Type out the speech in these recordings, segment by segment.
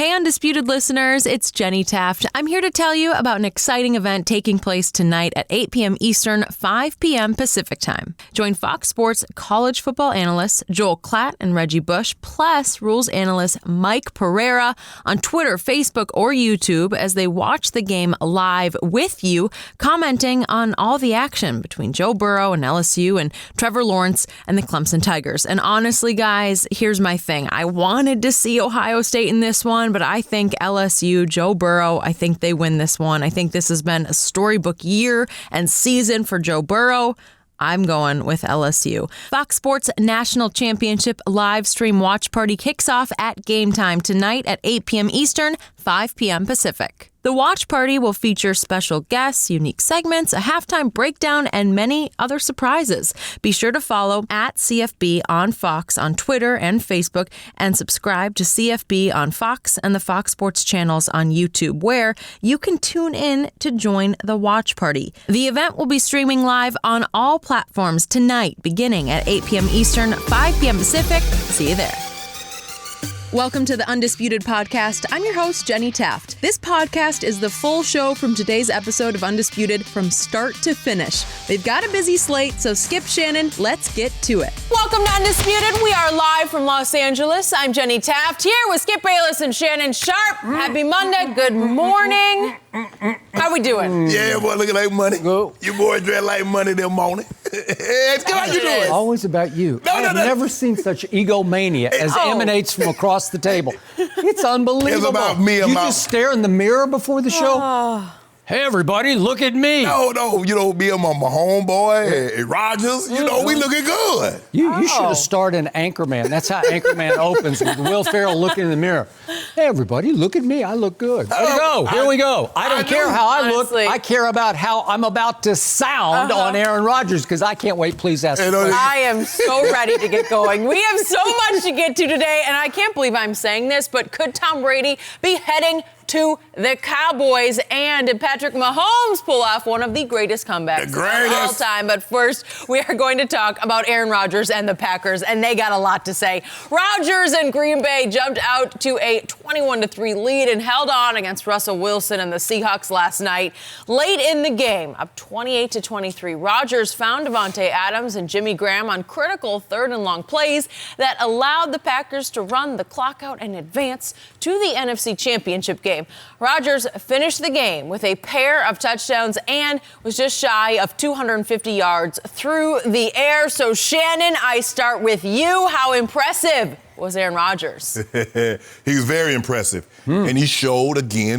Hey, Undisputed listeners, it's Jenny Taft. I'm here to tell you about an exciting event taking place tonight at 8 p.m. Eastern, 5 p.m. Pacific time. Join Fox Sports college football analysts Joel Klatt and Reggie Bush, plus rules analyst Mike Pereira on Twitter, Facebook, or YouTube as they watch the game live with you, commenting on all the action between Joe Burrow and LSU and Trevor Lawrence and the Clemson Tigers. And honestly, guys, here's my thing. I wanted to see Ohio State in this one, but I think LSU, Joe Burrow, I think they win this one. I think this has been a storybook year and season for Joe Burrow. I'm going with LSU. Fox Sports National Championship live stream watch party kicks off at game time tonight at 8 p.m. Eastern, 5 p.m. Pacific. The watch party will feature special guests, unique segments, a halftime breakdown, and many other surprises. Be sure to follow at CFB on Fox on Twitter and Facebook, and subscribe to CFB on Fox and the Fox Sports channels on YouTube, where you can tune in to join the watch party. The event will be streaming live on all platforms tonight, beginning at 8 p.m. Eastern, 5 p.m. Pacific. See you there. Welcome to the Undisputed Podcast. I'm your host, Jenny Taft. This podcast is the full show from today's episode of Undisputed from start to finish. They've got a busy slate, so skip Shannon. Let's get to it. Welcome to Undisputed. We are live from Los Angeles. I'm Jenny Taft here with Skip Bayless and Shannon Sharpe. Happy Monday. Good morning. How we doing? Yeah, boy, looking like money. Go. You boys dress like money this morning. It's good. How you doing? Always about you. I've never seen such egomania as emanates from across the table. It's unbelievable. It's about me. You just stare in the mirror before the show? Hey, everybody, look at me. No, you know, me and my homeboy, and Rodgers, you know, we looking good. You should have starred in Anchorman. That's how Anchorman opens, with Will Ferrell looking in the mirror. Hey, everybody, look at me. I look good. Here we go. Here we go. I don't care how I look. I care about how I'm about to sound on Aaron Rodgers, because I can't wait. Please ask me. I am so ready to get going. We have so much to get to today, and I can't believe I'm saying this, but could Tom Brady be heading to the Cowboys, and did Patrick Mahomes pull off one of the greatest comebacks of all time? But first, we are going to talk about Aaron Rodgers and the Packers, and they got a lot to say. Rodgers and Green Bay jumped out to a 21-3 lead and held on against Russell Wilson and the Seahawks last night. Late in the game, up 28-23, Rodgers found Davante Adams and Jimmy Graham on critical third and long plays that allowed the Packers to run the clock out and advance to the NFC Championship game. Rodgers finished the game with a pair of touchdowns and was just shy of 250 yards through the air. So, Shannon, I start with you. How impressive was Aaron Rodgers? He was very impressive. And he showed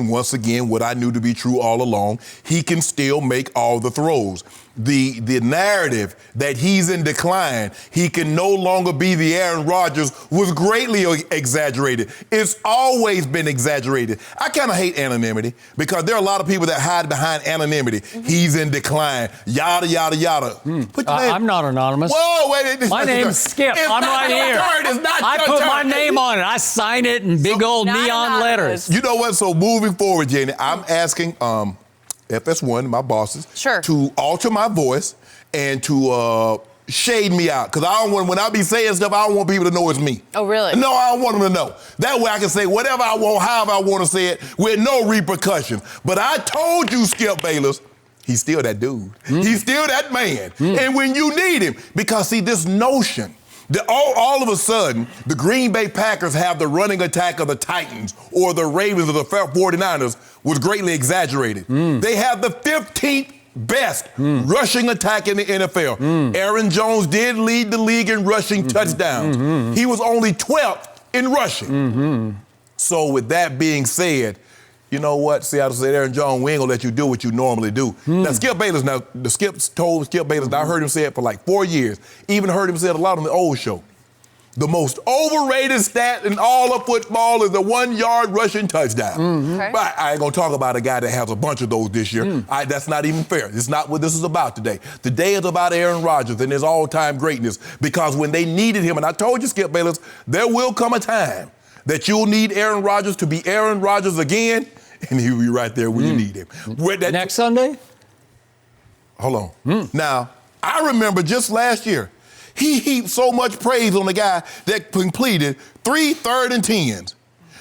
once again, what I knew to be true all along. He can still make all the throws. The narrative that he's in decline, he can no longer be the Aaron Rodgers, was greatly exaggerated. It's always been exaggerated. I kind of hate anonymity, because there are a lot of people that hide behind anonymity. He's in decline, yada, yada, yada. I'm not anonymous. Whoa, wait. My name's Skip. I'm right here. I put my name on it. I sign it in big old neon letters. You know what? So moving forward, Jenny, I'm asking FS1, my bosses, to alter my voice and to shade me out. Because I don't want, when I be saying stuff, I don't want people to know it's me. Oh, really? No, I don't want them to know. That way I can say whatever I want, however I want to say it, with no repercussions. But I told you, Skip Bayless, he's still that dude. He's still that man. And when you need him, because see, this notion that all of a sudden, the Green Bay Packers have the running attack of the Titans or the Ravens or the 49ers was greatly exaggerated. They have the 15th best rushing attack in the NFL. Aaron Jones did lead the league in rushing touchdowns. He was only 12th in rushing. So with that being said, you know what? Seattle said, Aaron Jones, we ain't gonna let you do what you normally do. Now, Skip Bayless, told Skip Bayless, I heard him say it for like 4 years. Even heard him say it a lot on the old show. The most overrated stat in all of football is the 1-yard rushing touchdown. But I ain't gonna talk about a guy that has a bunch of those this year. That's not even fair. It's not what this is about today. Today is about Aaron Rodgers and his all-time greatness, because when they needed him, and I told you, Skip Bayless, there will come a time that you'll need Aaron Rodgers to be Aaron Rodgers again, and he'll be right there when you need him. Next Sunday? Hold on. Now, I remember just last year, he heaped so much praise on the guy that completed 3 3rd and 10s.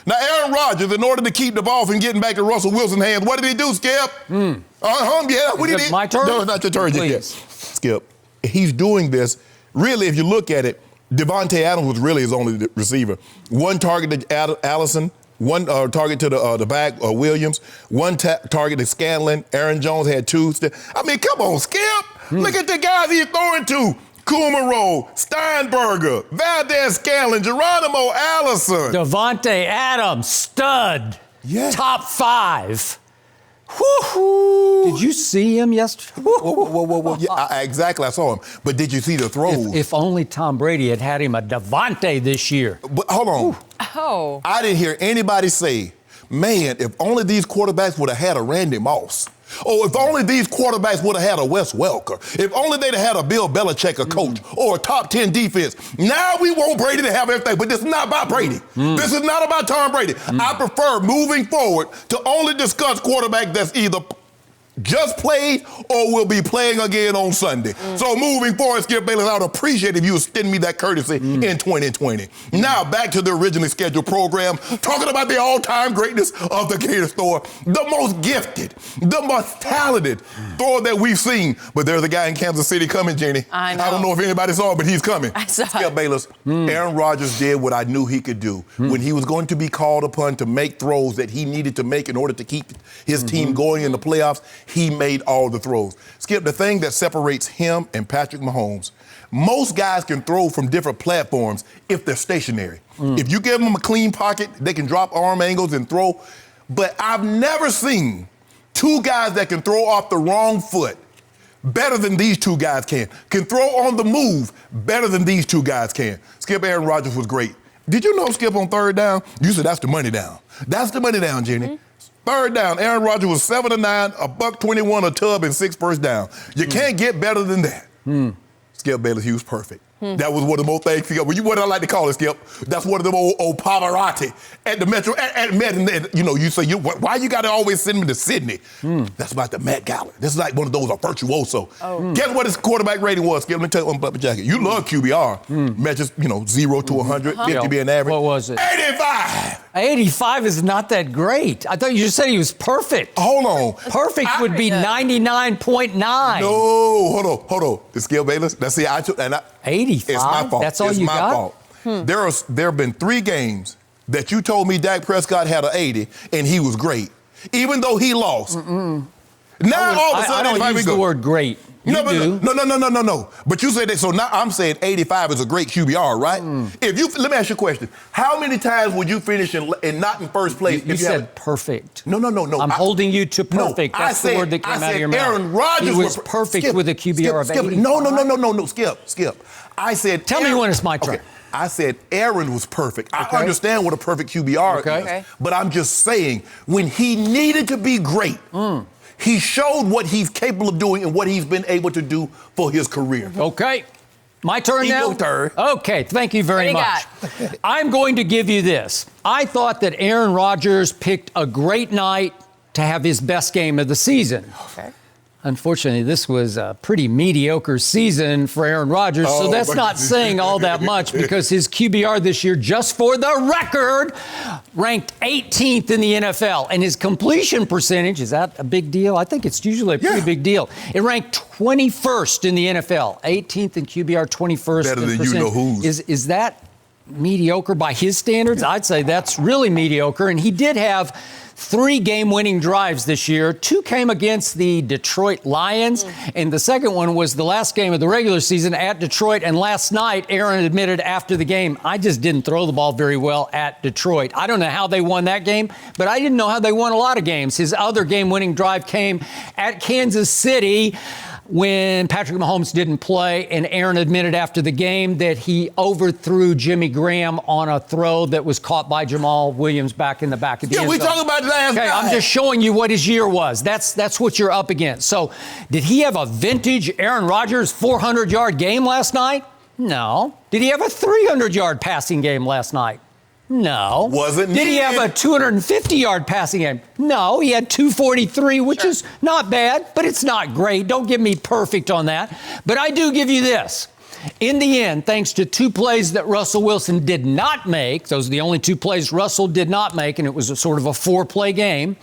Now, Aaron Rodgers, in order to keep the ball from getting back to Russell Wilson's hands, what did he do, Skip? Yeah, what did he do? My turn? No, it's not your turn yet. Skip, he's doing this. Really, if you look at it, Devontae Adams was really his only receiver. One target to Allison, one target to the back, Williams, one target to Scanlon. Aaron Jones had 2. I mean, come on, Skip. Look at the guys he's throwing to. Kumaro, Steinberger, Valdez-Scanlon, Geronimo Allison. Devontae Adams, stud. Yeah. Top 5. Woo-hoo. Did you see him yesterday? Whoa. Yeah, exactly, I saw him. But did you see the throws? If only Tom Brady had him a Devontae this year. But hold on. Oh. I didn't hear anybody say, man, if only these quarterbacks would have had a Randy Moss. Or if only these quarterbacks would have had a Wes Welker. If only they'd have had a Bill Belichick, a coach, or a top 10 defense. Now we want Brady to have everything, but this is not about Brady. This is not about Tom Brady. I prefer moving forward to only discuss quarterback that's either just played or will be playing again on Sunday. So moving forward, Skip Bayless, I would appreciate if you would extend me that courtesy in 2020. Now back to the originally scheduled program, talking about the all-time greatness of the Gator Thrower, the most gifted, the most talented thrower that we've seen. But there's a guy in Kansas City coming, Jenny. I know. I don't know if anybody saw it, but he's coming. I saw Skip it. Bayless, Aaron Rodgers did what I knew he could do. When he was going to be called upon to make throws that he needed to make in order to keep his team going in the playoffs, he made all the throws. Skip, the thing that separates him and Patrick Mahomes, most guys can throw from different platforms if they're stationary. If you give them a clean pocket, they can drop arm angles and throw. But I've never seen 2 guys that can throw off the wrong foot better than these 2 guys can throw on the move better than these 2 guys can. Skip, Aaron Rodgers was great. Did you know, Skip, on 3rd down, you said that's the money down. That's the money down, Jenny. 3rd down, Aaron Rodgers was 7 of 9, a $121 a tub, and 6 first down. You can't get better than that. Skip Bayless, he was perfect. That was one of the most things. What I like to call it, Skip, that's one of them old Pavarotti at the Metro. At Met, you know, you say, why you got to always send me to Sydney? That's about the Met Gala. This is like one of those, a virtuoso. Guess what his quarterback rating was, Skip? Let me tell you on Papa Jacket. You love QBR. Matches, 0 to 100, 50 being average. What was it? 85. 85 is not that great. I thought you just said he was perfect. Hold on. Perfect would be 99.9. No, hold on. The Skip Bayless. That's it. 85? It's my fault. That's all it's you my got? fault. There have been 3 games that you told me Dak Prescott had an 80 and he was great, even though he lost. Now all of a sudden, I don't use the word great. No. But you said that, so now I'm saying 85 is a great QBR, right? Let me ask you a question. How many times would you finish and not in first place? You said perfect. No. I'm holding you to perfect. No, That's the word that came out of your mouth. Aaron Rodgers was perfect with a QBR of 85. No, Skip. I said, tell me when it's my turn. Okay. I said Aaron was perfect. I understand what a perfect QBR is, but I'm just saying when he needed to be great, he showed what he's capable of doing and what he's been able to do for his career. Okay. My turn now? Your turn. Okay, thank you very much. I'm going to give you this. I thought that Aaron Rodgers picked a great night to have his best game of the season. Okay. Unfortunately, this was a pretty mediocre season for Aaron Rodgers, so that's not saying all that much because his QBR this year, just for the record, ranked 18th in the NFL. And his completion percentage, is that a big deal? I think it's usually a pretty big deal. It ranked 21st in the NFL, 18th in QBR, 21st Better in than percent. you-know-who's. Is that mediocre by his standards? I'd say that's really mediocre. And he did have 3 game-winning drives this year. 2 came against the Detroit Lions, and the second one was the last game of the regular season at Detroit. And last night, Aaron admitted after the game, I just didn't throw the ball very well at Detroit. I don't know how they won that game, but I didn't know how they won a lot of games. His other game-winning drive came at Kansas City when Patrick Mahomes didn't play, and Aaron admitted after the game that he overthrew Jimmy Graham on a throw that was caught by Jamal Williams back in the back of the end zone. We talking about last night. I'm just showing you what his year was. That's what you're up against. So, did he have a vintage Aaron Rodgers 400-yard game last night? No. Did he have a 300-yard passing game last night? No. Wasn't Did he have a 250-yard passing game? No. He had 243, which is not bad, but it's not great. Don't give me perfect on that. But I do give you this. In the end, thanks to 2 plays that Russell Wilson did not make, those are the only 2 plays Russell did not make, and it was a sort of a 4-play game,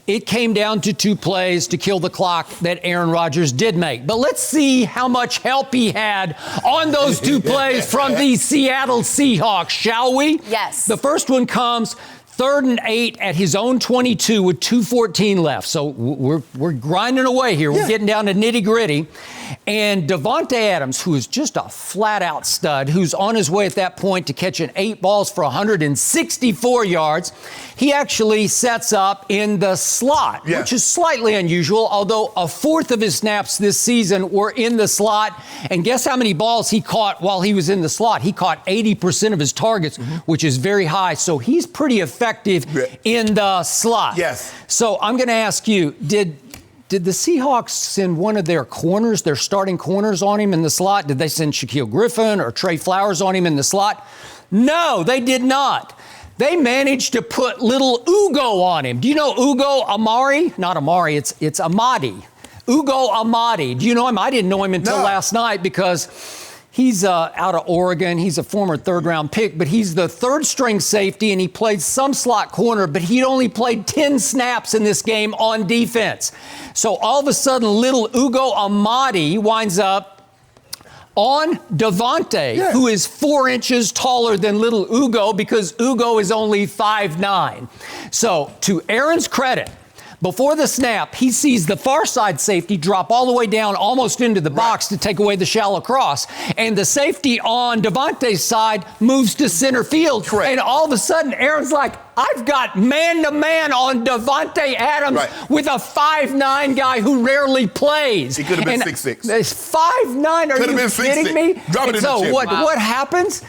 it came down to 2 plays to kill the clock that Aaron Rodgers did make. But let's see how much help he had on those 2 plays from the Seattle Seahawks, shall we? Yes. The first one comes 3rd and 8 at his own 22 with 2:14 left. So we're grinding away here. We're getting down to nitty-gritty. And Davante Adams, who is just a flat-out stud, who's on his way at that point to catching 8 balls for 164 yards, he actually sets up in the slot, which is slightly unusual, although a 4th of his snaps this season were in the slot. And guess how many balls he caught while he was in the slot? He caught 80% of his targets, which is very high. So he's pretty effective in the slot. Yes. So I'm going to ask you, did the Seahawks send one of their corners, their starting corners, on him in the slot? Did they send Shaquille Griffin or Trey Flowers on him in the slot? No, they did not. They managed to put little Ugo on him. Do you know Ugo Amadi? Not Amari, it's Amadi. Ugo Amadi. Do you know him? I didn't know him until last night because he's out of Oregon. He's a former 3rd-round pick, but he's the 3rd-string safety, and he played some slot corner, but he'd only played 10 snaps in this game on defense. So all of a sudden, little Ugo Amadi winds up on Davante, who is 4 inches taller than little Ugo because Ugo is only 5'9". So to Aaron's credit, before the snap, he sees the far side safety drop all the way down almost into the box to take away the shallow cross. And the safety on Davante's side moves to center field. And all of a sudden, Aaron's like, I've got man-to-man on Davante Adams with a 5'9" guy who rarely plays. He could have been 6'6". 5'9", are you kidding me? And so what happens?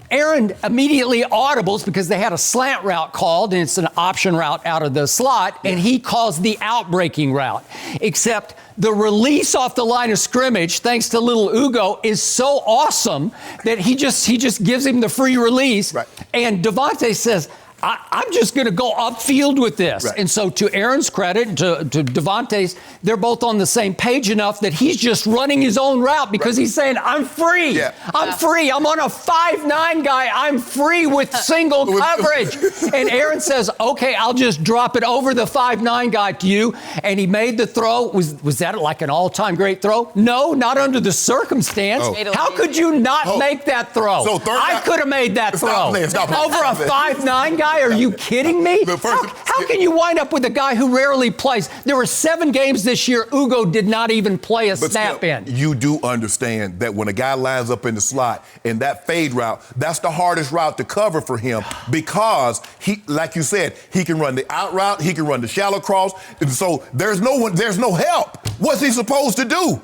Aaron immediately audibles because they had a slant route called, and it's an option route out of the slot, and he calls the outbreaking route. Except the release off the line of scrimmage, thanks to little Ugo, is so awesome that he just gives him the free release. And Davante says, I'm just going to go upfield with this. And so to Aaron's credit, and to Davante's, they're both on the same page enough that he's just running his own route because he's saying, I'm free. I'm free. I'm on a 5'9" guy. I'm free with single coverage. And Aaron says, okay, I'll just drop it over the 5'9" guy to you. And he made the throw. Was that like an all-time great throw? No, not under the circumstance. How could you not make that throw? I could have made that throw. Over a 5'9" guy? Are you kidding me? How can you wind up with a guy who rarely plays? There were 7 games this year Ugo did not even play a snap in. You do understand that when a guy lines up in the slot and that fade route, that's the hardest route to cover for him because he, like you said, he can run the out route, he can run the shallow cross, and so there's no help. What's he supposed to do?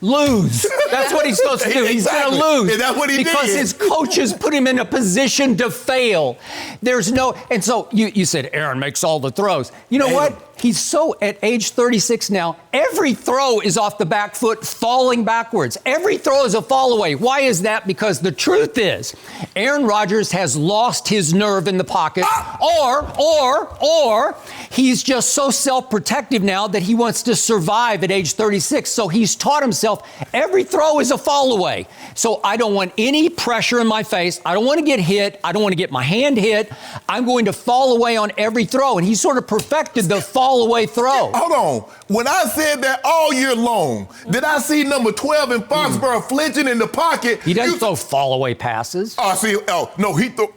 Lose. That's what he's supposed to do. He's going to lose. And that's what he because did. His coaches put him in a position to fail. There's no, and so you said Aaron makes all the throws. You know what? He's so at age 36 now, every throw is off the back foot, falling backwards. Every throw is a fall away. Why is that? Because the truth is, Aaron Rodgers has lost his nerve in the pocket, or he's just so self-protective now that he wants to survive at age 36. So he's taught himself every throw is a fall away. So I don't want any pressure in my face. I don't want to get hit. I don't want to get my hand hit. I'm going to fall away on every throw. And he sort of perfected the fall away throw. Hold on. When I said that all year long, did I see number 12 in Foxborough flinching in the pocket? He doesn't throw fall away passes. Oh, see, no, he throw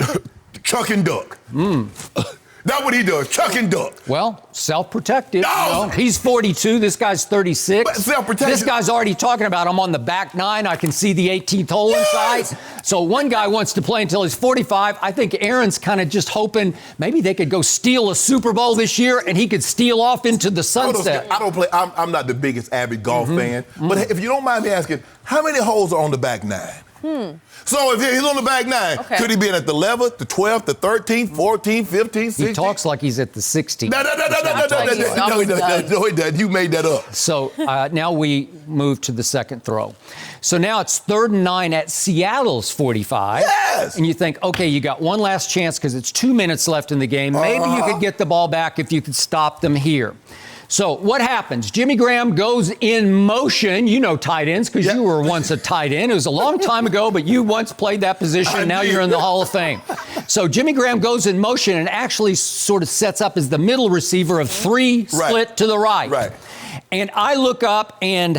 chuck and duck. That's what he does, chuck and duck. Well, self-protective. No. You know? He's 42. This guy's 36. But self-protection. This guy's already talking about I'm on the back 9. I can see the 18th hole inside. So one guy wants to play until he's 45. I think Aaron's kind of just hoping maybe they could go steal a Super Bowl this year and he could steal off into the sunset. I don't play. I'm not the biggest avid golf fan. But if you don't mind me asking, how many holes are on the back 9? So if he's on the back 9, could he be at the 11th, the 12th, the 13th, 14th, 15th, 16th? He talks like he's at the 16th. No, he doesn't. You made that up. So now we move to the second throw. So now it's 3rd and 9 at Seattle's 45. Yes! And you think, okay, you got one last chance because it's 2 minutes left in the game. Maybe you could get the ball back if you could stop them here. So what happens? Jimmy Graham goes in motion. You know tight ends because you were once a tight end. It was a long time ago, but you once played that position. Now you're in the Hall of Fame. So Jimmy Graham goes in motion and actually sort of sets up as the middle receiver of three split to the right. Right. And I look up and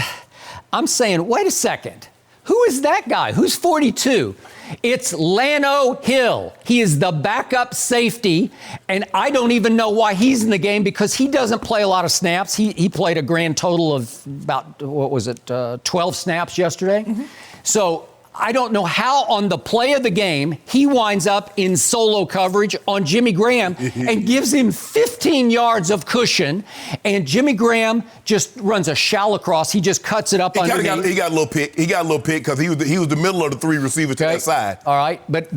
I'm saying, wait a second. Who is that guy? Who's 42? It's Lano Hill. He is the backup safety, and I don't even know why he's in the game because he doesn't play a lot of snaps. He played a grand total of about, 12 snaps yesterday. Mm-hmm. So I don't know how on the play of the game he winds up in solo coverage on Jimmy Graham and gives him 15 yards of cushion. And Jimmy Graham just runs a shallow cross. He just cuts it up underneath. He got a little pick. He got a little pick because he was the middle of the three receivers to that side. All right, but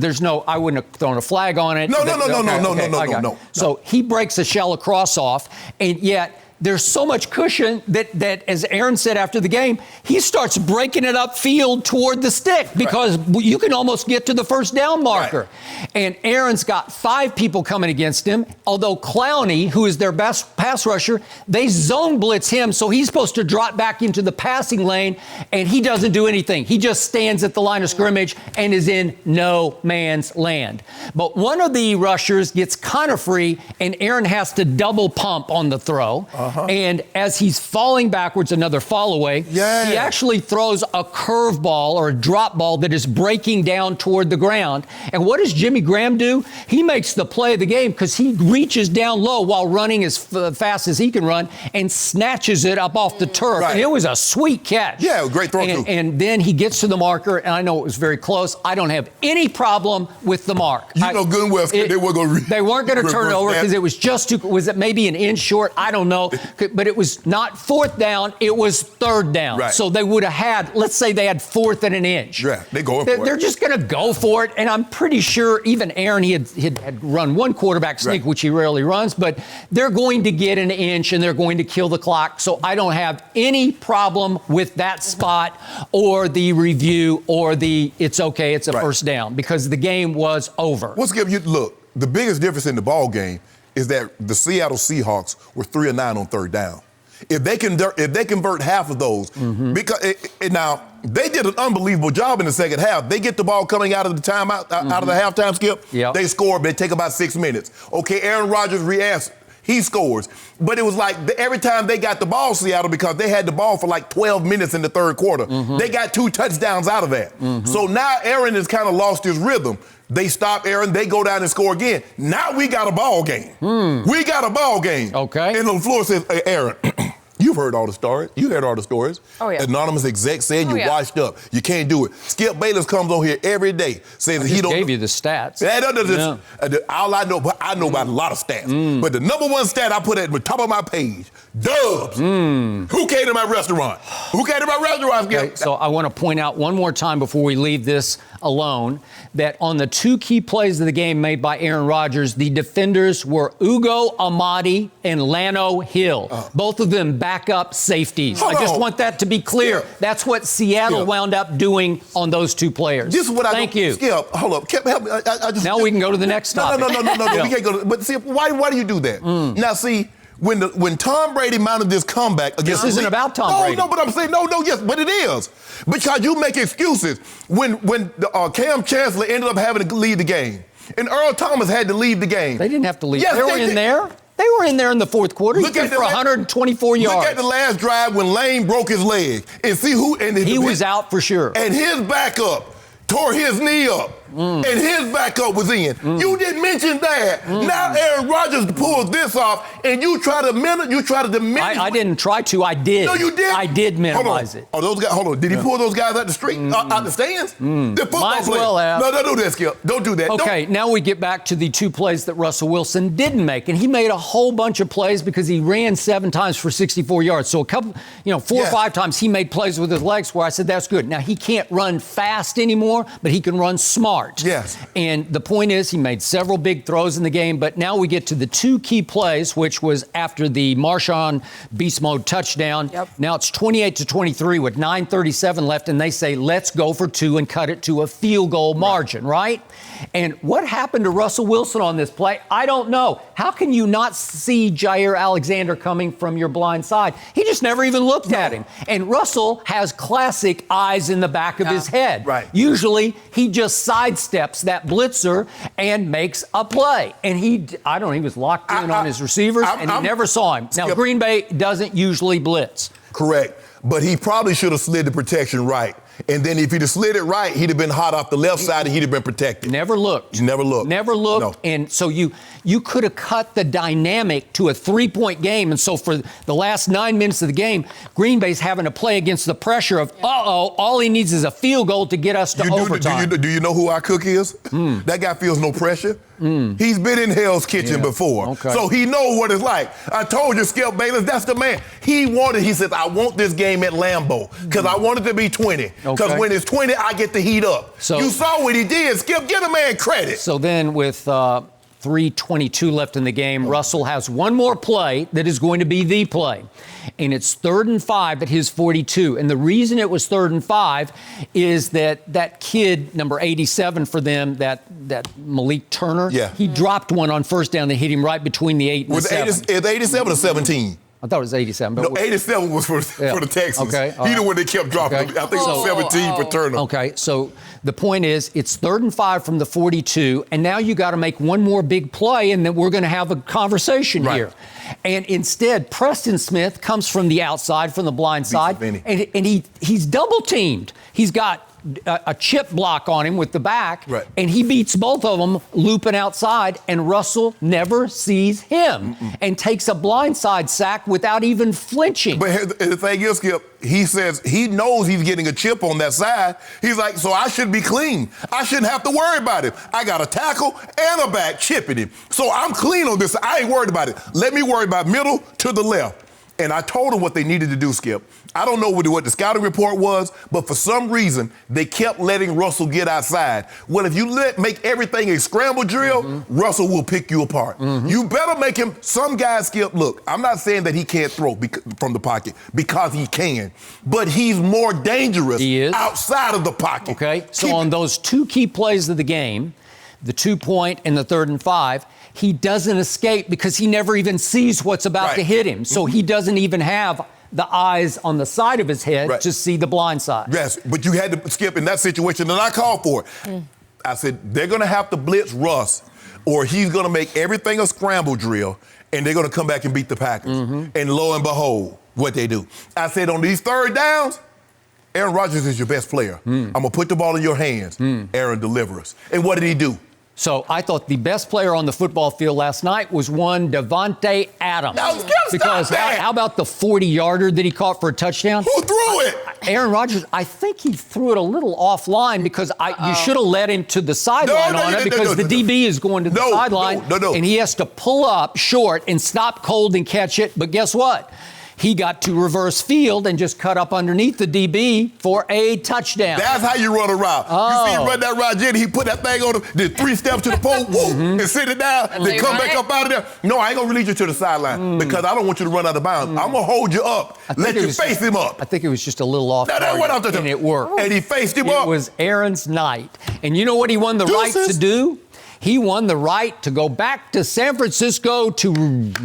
I wouldn't have thrown a flag on it. No. So he breaks a shallow cross off, and yet there's so much cushion that, as Aaron said after the game, he starts breaking it upfield toward the stick because you can almost get to the first down marker. Right. And Aaron's got 5 people coming against him, although Clowney, who is their best pass rusher, they zone blitz him, so he's supposed to drop back into the passing lane, and he doesn't do anything. He just stands at the line of scrimmage and is in no man's land. But one of the rushers gets kind of free, and Aaron has to double pump on the throw. And as he's falling backwards, another fall away, he actually throws a curveball or a drop ball that is breaking down toward the ground. And what does Jimmy Graham do? He makes the play of the game because he reaches down low while running as fast as he can run and snatches it up off the turf. Right. And it was a sweet catch. Yeah, great throw, too. And then he gets to the marker, and I know it was very close. I don't have any problem with the mark. You know good and well they weren't going to turn it over because it was just too, was it maybe an inch short? I don't know. But it was not 4th down, it was 3rd down. Right. So they would have had, let's say they had 4th and an inch. Yeah, they're going for it. They're just going to go for it. And I'm pretty sure even Aaron, he had run one quarterback sneak, which he rarely runs, but they're going to get an inch and they're going to kill the clock. So I don't have any problem with that spot or the review or it's okay, it's a first down because the game was over. Look, the biggest difference in the ball game is that the Seattle Seahawks were 3 of 9 on 3rd down. If they convert half of those, because now they did an unbelievable job in the second half. They get the ball coming out of the timeout, out of the halftime skip. Yep. They score, but it take about 6 minutes. Okay, Aaron Rodgers reacts. He scores. But it was like every time they got the ball, Seattle, because they had the ball for like 12 minutes in the 3rd quarter, they got 2 touchdowns out of that. So now Aaron has kind of lost his rhythm. They stop Aaron. They go down and score again. Now we got a ball game. We got a ball game. Okay. And LaFleur says, hey, Aaron, you've heard all the stories. You heard all the stories. Oh, yeah. Anonymous exec saying you're washed up. You can't do it. Skip Bayless comes on here every day saying he don't. Gave you the stats. All I know, but I know about a lot of stats. But the number one stat I put at the top of my page, Dubs. Who came to my restaurant? Who came to my restaurant, Skip? Okay, so I want to point out one more time before we leave this alone that on the 2 key plays of the game made by Aaron Rodgers, the defenders were Ugo Amadi and Lano Hill. Both of them backup safeties. I just want that to be clear. That's what Seattle wound up doing on those 2 players. This is what Thank you. Skip, hold up. Help me. Now we can go to the next topic. No. We can't go. But see, why do you do that? Now, see, when Tom Brady mounted this comeback against this isn't about Tom Brady. No, but I'm saying yes, but it is because you make excuses. When Cam Chancellor ended up having to lead the game, and Earl Thomas had to lead the game. They didn't have to lead. Yes, they were in there. They were in there in the 4th quarter. He went for 124 yards. Look at the last drive when Lane broke his leg and see who. And he was out for sure. And his backup tore his knee up. And his backup was in. You didn't mention that. Now Aaron Rodgers pulls this off, and you try to diminish. I didn't try to. I did. No, you did. I did minimize it. Oh, those guys. Hold on. Did he pull those guys out the street, out the stands? The football Might as well have. No, don't do that, Skip. Don't do that. Okay, now we get back to the 2 plays that Russell Wilson didn't make, and he made a whole bunch of plays because he ran 7 times for 64 yards. So a couple, 4 or 5 times he made plays with his legs where I said that's good. Now he can't run fast anymore, but he can run smart. smart. Yes. And the point is, he made several big throws in the game, but now we get to the two key plays, which was after the Marshawn beast mode touchdown. Yep. Now it's 28-23 with 9:37 left, and they say, let's go for two and cut it to a field goal margin, right? And what happened to Russell Wilson on this play? I don't know. How can you not see Jair Alexander coming from your blind side? He just never even looked at him. And Russell has classic eyes in the back of his head. Right. Usually, he just sidesteps that blitzer and makes a play. And he was locked in on his receivers, and he never saw him. Now, Green Bay doesn't usually blitz. Correct. But he probably should have slid the protection right. And then if he'd have slid it right, he'd have been hot off the left side and he'd have been protected. Never looked. Never looked. Never looked. No. And so you could have cut the dynamic to a 3-point game. And so for the last 9 minutes of the game, Green Bay's having to play against the pressure of, all he needs is a field goal to get us to overtime. Do you know who our cook is? That guy feels no pressure. He's been in Hell's Kitchen before. Okay. So he knows what it's like. I told you, Skip Bayless, that's the man. He said, I want this game at Lambeau because I want it to be 20. Because when it's 20, I get the heat up. So, you saw what he did. Skip, give the man credit. So then with 3:22 left in the game, Russell has one more play that is going to be the play. And it's 3rd and 5 at his 42. And the reason it was 3rd and 5 is that kid, number 87 for them, that Malik Turner, he dropped one on first down that hit him right between the 8 and the 7. Is it 87 or 17? I thought it was 87. But no, 87 was for the Texans. Okay. He the one they kept dropping. I think it was 17 for Turner. Okay, so the point is it's 3rd and 5 from the 42, and now you got to make one more big play, and then we're going to have a conversation here. And instead, Preston Smith comes from the outside, from the blind side, and he's double teamed. He's got a chip block on him with the back, and he beats both of them looping outside, and Russell never sees him and takes a blindside sack without even flinching. But the thing is, Skip, he says he knows he's getting a chip on that side. He's like, so I should be clean. I shouldn't have to worry about it. I got a tackle and a back chipping him. So I'm clean on this. I ain't worried about it. Let me worry about middle to the left. And I told them what they needed to do, Skip. I don't know what the scouting report was, but for some reason, they kept letting Russell get outside. Well, if you make everything a scramble drill, Russell will pick you apart. You better make him, some guys, Skip, look, I'm not saying that he can't throw from the pocket, because he can, but he's more dangerous outside of the pocket. Okay, so on those two key plays of the game, the 2-point and the 3rd and 5, he doesn't escape because he never even sees what's about to hit him. So he doesn't even have the eyes on the side of his head to see the blind side. Yes, but you had to, Skip, in that situation, and I called for it. I said, they're going to have to blitz Russ, or he's going to make everything a scramble drill, and they're going to come back and beat the Packers. And lo and behold, what they do. I said, on these 3rd downs, Aaron Rodgers is your best player. I'm going to put the ball in your hands. Aaron delivers. And what did he do? So I thought the best player on the football field last night was one Devontae Adams. Because how about the 40-yarder that he caught for a touchdown? Who threw it? Aaron Rodgers. I think he threw it a little offline because you should have led him to the sideline on it because the DB is going to the sideline and he has to pull up short and stop cold and catch it. But guess what? He got to reverse field and just cut up underneath the DB for a touchdown. That's how you run a route. You see him run that route, Jenny, he put that thing on him, did 3 steps to the pole, and sit it down, then come back up out of there. No, I ain't going to release you to the sideline because I don't want you to run out of bounds. I'm going to hold you up, let you face him up. I think it was just a little off target, and it worked. And he faced him up. It was Aaron's night. And you know what he won the right to do? He won the right to go back to San Francisco to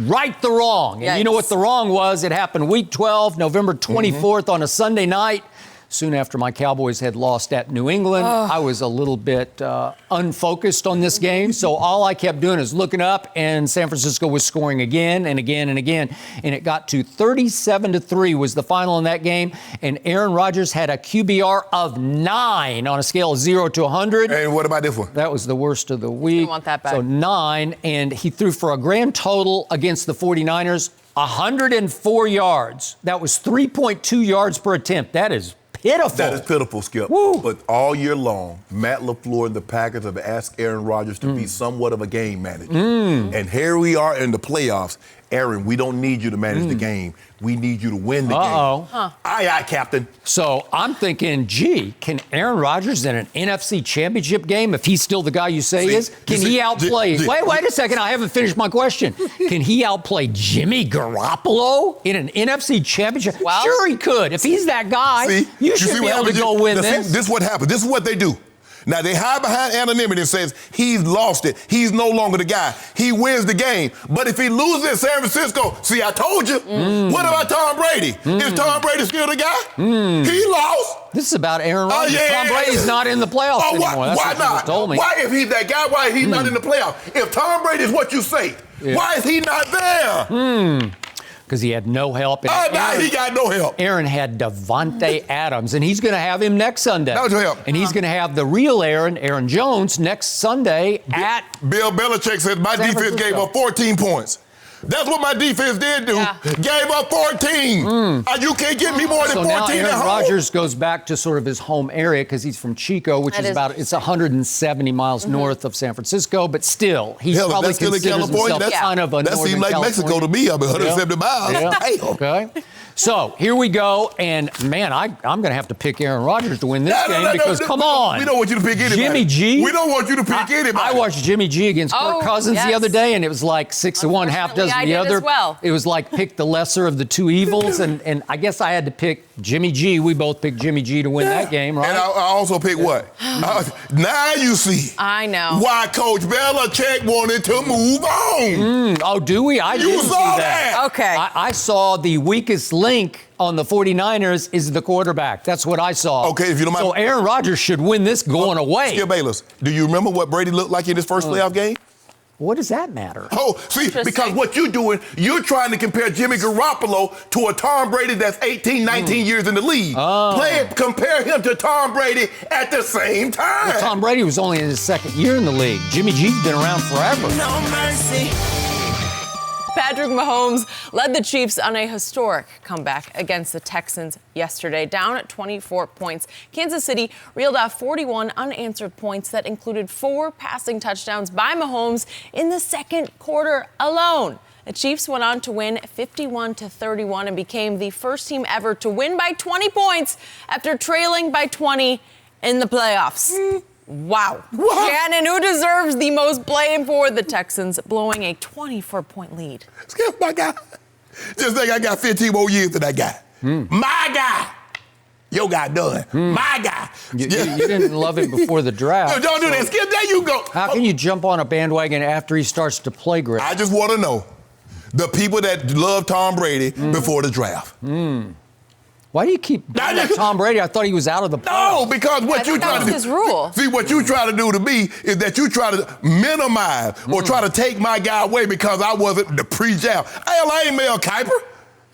right the wrong. And you know what the wrong was? It happened week 12, November 24th on a Sunday night. Soon after my Cowboys had lost at New England, I was a little bit unfocused on this game. So all I kept doing is looking up, and San Francisco was scoring again and again and again. And it got to 37-3 was the final in that game. And Aaron Rodgers had a QBR of 9 on a scale of 0 to 100. And what about this one? That was the worst of the week. You want that back. So 9, and he threw for a grand total against the 49ers, 104 yards. That was 3.2 yards per attempt. That is pitiful. That is pitiful, Skip. Woo. But all year long, Matt LaFleur and the Packers have asked Aaron Rodgers to be somewhat of a game manager. And here we are in the playoffs, Aaron, we don't need you to manage the game. We need you to win the game. Aye, aye, Captain. So I'm thinking, gee, can Aaron Rodgers in an NFC Championship game, if he's still the guy you say he is, can he outplay? Wait a second. I haven't finished my question. Can he outplay Jimmy Garoppolo in an NFC Championship? Well, sure he could. If he's that guy, you should be able to go win this. This is what happens. This is what they do. Now, they hide behind anonymity and says he's lost it. He's no longer the guy. He wins the game. But if he loses in San Francisco, see, I told you. What about Tom Brady? Is Tom Brady still the guy? He lost. This is about Aaron Rodgers. Tom Brady's not in the playoffs anymore. That's why what not? Told me. Why, if he's that guy, why is he not in the playoffs? If Tom Brady is what you say, why is he not there? Because he had no help. He got no help. Aaron had Devontae Adams, and he's going to have him next Sunday. That was your help. And he's going to have the real Aaron Jones, next Sunday at Bill Belichick said my defense gave up 14 points. That's what my defense did do. Yeah. Gave up 14. You can't get me more than 14 now Aaron at home. Rodgers goes back to sort of his home area because he's from Chico, which is about, it's 170 miles north of San Francisco, but still, he's probably that's still in considers California. himself kind of a That Northern seems like California. Mexico to me. I'm 170 miles. Yeah. Okay. So here we go, and man, I'm going to have to pick Aaron Rodgers to win this game because come on. We don't want you to pick anybody. Jimmy G. We don't want you to pick anybody. I watched Jimmy G against Kirk Cousins the other day, and it was like 6-1, half dozen I the did other. as well. It was like pick the lesser of the two evils, and I guess I had to pick Jimmy G. We both picked Jimmy G to win that game, right? And I also picked what? Now you see. I know. Why Coach Belichick wanted to move on. Oh, do we? I didn't see saw that. Okay. I saw the weakest link on the 49ers is the quarterback. That's what I saw. Okay, if you don't mind. So Aaron Rodgers should win this going away. Skip Bayless, do you remember what Brady looked like in his first playoff game? What does that matter? Oh, see, because what you're doing, you're trying to compare Jimmy Garoppolo to a Tom Brady that's 18, 19 years in the league. Compare him to Tom Brady at the same time. Well, Tom Brady was only in his second year in the league. Jimmy G's been around forever. No mercy. Patrick Mahomes led the Chiefs on a historic comeback against the Texans yesterday, down at 24 points. Kansas City reeled off 41 unanswered points that included 4 passing touchdowns by Mahomes in the second quarter alone. The Chiefs went on to win 51-31 and became the first team ever to win by 20 points after trailing by 20 in the playoffs. Wow. Shannon, who deserves the most blame for the Texans blowing a 24-point lead? Skip, my guy. Just think I got 15 more years to that guy. My guy. Your guy done. My guy. You didn't love him before the draft. No, don't do that. Skip, there you go. How can you jump on a bandwagon after he starts to play great? I just want to know the people that love Tom Brady before the draft. Why do you keep bringing up Tom Brady? I thought he was out of the playoffs. No, because what you trying to do. His rule. See, what you try to do to me is that you try to minimize or try to take my guy away because I wasn't the pre-draft. Hell, I ain't Mel Kiper.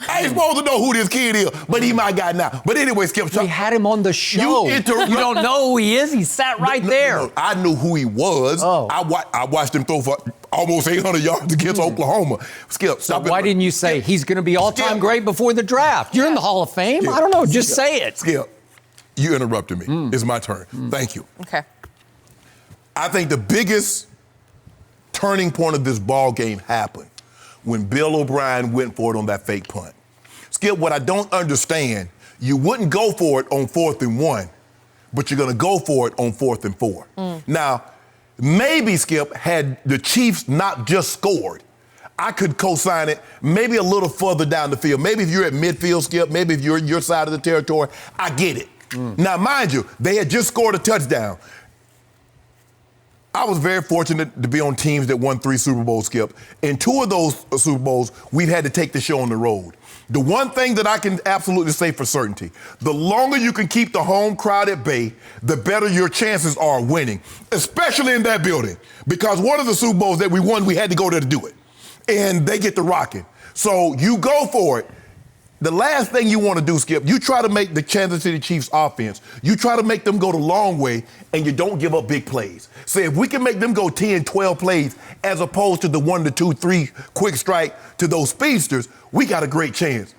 I ain't supposed to know who this kid is, but he my guy now. But anyway, Skip. We had him on the show. You don't know who he is? He sat right there. No, I knew who he was. Oh. I watched him throw for almost 800 yards against Oklahoma. Skip, stop it. Why didn't you say he's going to be all-time great before the draft? You're in the Hall of Fame? I don't know. Just say it. Skip, you interrupted me. It's my turn. Thank you. Okay. I think the biggest turning point of this ball game happened when Bill O'Brien went for it on that fake punt. Skip, what I don't understand, you wouldn't go for it on 4th and 1, but you're going to go for it on 4th and 4. Now, maybe, Skip, had the Chiefs not just scored, I could co-sign it maybe a little further down the field. Maybe if you're at midfield, Skip, maybe if you're your side of the territory, I get it. Now, mind you, they had just scored a touchdown. I was very fortunate to be on teams that won 3 Super Bowls, Skip. In 2 of those Super Bowls, we've had to take the show on the road. The one thing that I can absolutely say for certainty, the longer you can keep the home crowd at bay, the better your chances are of winning, especially in that building. Because one of the Super Bowls that we won, we had to go there to do it. And they get to rocking. So you go for it. The last thing you want to do, Skip, you try to make the Kansas City Chiefs offense, you try to make them go the long way, and you don't give up big plays. So if we can make them go 10, 12 plays, as opposed to the 1 to 2, 3 quick strike to those speedsters, we got a great chance.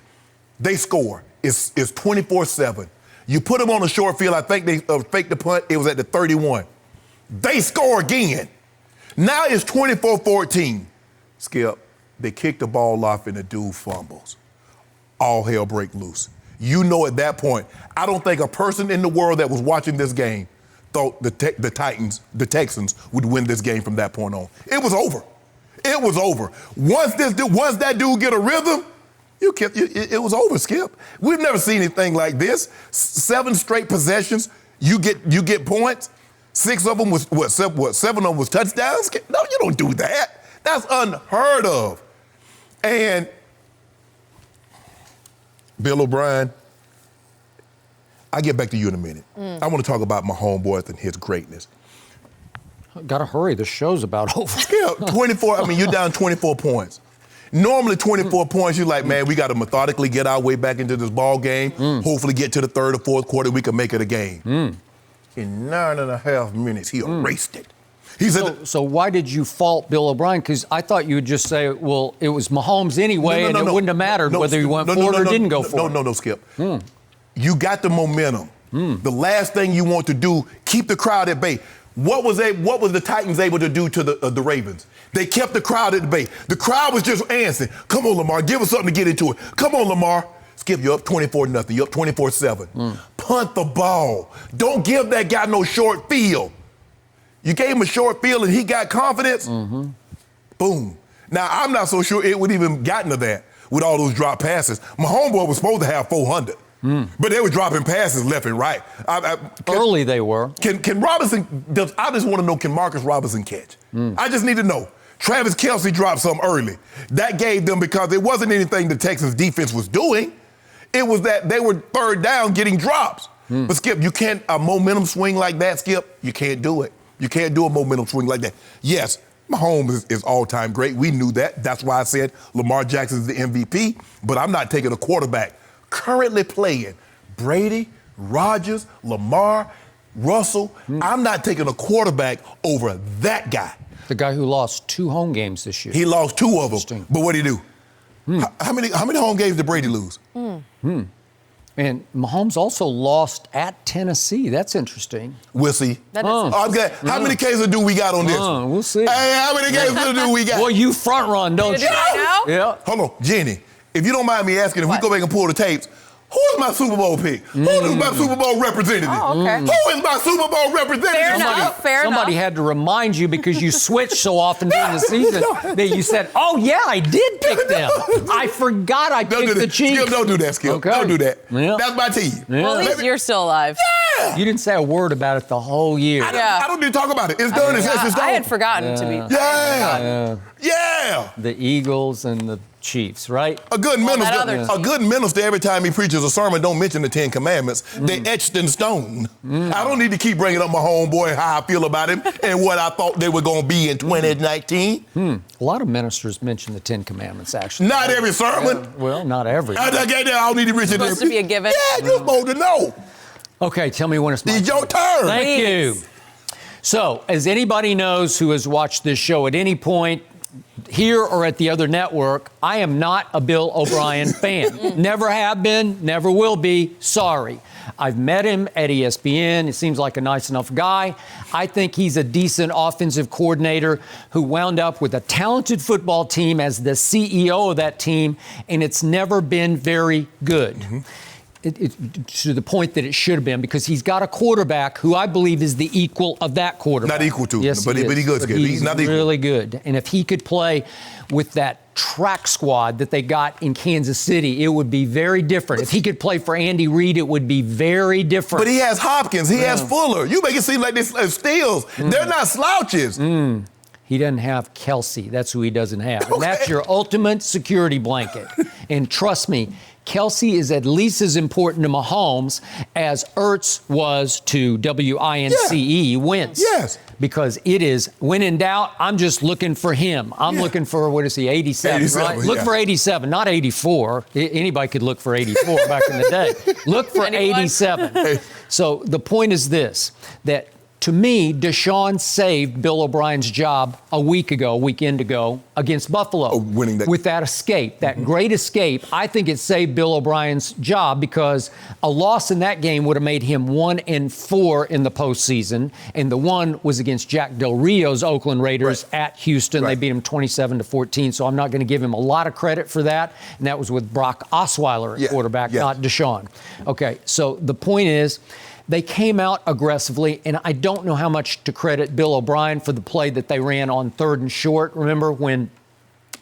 They score. It's 24-7. You put them on the short field, I think they faked the punt, it was at the 31. They score again. Now it's 24-14. Skip, They kick the ball off and the dude fumbles. All hell break loose. You know at that point, I don't think a person in the world that was watching this game thought the Texans would win this game from that point on. It was over. It was over. Once that dude get a rhythm, it was over, Skip. We've never seen anything like this. 7 straight possessions, you get points. 6 of them was 7 of them was touchdowns. No, you don't do that. That's unheard of. And Bill O'Brien, I'll get back to you in a minute. I want to talk about my homeboy and his greatness. Gotta hurry, the show's about over. Yeah, 24, you're down 24 points. Normally 24 points, you're like, man, we got to methodically get our way back into this ball game. Hopefully get to the 3rd or 4th quarter, we can make it a game. In 9.5 minutes, he erased it. He said, so why did you fault Bill O'Brien? Because I thought you would just say, well, it was Mahomes anyway, and it wouldn't have mattered whether he went for it or didn't go for it. No, Skip. You got the momentum. The last thing you want to do, keep the crowd at bay. What was the Titans able to do to the Ravens? They kept the crowd at bay. The crowd was just answering, come on, Lamar, give us something to get into it. Come on, Lamar. Skip, you're up 24-0. You're up 24-7. Punt the ball. Don't give that guy no short field. You gave him a short field and he got confidence. Boom. Now, I'm not so sure it would even gotten to that with all those drop passes. My homeboy was supposed to have 400. But they were dropping passes left and right. Early they were. Can Robinson, I just want to know, can Marcus Robinson catch? I just need to know. Travis Kelce dropped some early. That gave them, because it wasn't anything the Texans defense was doing. It was that they were 3rd down getting drops. But Skip, you can't, a momentum swing like that, Skip, you can't do it. You can't do a momentum swing like that. Yes, Mahomes is all-time great. We knew that. That's why I said Lamar Jackson is the MVP. But I'm not taking a quarterback currently playing Brady, Rodgers, Lamar, Russell. I'm not taking a quarterback over that guy. The guy who lost 2 home games this year. He lost 2 of them. But what did he do? How many home games did Brady lose? And Mahomes also lost at Tennessee. That's interesting. We'll see. I'm glad. How many cases do we got on this? We'll see. Hey, how many cases do we got? Well, you front run, don't you? Yeah. Hold on, Jenny. If you don't mind me asking, if we go back and pull the tapes, who is my Super Bowl pick? Who is my Super Bowl representative? Oh, okay. Who is my Super Bowl representative? Fair enough. Somebody had to remind you because you switched so often during the season that you said, oh, yeah, I did pick them. I forgot I picked the Chiefs. Skip, don't do that, Skip. Okay. Don't do that. Yeah. That's my team. Yeah. Well, at least you're still alive. Yeah. You didn't say a word about it the whole year. I don't need to talk about it. It's done. It's done. I had forgotten to be. Yeah. The Eagles and the Chiefs, right? A good minister, every time he preaches a sermon, don't mention the 10 Commandments. They etched in stone. I don't need to keep bringing up my homeboy, how I feel about him, and what I thought they were going to be in 2019. A lot of ministers mention the 10 Commandments, actually. Not every sermon. Well, not every. I don't need to reach it. It's supposed to be a given. Yeah, you're supposed to know. Okay, tell me when it's my It's your turn. Thank you. So, as anybody knows who has watched this show at any point, here or at the other network, I am not a Bill O'Brien fan. Never have been, never will be. Sorry. I've met him at ESPN. He seems like a nice enough guy. I think he's a decent offensive coordinator who wound up with a talented football team as the CEO of that team, and it's never been very good. To the point that it should have been, because he's got a quarterback who I believe is the equal of that quarterback. Not equal to, yes, but he's good. But he's not equal. Really good. And if he could play with that track squad that they got in Kansas City, it would be very different. If he could play for Andy Reid, it would be very different. But he has Hopkins. He has Fuller. You make it seem like they're steals. They're not slouches. He doesn't have Kelce. That's who he doesn't have. And that's your ultimate security blanket. And trust me, Kelce is at least as important to Mahomes as Ertz was to Wentz. Yes. Because it is, when in doubt, I'm just looking for him. I'm looking for, 87, right? Look for 87, not 84. Anybody could look for 84 back in the day. Look for 87. So the point is this, that to me, Deshaun saved Bill O'Brien's job a weekend ago against Buffalo. Winning that. With that escape, that great escape. I think it saved Bill O'Brien's job because a loss in that game would have made him 1-4 in the postseason. And the one was against Jack Del Rio's Oakland Raiders at Houston. They beat him 27-14. So I'm not going to give him a lot of credit for that. And that was with Brock Osweiler at quarterback, not Deshaun. Okay, so the point is, they came out aggressively, and I don't know how much to credit Bill O'Brien for the play that they ran on 3rd and short. Remember when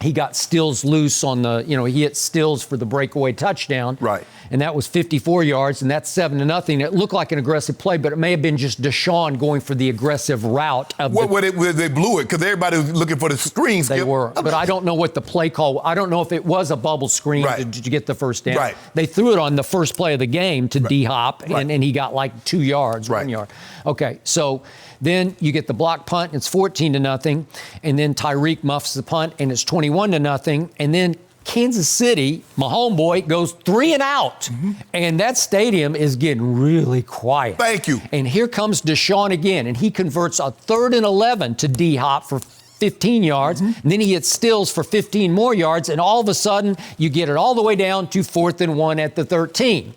he got Stills loose on he hit Stills for the breakaway touchdown. Right. And that was 54 yards, and that's 7-0. It looked like an aggressive play, but it may have been just Deshaun going for the aggressive route. They blew it because everybody was looking for the screen. They were, but I don't know what the play call. I don't know if it was a bubble screen to get the first down. Right. They threw it on the first play of the game to D-Hop, and he got like 2 yards, 1 yard. Okay, so then you get the block punt, and it's 14-0, and then Tyreek muffs the punt, and it's 21-0, and then Kansas City, my homeboy, goes 3 and out. And that stadium is getting really quiet. Thank you. And here comes Deshaun again, and he converts a 3rd and 11 to D-Hop for 15 yards. And then he hits Stills for 15 more yards, and all of a sudden, you get it all the way down to 4th and 1 at the 13.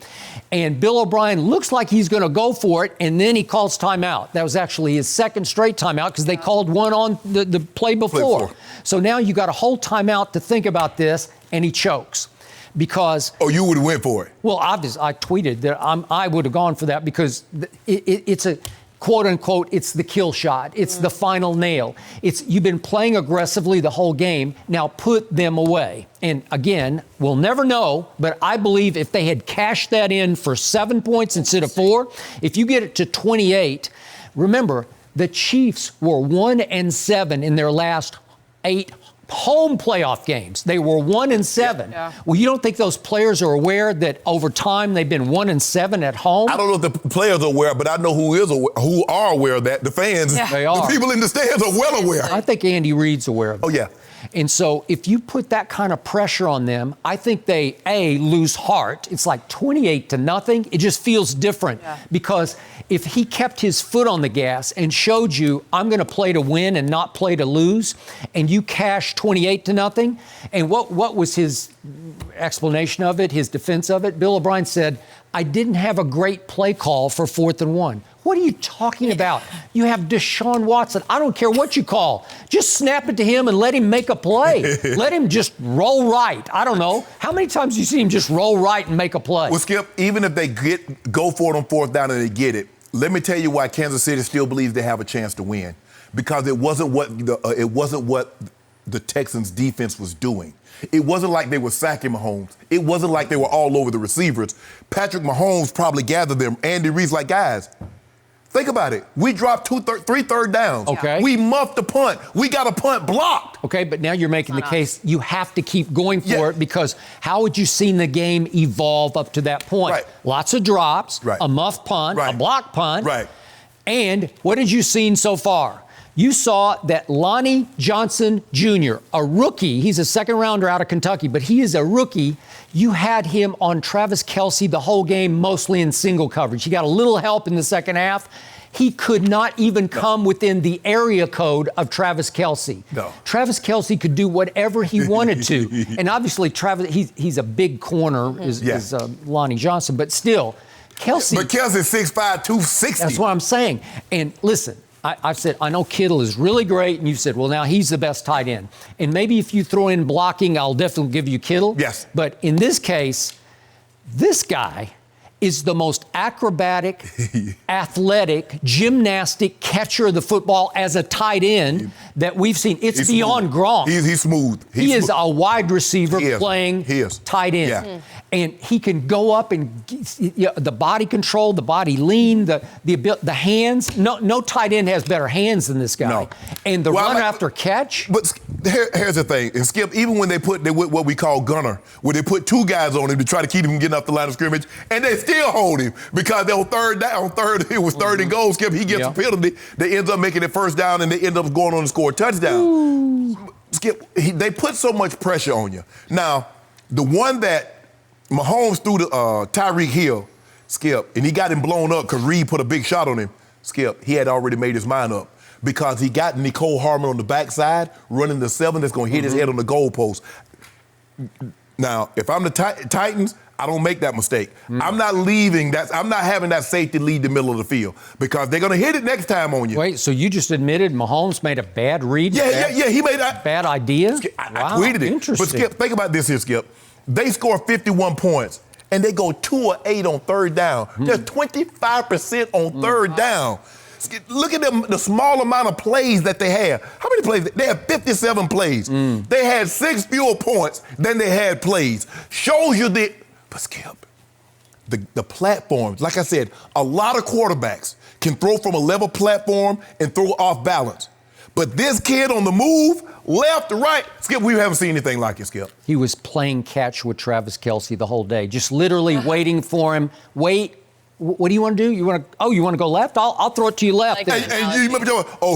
And Bill O'Brien looks like he's going to go for it, and then he calls timeout. That was actually his 2nd straight timeout because they called one on the play before. So now you got a whole timeout to think about this, and he chokes. Because you would have went for it. Well, obviously, I tweeted that I would have gone for that because it's a quote unquote, it's the kill shot. It's the final nail. You've been playing aggressively the whole game. Now put them away. And again, we'll never know, but I believe if they had cashed that in for 7 points instead of 4, if you get it to 28, remember, the Chiefs were 1-7 in their last 8 home playoff games. They were 1-7. Yeah. Well, you don't think those players are aware that over time they've been 1-7 at home? I don't know if the players are aware, but I know who are aware of that. The fans, They are. The people in the stands are well aware. I think Andy Reid's aware of it. Oh, yeah. And so if you put that kind of pressure on them, I think they, lose heart. It's like 28-0. It just feels different because if he kept his foot on the gas and showed you, I'm going to play to win and not play to lose, and you cash 28-0, and what was his explanation of it, his defense of it? Bill O'Brien said, I didn't have a great play call for 4th and 1. What are you talking about? You have Deshaun Watson. I don't care what you call. Just snap it to him and let him make a play. Let him just roll right. I don't know. How many times do you see him just roll right and make a play? Well, Skip, even if they go for it on 4th down and they get it, let me tell you why Kansas City still believes they have a chance to win. Because it wasn't what the Texans' defense was doing. It wasn't like they were sacking Mahomes. It wasn't like they were all over the receivers. Patrick Mahomes probably gathered them. Andy Reid's like, guys, think about it. We dropped 3 third downs. Okay. We muffed the punt. We got a punt blocked. Okay, but now you're making the case you have to keep going for it because how would you seen the game evolve up to that point? Right. Lots of drops, Right. a muff punt, Right. a block punt. Right. And what did you seen so far? You saw that Lonnie Johnson Jr., a rookie, he's a 2nd rounder out of Kentucky, but he is a rookie. You had him on Travis Kelce the whole game, mostly in single coverage. He got a little help in the second half. He could not even come within the area code of Travis Kelce. No. Travis Kelce could do whatever he wanted to. And obviously, Travis, he's a big corner, is Lonnie Johnson, but still, Kelce. But Kelce's 6'5", 260. That's what I'm saying. And listen, I've said, I know Kittle is really great, and you said, well, now he's the best tight end. And maybe if you throw in blocking, I'll definitely give you Kittle. Yes. But in this case, this guy is the most acrobatic, athletic, gymnastic catcher of the football as a tight end that we've seen. It's beyond Gronk. He's smooth. He is a wide receiver playing tight end. Yeah. And he can go up and the body control, the body lean, the hands. No tight end has better hands than this guy. No. And the run after catch. But here's the thing. And Skip, even when they put what we call gunner, where they put 2 guys on him to try to keep him getting off the line of scrimmage, and they still hold him because they're on 3rd down. It was 3rd and goal. Skip, he gets a penalty. They end up making it 1st down, and they end up going on to score a touchdown. Ooh. Skip, they put so much pressure on you. Now, the one that Mahomes threw to Tyreek Hill, Skip, and he got him blown up because Reed put a big shot on him. Skip, he had already made his mind up because he got Nicole Harmon on the backside running the 7 that's going to hit his head on the goalpost. Now, if I'm the Titans, I don't make that mistake. I'm not leaving that. I'm not having that safety lead the middle of the field because they're going to hit it next time on you. Wait, so you just admitted Mahomes made a bad read? Yeah. He made a bad idea. I tweeted it. Interesting. But Skip, think about this here, Skip. They score 51 points and they go 2 or 8 on third down. They're 25% on third down. Look at them, the small amount of plays that they have. How many plays? They have 57 plays. They had 6 fewer points than they had plays. Shows you the. But Skip, the platforms, like I said, a lot of quarterbacks can throw from a level platform and throw off balance. But this kid on the move, left to right, Skip, we haven't seen anything like it, Skip. He was playing catch with Travis Kelce the whole day, just literally waiting for him. Wait. What do you want to do? You want to go left? I'll throw it to you left. And you remember,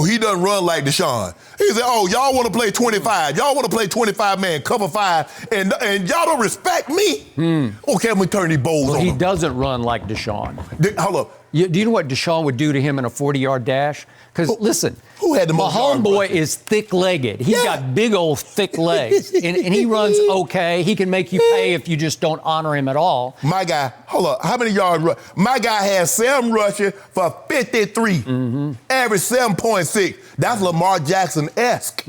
he doesn't run like Deshaun. He said, y'all want to play 25. Y'all want to play 25 man, cover 5, and y'all don't respect me. Okay, I'm going to turn these bowls on He him. doesn't run like Deshaun. Hold up. Do you know what Deshaun would do to him in a 40-yard dash? Because, listen, who had the most my homeboy is thick-legged. He's got big old thick legs, and he runs okay. He can make you pay if you just don't honor him at all. My guy, hold up, how many yards? My guy has 7 rushing for 53, average 7.6. That's Lamar Jackson-esque.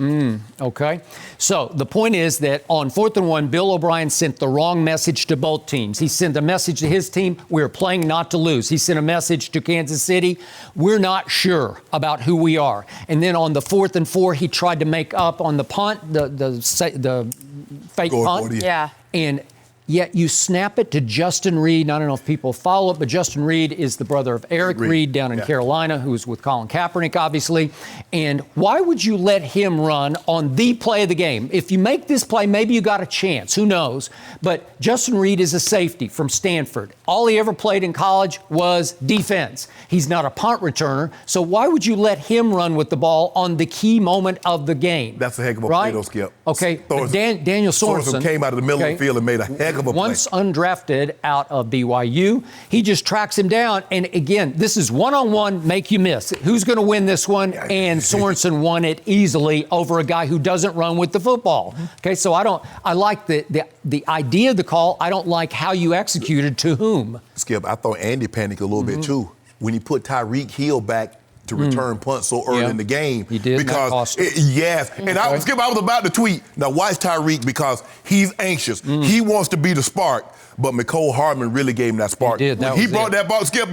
Okay. So the point is that on 4th and 1, Bill O'Brien sent the wrong message to both teams. He sent a message to his team, we're playing not to lose. He sent a message to Kansas City, we're not sure about who we are. And then on the 4th and 4, he tried to make up on the punt, the fake punt. Yeah. And yet you snap it to Justin Reed. I don't know if people follow it, but Justin Reed is the brother of Eric Reed down in Carolina, who's with Colin Kaepernick, obviously. And why would you let him run on the play of the game? If you make this play, maybe you got a chance. Who knows? But Justin Reed is a safety from Stanford. All he ever played in college was defense. He's not a punt returner. So why would you let him run with the ball on the key moment of the game? That's a heck of a play, though, Skip. Okay, Daniel Sorensen came out of the middle of the field and made a heck of a play. Once undrafted out of BYU, he just tracks him down. And again, this is one-on-one, make you miss. Who's going to win this one? And Sorensen won it easily over a guy who doesn't run with the football. Okay, so I like the idea of the call. I don't like how you executed to whom. Skip, I thought Andy panicked a little bit too when he put Tyreek Hill back to return punt so early in the game. He did. Because and I was about to tweet. Now watch Tyreek because he's anxious. He wants to be the spark, but Nicole Harmon really gave him that spark. He did. He brought that ball. Skip.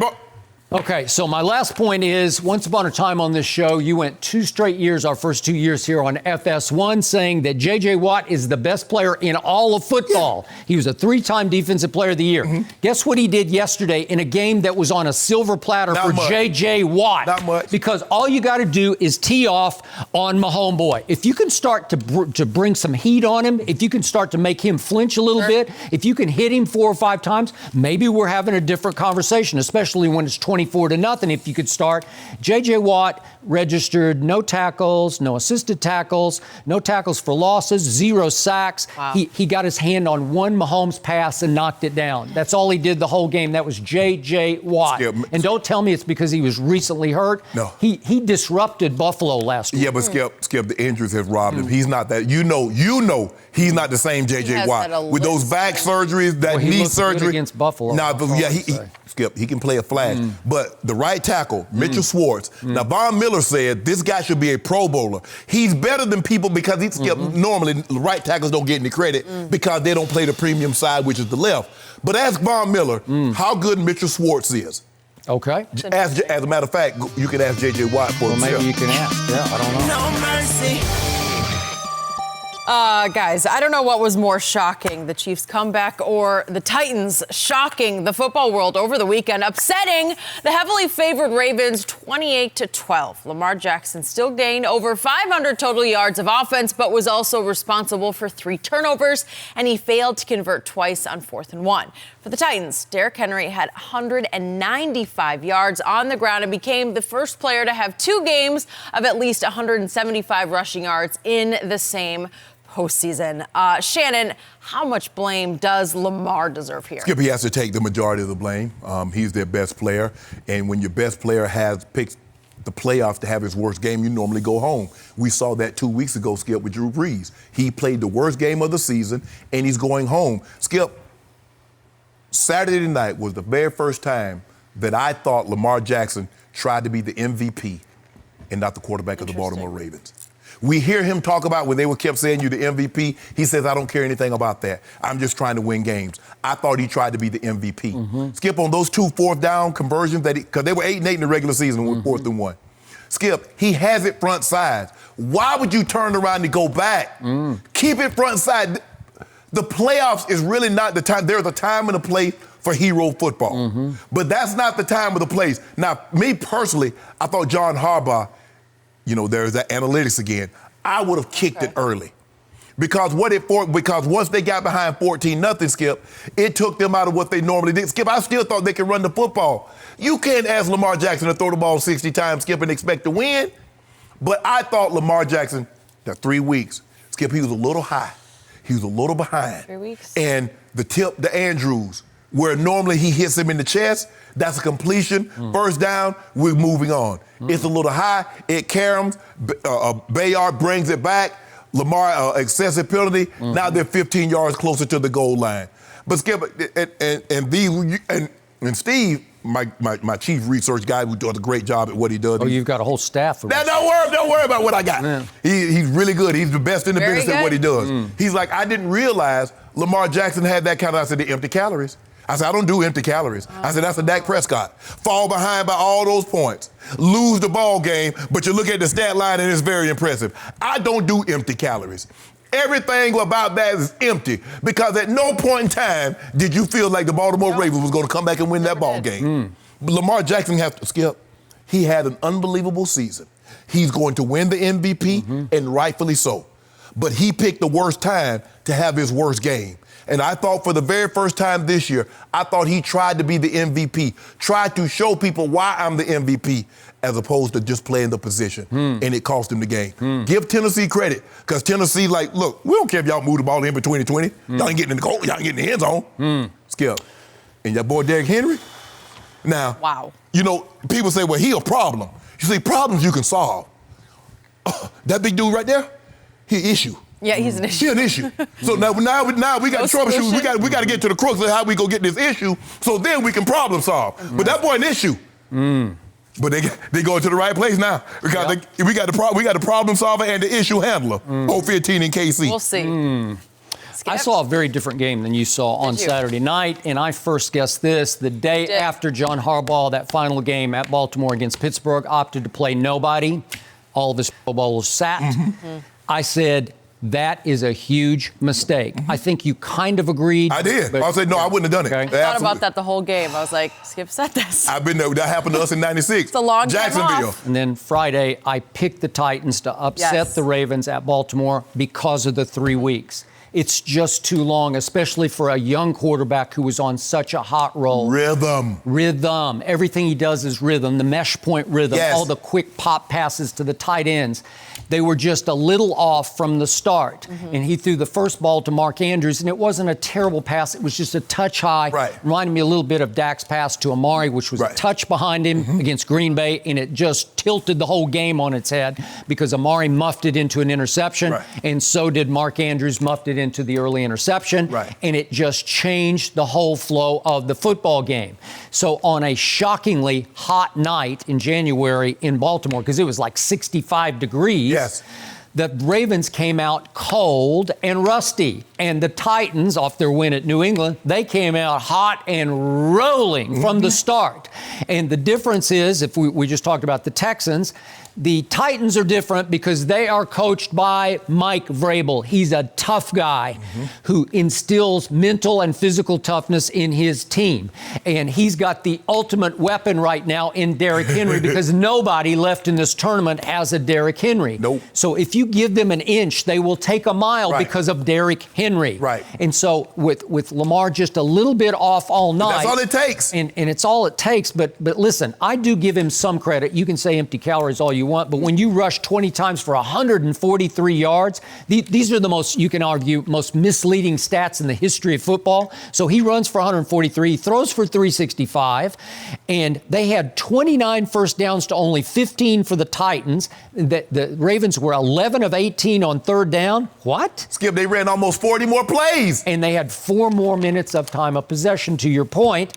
Okay, so my last point is, once upon a time on this show, you went 2 straight years, our first 2 years here on FS1, saying that J.J. Watt is the best player in all of football. He was a 3-time Defensive Player of the Year. Guess what he did yesterday in a game that was on a silver platter for J.J. Watt? Not much. Because all you got to do is tee off on my homeboy. If you can start to bring some heat on him, if you can start to make him flinch a little bit, if you can hit him 4 or 5 times, maybe we're having a different conversation, especially when it's 24-0. If you could start, J.J. Watt registered no tackles, no assisted tackles, no tackles for losses, 0 sacks. Wow. He got his hand on 1 Mahomes pass and knocked it down. That's all he did the whole game. That was J.J. Watt. And don't tell me it's because he was recently hurt. No. He disrupted Buffalo last week. Yeah, but Skip, the injuries have robbed him. He's not that. You know, he's not the same J.J. Watt. With those back surgeries, that knee surgery. Against Buffalo. Skip, he can play a flash. But the right tackle, Mitchell Schwartz. Now, Von Miller said this guy should be a Pro Bowler. He's better than people because he's normally right tackles don't get any credit because they don't play the premium side, which is the left. But ask Von Miller how good Mitchell Schwartz is. Okay. As a matter of fact, you can ask J.J. Watt for himself. Maybe you can ask. Yeah, I don't know. No mercy. Guys, I don't know what was more shocking, the Chiefs' comeback or the Titans shocking the football world over the weekend, upsetting the heavily favored Ravens 28-12. Lamar Jackson still gained over 500 total yards of offense, but was also responsible for 3 turnovers, and he failed to convert twice on 4th and 1. For the Titans, Derrick Henry had 195 yards on the ground and became the first player to have 2 games of at least 175 rushing yards in the same postseason. Shannon, how much blame does Lamar deserve here? Skip, he has to take the majority of the blame. He's their best player. And when your best player has picked the playoffs to have his worst game, you normally go home. We saw that 2 weeks ago, Skip, with Drew Brees. He played the worst game of the season, and he's going home. Skip, Saturday night was the very first time that I thought Lamar Jackson tried to be the MVP and not the quarterback of the Baltimore Ravens. We hear him talk about when they kept saying you the MVP. He says, I don't care anything about that. I'm just trying to win games. I thought he tried to be the MVP. Skip, on those 2 fourth down conversions, because they were 8-8 in the regular season with 4th and 1. Skip, he has it front side. Why would you turn around and go back? Keep it front side. The playoffs is really not the time. There's a time and a place for hero football. But that's not the time or the place. Now, me personally, I thought John Harbaugh, there's that analytics again. I would have kicked it early. Because once they got behind 14-0, Skip, it took them out of what they normally did. Skip, I still thought they could run the football. You can't ask Lamar Jackson to throw the ball 60 times, Skip, and expect to win. But I thought Lamar Jackson, the 3 weeks, Skip, he was a little high. He was a little behind. 3 weeks. And the tip to Andrews, where normally he hits him in the chest, that's a completion. First down, we're moving on. It's a little high. It caroms. Bayard brings it back. Lamar, excessive penalty. Now they're 15 yards closer to the goal line. But Skip, and Steve, my chief research guy, who does a great job at what he does. Oh, you've got a whole staff. Now, don't worry about what I got. Yeah. He's really good. He's the best in the business at what he does. He's like, I didn't realize Lamar Jackson had that kind of, I said, the empty calories. I said, I don't do empty calories. I said, that's a Dak Prescott. Fall behind by all those points. Lose the ball game, but you look at the stat line and it's very impressive. I don't do empty calories. Everything about that is empty because at no point in time did you feel like the Baltimore Ravens was going to come back and win that ball game. Lamar Jackson has to, Skip, he had an unbelievable season. He's going to win the MVP, and rightfully so. But he picked the worst time to have his worst game. And I thought for the very first time this year, I thought he tried to be the MVP, tried to show people why I'm the MVP, as opposed to just playing the position. And it cost him the game. Give Tennessee credit, because Tennessee, look, we don't care if y'all move the ball in between the 20. Y'all ain't getting in the goal, y'all ain't getting in the end zone. Skip. And your boy Derrick Henry. Now, people say, well, he a problem. You see, problems you can solve. That big dude right there, he an issue. Yeah, he's an issue. He's an issue. So now we got to troubleshoot. We got to get to the crux of how we go get this issue, so then we can problem solve. But that boy an issue. But they go to the right place now. We got the problem solver and the issue handler. 0-15 in KC. We'll see. I saw a very different game than you saw on Saturday night, and I first guessed this the day after John Harbaugh, that final game at Baltimore against Pittsburgh, opted to play nobody. All of his footballers sat. I said, that is a huge mistake. I think you kind of agreed. I did. I said, no, I wouldn't have done it. I thought about that the whole game. I was like, Skip said this. I've been there. That happened to us in 96. It's a long Jacksonville. And then Friday, I picked the Titans to upset the Ravens at Baltimore because of the 3 weeks. It's just too long, especially for a young quarterback who was on such a hot roll. Rhythm. Everything he does is rhythm. The mesh point rhythm. All the quick pop passes to the tight ends. They were just a little off from the start. And he threw the first ball to Mark Andrews, and it wasn't a terrible pass. It was just a touch high. Reminded me a little bit of Dak's pass to Amari, which was a touch behind him against Green Bay, and it just tilted the whole game on its head because Amari muffed it into an interception, and so did Mark Andrews, muffed it into the early interception, and it just changed the whole flow of the football game. So on a shockingly hot night in January in Baltimore, because it was like 65 degrees, the Ravens came out cold and rusty. And the Titans, off their win at New England, they came out hot and rolling from the start. And the difference is, if we just talked about the Texans, the Titans are different because they are coached by Mike Vrabel. He's a tough guy who instills mental and physical toughness in his team. And he's got the ultimate weapon right now in Derrick Henry because nobody left in this tournament has a Derrick Henry. So if you give them an inch, they will take a mile because of Derrick Henry. And so with Lamar just a little bit off all night. That's all it takes. And it's all it takes. But listen, I do give him some credit. You can say empty calories all you want, but when you rush 20 times for 143 yards, these are the most, you can argue, most misleading stats in the history of football. So he runs for 143, he throws for 365, and they had 29 first downs to only 15 for the Titans. The Ravens were 11 of 18 on third down. What? Skip, they ran almost 40 more plays. And they had 4 more minutes of time of possession, to your point.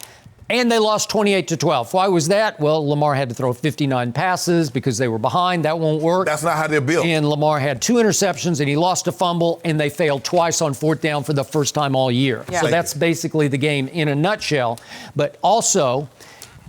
And they lost 28-12. Why was that? Well, Lamar had to throw 59 passes because they were behind. That won't work. That's not how they're built. And Lamar had 2 interceptions, and he lost a fumble, and they failed twice on fourth down for the first time all year. Yeah. So that's basically the game in a nutshell. But also,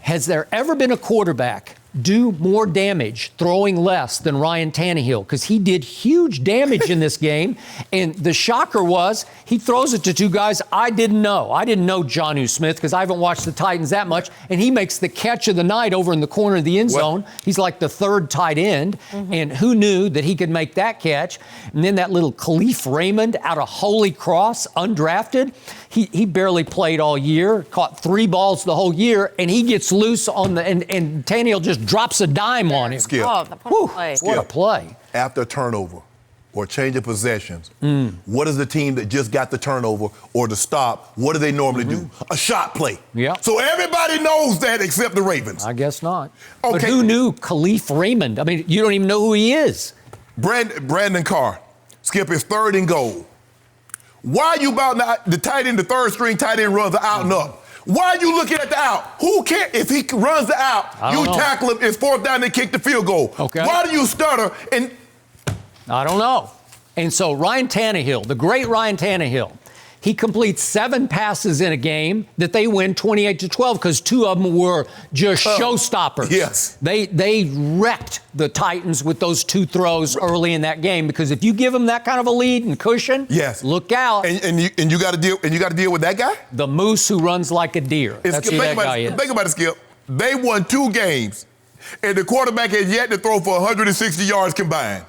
has there ever been a quarterback do more damage throwing less than Ryan Tannehill? Because he did huge damage in this game. And the shocker was he throws it to 2 guys I didn't know. I didn't know Jonnu Smith because I haven't watched the Titans that much. And he makes the catch of the night over in the corner of the end zone. He's like the 3rd tight end. And who knew that he could make that catch? And then that little Khalif Raymond out of Holy Cross, undrafted. He barely played all year, caught 3 balls the whole year, and he gets loose on the and Tannehill just drops a dime on him. Skip. Oh, What a play. After a turnover or change of possessions, what is the team that just got the turnover or the stop, what do they normally do? A shot play. Yeah. So everybody knows that except the Ravens. I guess not. Okay. But who knew Khalif Raymond? I mean, you don't even know who he is. Brandon Carr, Skip, is 3rd and goal. Why are you about the tight end, the 3rd string tight end runs the out and up? Why are you looking at the out? Who cares? If he runs the out, you tackle him, it's 4th down, they kick the field goal. Okay. Why do you stutter? And I don't know. And so Ryan Tannehill, the great Ryan Tannehill, he completes 7 passes in a game that they win 28-12 because 2 of them were just showstoppers. Yes. They wrecked the Titans with those 2 throws early in that game because if you give them that kind of a lead and cushion, look out. And you got to deal with that guy? The moose who runs like a deer. That's who that guy is. Think about it, Skip. They won 2 games, and the quarterback has yet to throw for 160 yards combined.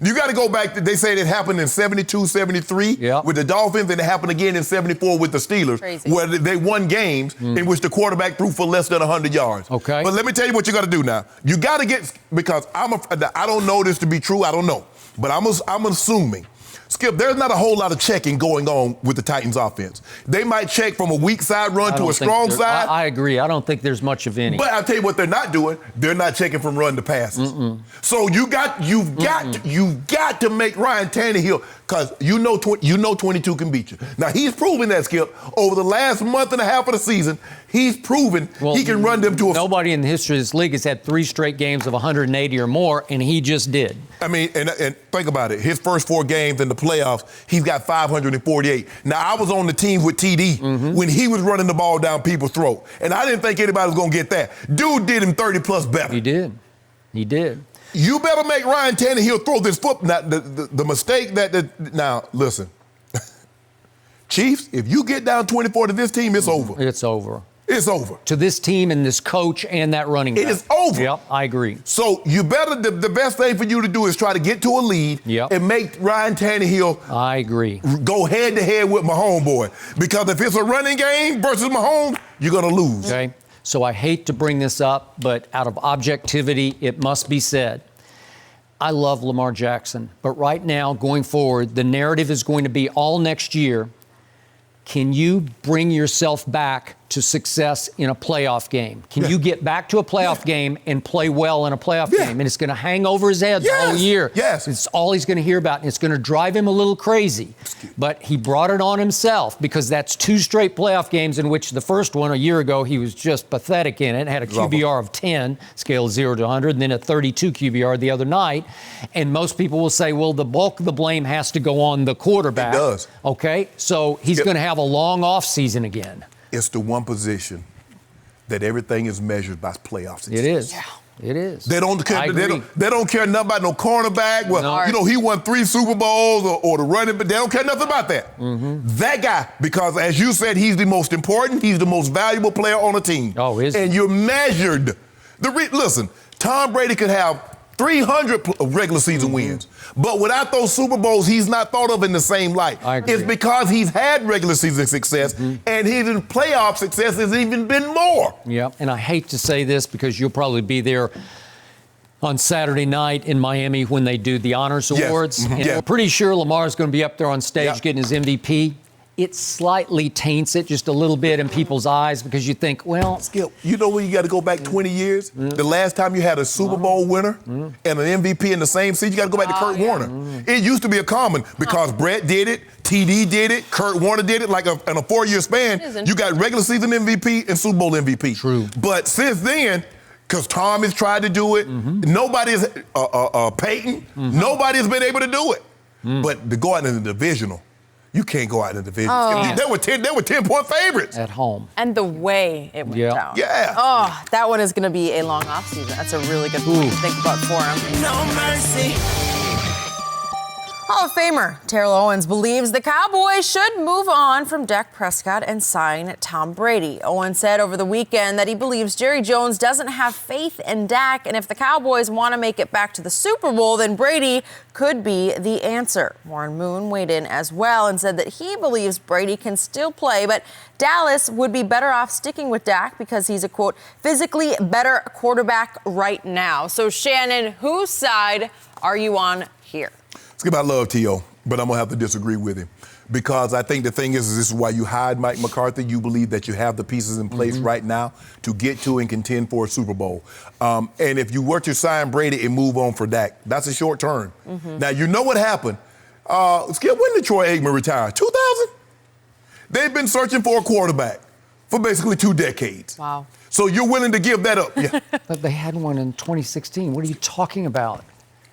You got to go back. They say it happened in 72, 73 with the Dolphins, and it happened again in 74 with the Steelers, where they won games in which the quarterback threw for less than 100 yards. Okay. But let me tell you what you got to do now. You got to get, because I don't know this to be true. I don't know. But I'm assuming. Skip, there's not a whole lot of checking going on with the Titans offense. They might check from a weak side run to a strong side. I agree. I don't think there's much of any. But I'll tell you what they're not doing. They're not checking from run to passes. So you've got to make Ryan Tannehill, because you know 22 can beat you. Now, he's proven that, Skip. Over the last month and a half of the season, he's proven he can run them to a... Nobody in the history of this league has had 3 straight games of 180 or more, and he just did. I mean, and think about it. His first 4 games in the playoffs, he's got 548. Now, I was on the team with TD when he was running the ball down people's throat, and I didn't think anybody was going to get that. Dude did him 30-plus better. He did. He did. You better make Ryan Tannehill throw this foot. Now, the mistake now, listen. Chiefs, if you get down 24 to this team, it's over. It's over. It's over. To this team and this coach and that running back. It is over. Yep, I agree. So you better, the best thing for you to do is try to get to a lead and make Ryan Tannehill I agree. Go head-to-head with my homeboy. Because if it's a running game versus Mahomes, you're going to lose. Okay. So I hate to bring this up, but out of objectivity, it must be said. I love Lamar Jackson, but right now, going forward, the narrative is going to be all next year. Can you bring yourself back to success in a playoff game? Can you get back to a playoff game and play well in a playoff game? And it's going to hang over his head the whole year. It's all he's going to hear about, and it's going to drive him a little crazy. But he brought it on himself because that's 2 straight playoff games in which the first one a year ago, he was just pathetic in it, had a QBR of 10, scale of 0 to 100, and then a 32 QBR the other night. And most people will say, well, the bulk of the blame has to go on the quarterback. It does. Okay, so he's going to have a long off season again. It's the one position that everything is measured by playoff success. It is. Yeah. It is. They don't care nothing about no cornerback. Well, you know, he won 3 Super Bowls or the running, but they don't care nothing about that. That guy, because as you said, he's the most important, he's the most valuable player on the team. Oh, is he? And you're measured. Listen, Tom Brady could have 300 regular season wins. But without those Super Bowls, he's not thought of in the same light. It's because he's had regular season success, and his playoff success has even been more. Yeah, and I hate to say this because you'll probably be there. on Saturday night in Miami when they do the Honors Awards. Mm-hmm. And we're pretty sure Lamar's going to be up there on stage getting his MVP. It slightly taints it just a little bit in people's eyes because you think, well... Skip, you know when you got to go back 20 years? The last time you had a Super Bowl winner and an MVP in the same season, you got to go back to Kurt Warner. It used to be a common because Brett did it, TD did it, Kurt Warner did it, like in a 4-year span. You got regular season MVP and Super Bowl MVP. True. But since then, because Tom has tried to do it, nobody's, Peyton, nobody has been able to do it. But to go out in the divisional, you can't go out in the division. They were 10-point favorites. At home. And the way it went down. Yeah. Oh, that one is going to be a long offseason. That's a really good thing to think about for him. No mercy. Hall of Famer Terrell Owens believes the Cowboys should move on from Dak Prescott and sign Tom Brady. Owens said over the weekend that he believes Jerry Jones doesn't have faith in Dak, and if the Cowboys want to make it back to the Super Bowl, then Brady could be the answer. Warren Moon weighed in as well and said that he believes Brady can still play, but Dallas would be better off sticking with Dak because he's a, quote, physically better quarterback right now. So, Shannon, whose side are you on here? Skip, I love T.O., but I'm going to have to disagree with him because I think the thing is this is why you hide Mike McCarthy. You believe that you have the pieces in place right now to get to and contend for a Super Bowl. And if you were to sign Brady and move on for Dak, that's a short term. Now, you know what happened. Skip, when did Troy Aikman retire? 2000? They've been searching for a quarterback for basically 2 decades. Wow. So you're willing to give that up? Yeah. But they had one in 2016. What are you talking about?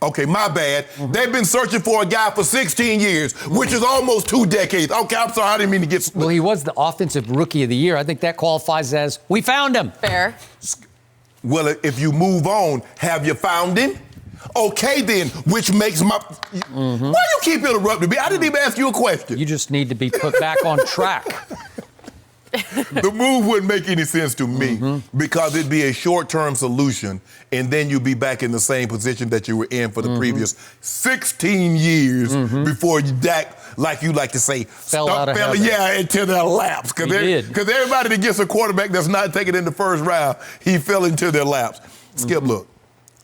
Okay, my bad. They've been searching for a guy for 16 years, which is almost 2 decades. Okay, I'm sorry, I didn't mean to get... Well, he was the Offensive Rookie of the Year. I think that qualifies as, we found him. Fair. Well, if you move on, have you found him? Okay, then, which makes my... Why you keep interrupting me? I didn't even ask you a question. You just need to be put back on track. The move wouldn't make any sense to me because it'd be a short-term solution, and then you'd be back in the same position that you were in for the previous 16 years before you, Dak, like you like to say, fell out of heaven. Yeah, into their laps. Because everybody that gets a quarterback that's not taken in the first round, he fell into their laps. Skip, look,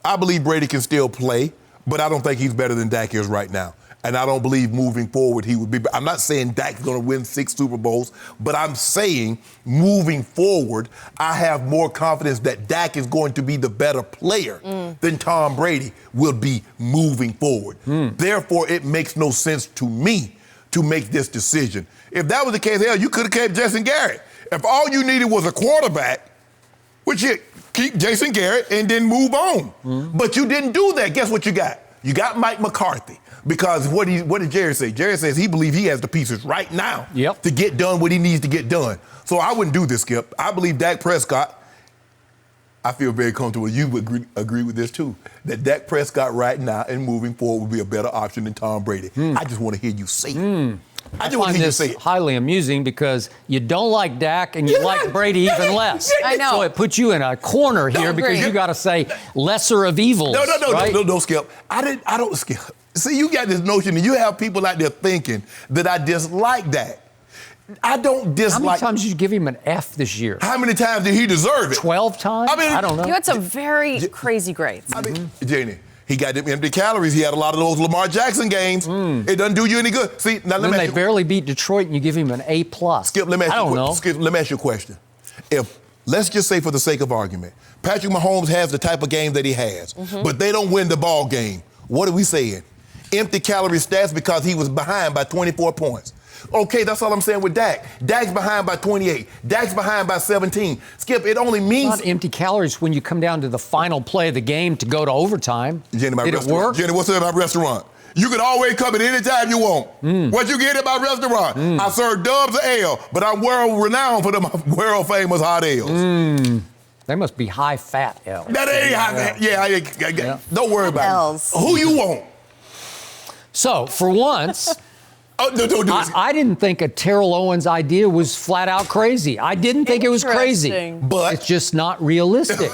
I believe Brady can still play, but I don't think he's better than Dak is right now. And I don't believe moving forward he would be. I'm not saying Dak's going to win 6 Super Bowls, but I'm saying moving forward, I have more confidence that Dak is going to be the better player than Tom Brady will be moving forward. Therefore, it makes no sense to me to make this decision. If that was the case, hell, you could have kept Jason Garrett. If all you needed was a quarterback, which you keep Jason Garrett and then move on. But you didn't do that. Guess what you got? You got Mike McCarthy. Because what did Jerry say? Jerry says he believes he has the pieces right now to get done what he needs to get done. So I wouldn't do this, Skip. I believe Dak Prescott, I feel very comfortable. You would agree with this, too, that Dak Prescott right now and moving forward would be a better option than Tom Brady. I just want to hear you say it. I just want to hear you say it. Highly amusing because you don't like Dak and you like Brady even less. I know. So it puts you in a corner here because you got to say lesser of evils. No, Skip. I don't, Skip. See, you got this notion and you have people out there thinking that I dislike that. I don't dislike... How many times did you give him an F this year? How many times did he deserve it? 12 times? I don't know. You had some very crazy grades. I mean, Janie, he got them empty calories. He had a lot of those Lamar Jackson games. It doesn't do you any good. See, now let me they barely beat Detroit and you give him an A+. Skip, let me ask you a question. If, let's just say for the sake of argument, Patrick Mahomes has the type of game that he has, but they don't win the ball game, what are we saying? Empty calorie stats because he was behind by 24 points. Okay, that's all I'm saying with Dak. Dak's behind by 28. Dak's behind by 17. Skip, it only means... It's not empty calories when you come down to the final play of the game to go to overtime. Jenny, Did it work? Jenny, what's in my restaurant? You can always come in any time you want. What you get at my restaurant? I serve Dubs of ale, but I'm world-renowned for the world-famous hot ales. They must be high-fat ale. That ain't high-fat. Yeah. Don't worry about it. Who you want? So, for once, don't do this. I didn't think a Terrell Owens idea was flat out crazy. I didn't think it was crazy. But it's just not realistic.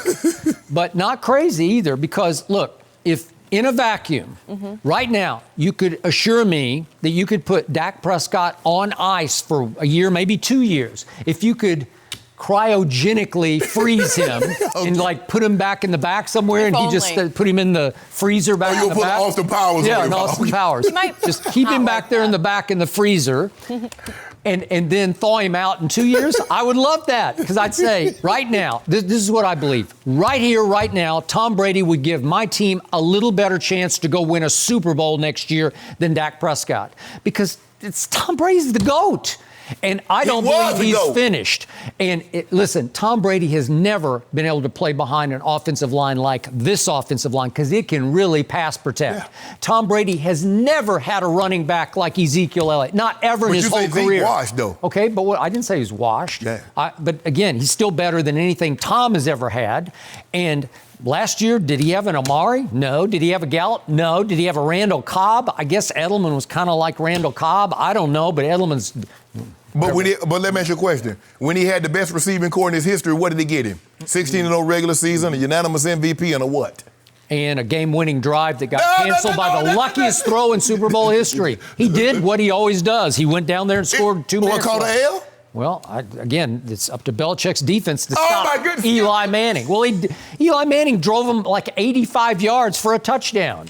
But not crazy either because, look, if in a vacuum, right now, you could assure me that you could put Dak Prescott on ice for a year, maybe 2 years. If you could cryogenically freeze him and like put him back in the back somewhere, and he just put him in the freezer back in the back. You'll put Austin Powers. Yeah, Austin Powers. Just keep him back there in the back in the freezer, and then thaw him out in 2 years. I would love that, because I'd say right now, this is what I believe. Right here, right now, Tom Brady would give my team a little better chance to go win a Super Bowl next year than Dak Prescott, because it's Tom Brady's the GOAT. And I don't believe he's finished. And listen, Tom Brady has never been able to play behind an offensive line like this offensive line, because it can really pass protect. Yeah. Tom Brady has never had a running back like Ezekiel Elliott, not ever in his whole career. He's washed, though. Okay, but I didn't say he was washed. Yeah. But again, he's still better than anything Tom has ever had. And last year, did he have an Amari? No. Did he have a Gallup? No. Did he have a Randall Cobb? I guess Edelman was kind of like Randall Cobb. I don't know, but Edelman's... But let me ask you a question. When he had the best receiving core in his history, what did he get him? 16-0 regular season, a unanimous MVP, and a what? And a game-winning drive that got canceled by the luckiest throw in Super Bowl history. He did what he always does. He went down there and scored 2 minutes. What, called an L? Well, again, it's up to Belichick's defense to stop Eli Manning. Well, Eli Manning drove him like 85 yards for a touchdown.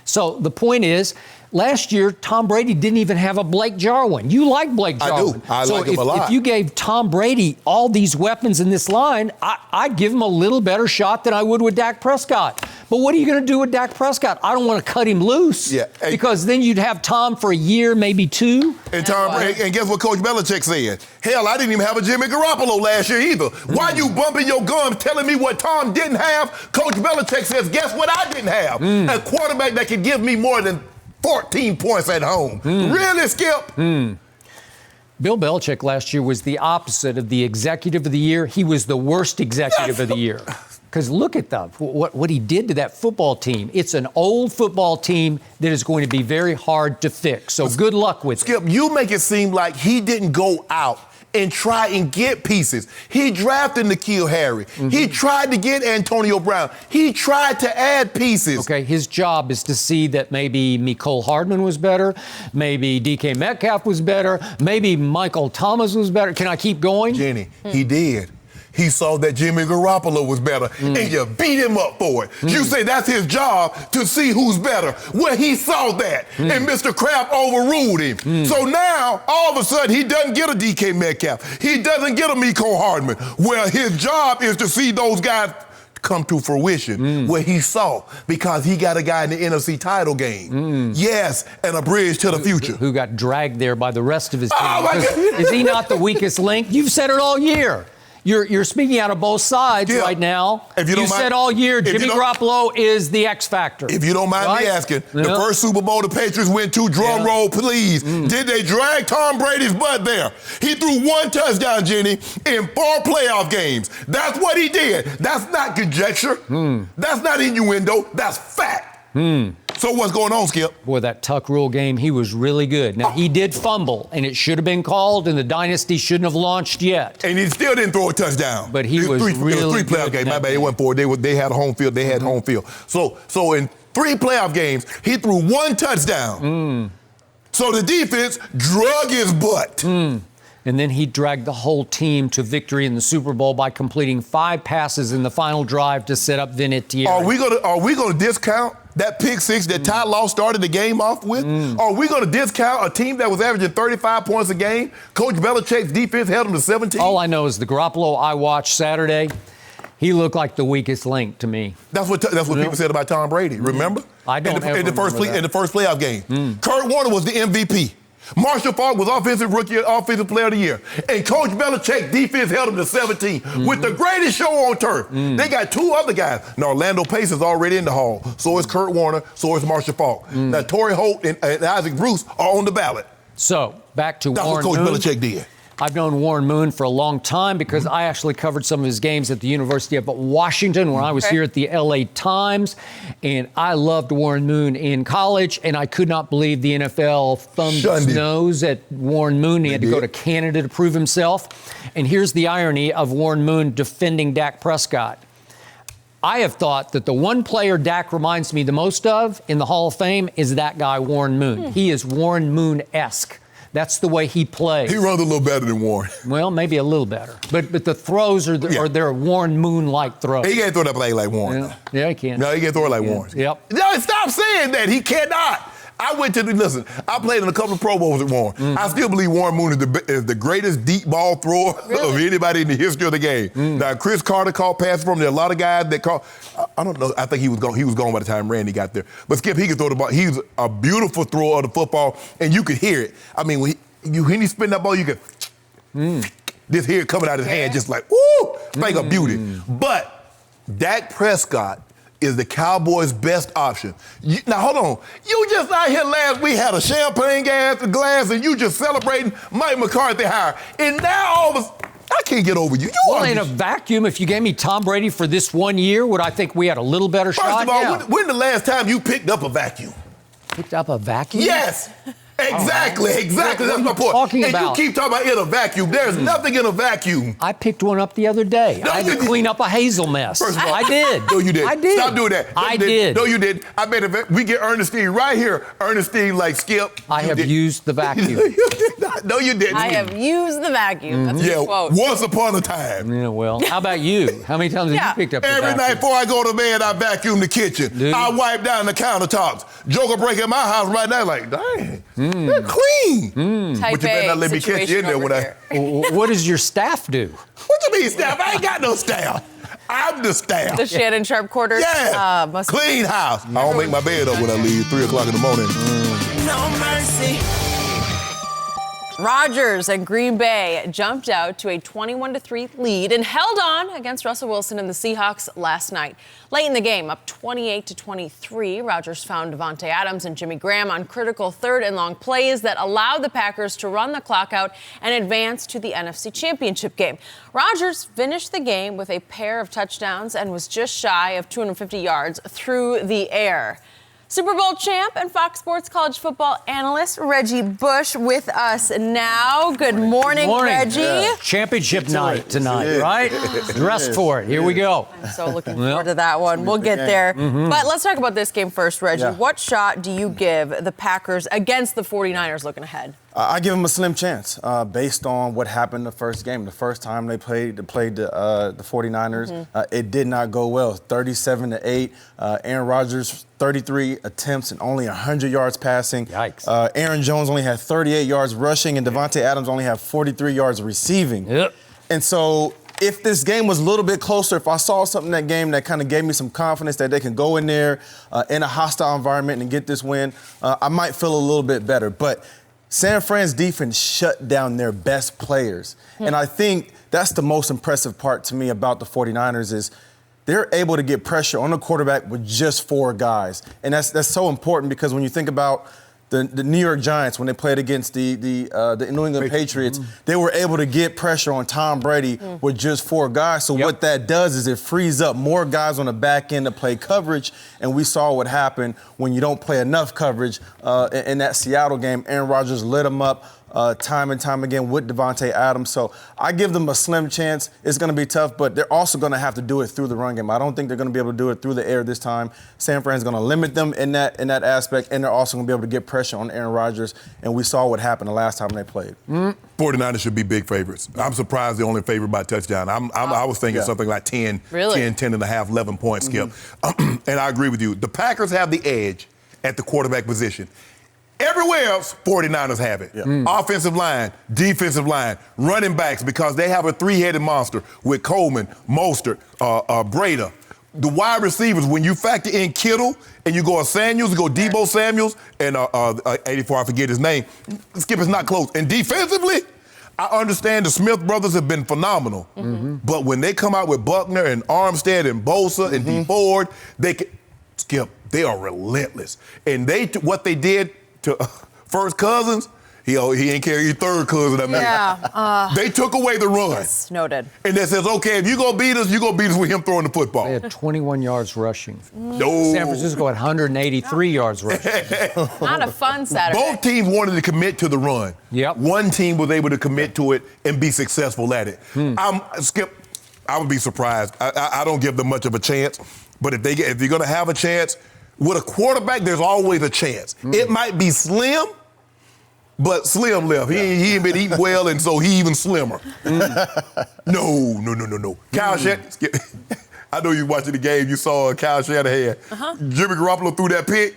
So the point is, last year, Tom Brady didn't even have a Blake Jarwin. You like Blake Jarwin. I do. I like him a lot. If you gave Tom Brady all these weapons in this line, I'd give him a little better shot than I would with Dak Prescott. But what are you going to do with Dak Prescott? I don't want to cut him loose. Yeah. Because then you'd have Tom for a year, maybe 2. And and guess what Coach Belichick said? Hell, I didn't even have a Jimmy Garoppolo last year either. Why you bumping your gums telling me what Tom didn't have? Coach Belichick says, guess what I didn't have? A quarterback that could give me more than 14 points at home. Really, Skip? Bill Belichick last year was the opposite of the executive of the year. He was the worst executive of the year. Because look at what he did to that football team. It's an old football team that is going to be very hard to fix. So good luck with it. Skip, you make it seem like he didn't go out and try and get pieces. He drafted N'Keal Harry. He tried to get Antonio Brown. He tried to add pieces. Okay, his job is to see that maybe Mecole Hardman was better, maybe DK Metcalf was better, maybe Michael Thomas was better. Can I keep going? Jenny, he did. He saw that Jimmy Garoppolo was better, and you beat him up for it. You say that's his job to see who's better. Well, he saw that, and Mr. Kraft overruled him. So now, all of a sudden, he doesn't get a DK Metcalf. He doesn't get a Mecole Hardman. Well, his job is to see those guys come to fruition where he saw, because he got a guy in the NFC title game. Yes, and a bridge to the future. Who got dragged there by the rest of his team. Is he not the weakest link? You've said it all year. You're speaking out of both sides right now. If you don't mind, said all year Jimmy Garoppolo is the X factor. If you don't mind me asking, the first Super Bowl the Patriots went to, drum roll please, did they drag Tom Brady's butt there? He threw 1 touchdown, Jenny, in 4 playoff games. That's what he did. That's not conjecture. That's not innuendo. That's fact. So what's going on, Skip? Boy, that Tuck Rule game, he was really good. Now, he did fumble, and it should have been called, and the dynasty shouldn't have launched yet. And he still didn't throw a touchdown. But he was really good. It was 3 playoff games. My bad, it wasn't 4. They had home field. They had home field. So in 3 playoff games, he threw 1 touchdown. So the defense drug his butt. And then he dragged the whole team to victory in the Super Bowl by completing 5 passes in the final drive to set up Vinatieri. Are we gonna discount that pick 6 that Ty Law started the game off with? Are we gonna discount a team that was averaging 35 points a game? Coach Belichick's defense held them to 17. All I know is the Garoppolo I watched Saturday, he looked like the weakest link to me. That's what people said about Tom Brady. Remember? I don't in the first playoff game. Kurt Warner was the MVP. Marshall Faulk was Offensive Player of the Year. And Coach Belichick's defense held him to 17 with the greatest show on turf. They got 2 other guys. Now, Orlando Pace is already in the hall. So is Kurt Warner. So is Marshall Faulk. Now, Torrey Holt and Isaac Bruce are on the ballot. So, back to That's Warren what Coach Moon. Belichick did. I've known Warren Moon for a long time because I actually covered some of his games at the University of Washington when I was here at the LA Times. And I loved Warren Moon in college, and I could not believe the NFL thumbed its nose at Warren Moon. He had to go to Canada to prove himself. And here's the irony of Warren Moon defending Dak Prescott. I have thought that the one player Dak reminds me the most of in the Hall of Fame is that guy, Warren Moon. He is Warren Moon-esque. That's the way he plays. He runs a little better than Warren. Well, maybe a little better. But the throws are their Warren Moon-like throws. He can't throw that play like Warren. Yeah, he can. No, he can't throw it like Warren. Yep. No, stop saying that. He cannot. Listen, I played in a couple of Pro Bowls with Warren. Mm-hmm. I still believe Warren Moon is the greatest deep ball thrower of anybody in the history of the game. Now, Chris Carter caught passes from him. There are a lot of guys that caught. I don't know. I think he was gone by the time Randy got there. But Skip, he could throw the ball. He's a beautiful thrower of the football, and you could hear it. I mean, when he spin that ball, you could just hear it coming out of his hand, just like, woo, like a beauty. But Dak Prescott is the Cowboys' best option. Now, hold on. You just out here last week had a champagne glass and you just celebrating Mike McCarthy hire. And now all of us, I can't get over you. Well, in a vacuum, if you gave me Tom Brady for this 1 year, would I think we had a little better shot? First of all, when the last time you picked up a vacuum? Picked up a vacuum? Yes. Exactly. That's my point. Talking and about? You keep talking about in a vacuum. There's nothing in a vacuum. I picked one up the other day. I had to clean up a hazel mess. First of all, I did. No, you did. I did. Stop doing that. I did. No, you did. I bet if we get Ernestine right here, Ernestine like Skip. I have used the vacuum. You did not. No, you didn't. I have used the vacuum. That's a quote. Once upon a time. Yeah, well, how about you? How many times have you picked up the vacuum? Every night before I go to bed, I vacuum the kitchen. I wipe down the countertops. Joker break in my house right now, like, dang, they're clean. Type but you better not let me catch you in there when What does your staff do? What you mean staff? I ain't got no staff. I'm the staff. The Shannon Sharpe quarters? Yeah. Clean house. I don't make my bed up when I leave 3 o'clock in the morning. No mercy. Rodgers and Green Bay jumped out to a 21-3 lead and held on against Russell Wilson and the Seahawks last night. Late in the game, up 28-23, Rodgers found Davante Adams and Jimmy Graham on critical third and long plays that allowed the Packers to run the clock out and advance to the NFC Championship game. Rodgers finished the game with a pair of touchdowns and was just shy of 250 yards through the air. Super Bowl champ and Fox Sports college football analyst Reggie Bush with us now. Good morning, Reggie. Yeah. Championship night tonight, right? Dressed for it. Here we go. I'm so looking forward to that one. We'll get there. But let's talk about this game first, Reggie. Yeah. What shot do you give the Packers against the 49ers looking ahead? I give them a slim chance based on what happened the first game. The first time they played the 49ers, it did not go well. 37-8. Aaron Rodgers, 33 attempts and only 100 yards passing. Yikes. Aaron Jones only had 38 yards rushing, and Davante Adams only had 43 yards receiving. Yep. And so if this game was a little bit closer, if I saw something in that game that kind of gave me some confidence that they can go in there in a hostile environment and get this win, I might feel a little bit better. But San Fran's defense shut down their best players. And I think that's the most impressive part to me about the 49ers is they're able to get pressure on the quarterback with just 4 guys. And that's so important because when you think about the New York Giants, when they played against the New England Patriots, they were able to get pressure on Tom Brady with just 4 guys. So what that does is it frees up more guys on the back end to play coverage. And we saw what happened when you don't play enough coverage in that Seattle game. Aaron Rodgers lit them up time and time again with Davante Adams. So I give them a slim chance. It's going to be tough, but they're also going to have to do it through the run game. I don't think they're going to be able to do it through the air this time. San Fran's going to limit them in that aspect, and they're also going to be able to get pressure on Aaron Rodgers, and we saw what happened the last time they played. 49ers should be big favorites. I'm surprised they're only favored by touchdown. I was thinking something like 10, 10 and a half, 11 points, Skip. And I agree with you. The Packers have the edge at the quarterback position. Everywhere else, 49ers have it. Offensive line, defensive line, running backs, because they have a 3-headed monster with Coleman, Mostert, Breda. The wide receivers, when you factor in Kittle and you go Samuels, you go Debo Samuels, and 84, I forget his name, Skip is not close. And defensively, I understand the Smith brothers have been phenomenal. But when they come out with Buckner and Armstead and Bosa and D. Ford, Skip, they are relentless. And what they did to first cousins, he ain't carry your third cousin. They took away the run. Yes, noted. And they says, okay, if you're going to beat us, you're going to beat us with him throwing the football. They had 21 yards rushing. No. San Francisco had 183 yards rushing. Not a fun Saturday. Both teams wanted to commit to the run. One team was able to commit to it and be successful at it. Skip, I would be surprised. I don't give them much of a chance. But if you're going to have a chance, with a quarterback, there's always a chance. It might be slim, But Slim left. He ain't been eating well, and so he even slimmer. No. Kyle Shanahan. I know you watching the game. You saw Kyle Shanahan. Jimmy Garoppolo threw that pick.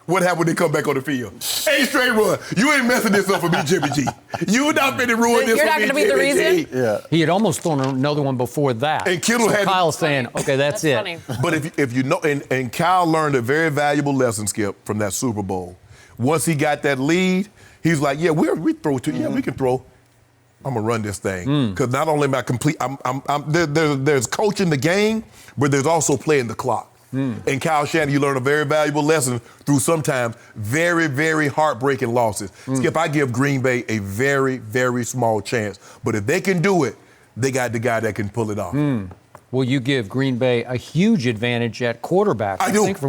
What happened when they come back on the field? 8 straight run. You ain't messing this up for me, Jimmy G. You not finna ruin this for me, You're not going to be the reason? Yeah. He had almost thrown another one before that. And Kittle had Kyle's saying, okay, that's it. Funny. But if you know, and Kyle learned a very valuable lesson, Skip, from that Super Bowl. Once he got that lead, he's like, yeah, we throw to you. Yeah, we can throw. I'm gonna run this thing because not only am I complete, there's coaching the game, but there's also playing the clock. And Kyle Shannon, you learn a very valuable lesson through sometimes very, very heartbreaking losses. Skip, I give Green Bay a very, very small chance, but if they can do it, they got the guy that can pull it off. Well, you give Green Bay a huge advantage at quarterback. I do. Yes.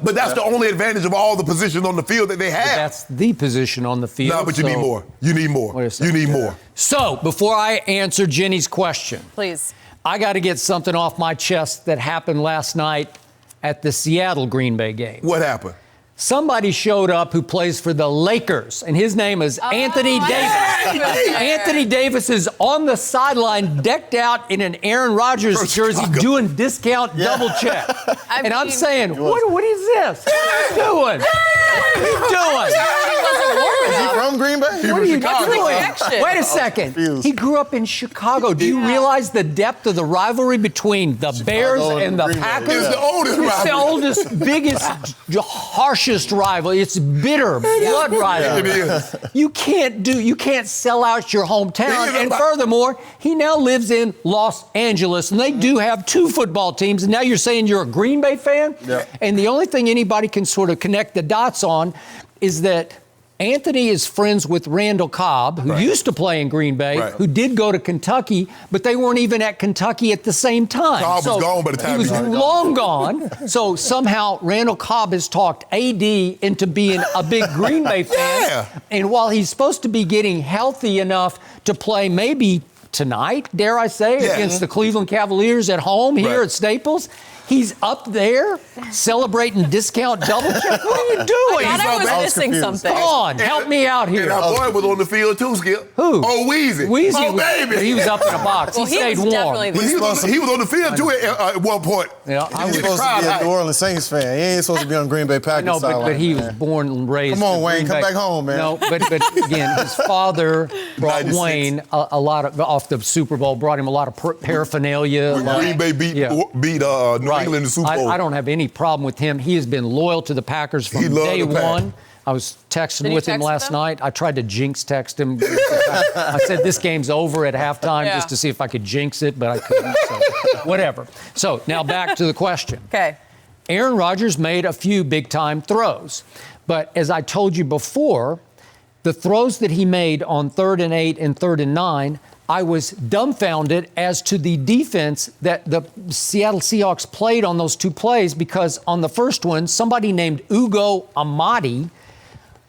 But that's the only advantage of all the positions on the field that they have. But that's the position on the field. No, but you need more. You need more. You need more. So, before I answer Jenny's question, please, I got to get something off my chest that happened last night at the Seattle-Green Bay game. What happened? Somebody showed up who plays for the Lakers, and his name is Anthony Davis. Anthony Davis is on the sideline, decked out in an Aaron Rodgers jersey, doing discount double check. I'm saying, what is this? What are you doing? What are you doing? Is he from Green Bay? What are you doing? Wait a second. He grew up in Chicago. Do you realize the depth of the rivalry between the Bears and the Packers? It's the oldest rivalry. It's the oldest, biggest, harshest rival. It's bitter blood rivalry. It is. You can't sell out your hometown. And furthermore, he now lives in Los Angeles, and they do have 2 football teams. And now you're saying you're a Green Bay fan? Yeah. And the only thing anybody can sort of connect the dots on is that Anthony is friends with Randall Cobb, who used to play in Green Bay, who did go to Kentucky, but they weren't even at Kentucky at the same time. Cobb was gone by the time he was long gone. So somehow Randall Cobb has talked AD into being a big Green Bay fan. Yeah. And while he's supposed to be getting healthy enough to play maybe tonight, dare I say, against the Cleveland Cavaliers at home here at Staples, he's up there celebrating discount double check. What are you doing? I thought I was missing something. Come on, help me out here. And our boy was on the field too, Skip. Who? Oh, Weezy. Weezy Oh, baby. He was up in a box. Well, he stayed warm. But he was on the field too at one point. Yeah, I was supposed to be a New Orleans Saints fan. He ain't supposed to be on Green Bay Packers. No, but he was born and raised. Come on, Wayne, come back home, man. No, but again, his father brought 96. Wayne a lot of off the Super Bowl. Brought him a lot of paraphernalia. Green Bay beat New England in the Super Bowl. I don't have any problem with him. He has been loyal to the Packers from day one. I was texting with him last night. I tried to jinx text him. I said this game's over at halftime just to see if I could jinx it, but I couldn't. So whatever. So now back to the question. Okay. Aaron Rodgers made a few big-time throws. But as I told you before, the throws that he made on 3rd and 8 and 3rd and 9, I was dumbfounded as to the defense that the Seattle Seahawks played on those 2 plays, because on the first one, somebody named Ugo Amadi,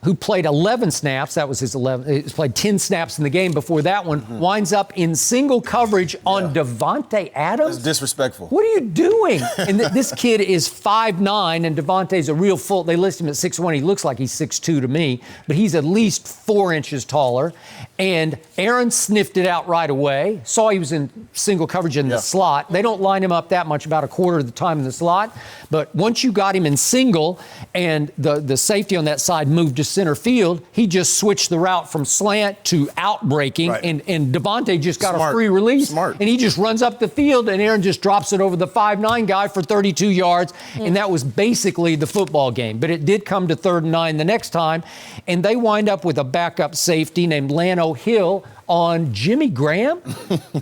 who played 11 snaps, that was his 11, he played 10 snaps in the game before that one, winds up in single coverage on Devontae Adams. That's disrespectful. What are you doing? And this kid is 5'9", and Devontae's a real full, they list him at 6'1". He looks like he's 6'2" to me, but he's at least 4 inches taller. And Aaron sniffed it out right away, saw he was in single coverage in the slot. They don't line him up that much, about a quarter of the time in the slot. But once you got him in single and the safety on that side moved to center field, he just switched the route from slant to out breaking, and Devontae just got a free release. And he just runs up the field, and Aaron just drops it over the 5'9" guy for 32 yards, and that was basically the football game. But it did come to 3rd and 9 the next time, and they wind up with a backup safety named Lano Hill on Jimmy Graham,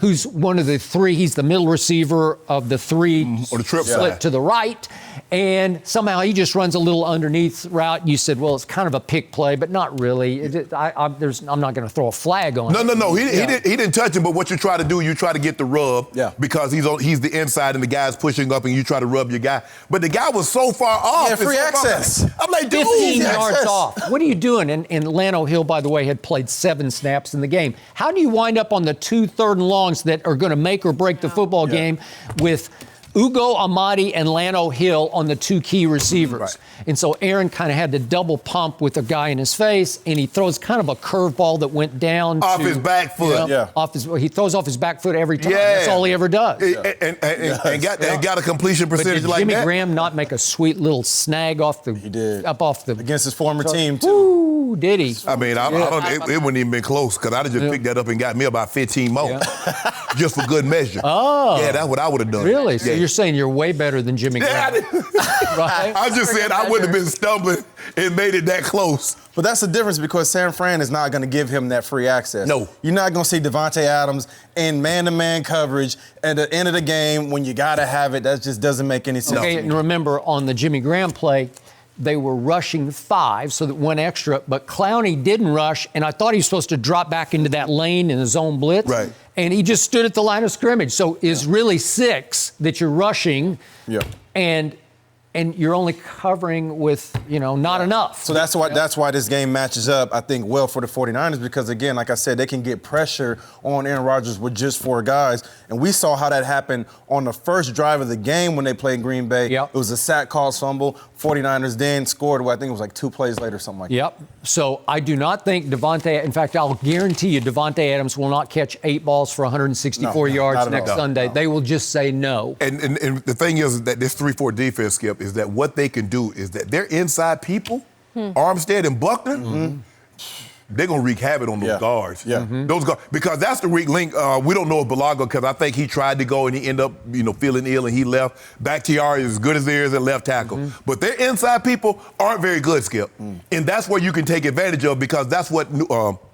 who's one of the 3. He's the middle receiver of the 3, or the trip split to the right. And somehow he just runs a little underneath route. You said, well, it's kind of a pick play, but not really. I'm not going to throw a flag on it. No. He didn't touch him, but what you try to do, you try to get the rub because he's the inside and the guy's pushing up and you try to rub your guy. But the guy was so far off. Yeah, free access. I'm like, dude. 15 yards off. What are you doing? And Lano Hill, by the way, had played 7 snaps in the game. How do you wind up on the 2 3rd and longs that are going to make or break the football game with Ugo Amadi and Lano Hill on the two key receivers. Right. And so Aaron kind of had to double pump with a guy in his face, and he throws kind of a curveball that went down off his back foot. He throws off his back foot every time. Yeah. That's all he ever does. And got a completion percentage but did like Jimmy that. Graham not make a sweet little snag off the? He did. Up off the against his former team too. Ooh, did he? I mean, I don't, it wouldn't even been close because I'd have just picked that up and got me about 15 more, just for good measure. Oh, yeah, that's what I would have done. Really? So you're saying you're way better than Jimmy Graham? Right? I just said I wouldn't have been stumbling and made it that close. But that's the difference because San Fran is not going to give him that free access. No. You're not going to see Devontae Adams in man-to-man coverage at the end of the game when you got to have it. That just doesn't make any sense. Okay, and remember on the Jimmy Graham play, they were rushing 5, so that one extra, but Clowney didn't rush, and I thought he was supposed to drop back into that lane in the zone blitz. Right. And he just stood at the line of scrimmage. So it's really 6 that you're rushing. Yeah. And you're only covering with, not enough. So that's why this game matches up, I think, well for the 49ers because, again, like I said, they can get pressure on Aaron Rodgers with just 4 guys. And we saw how that happened on the first drive of the game when they played Green Bay. Yep. It was a sack caused fumble. 49ers then scored, I think it was like 2 plays later, something like that. Yep. So I do not think in fact, I'll guarantee you Devontae Adams will not catch 8 balls for 164 yards next Sunday. No. They will just say no. And the thing is that this 3-4 defense, Skip, is that what they can do is that their inside people, Armstead and Buckner, they're going to wreak havoc on those guards. Yeah. Those guards, because that's the weak link. We don't know if Balaga, because I think he tried to go and he ended up, feeling ill and he left. Bakhtiari is as good as there is at left tackle. But their inside people aren't very good, Skip. And that's where you can take advantage of because that's what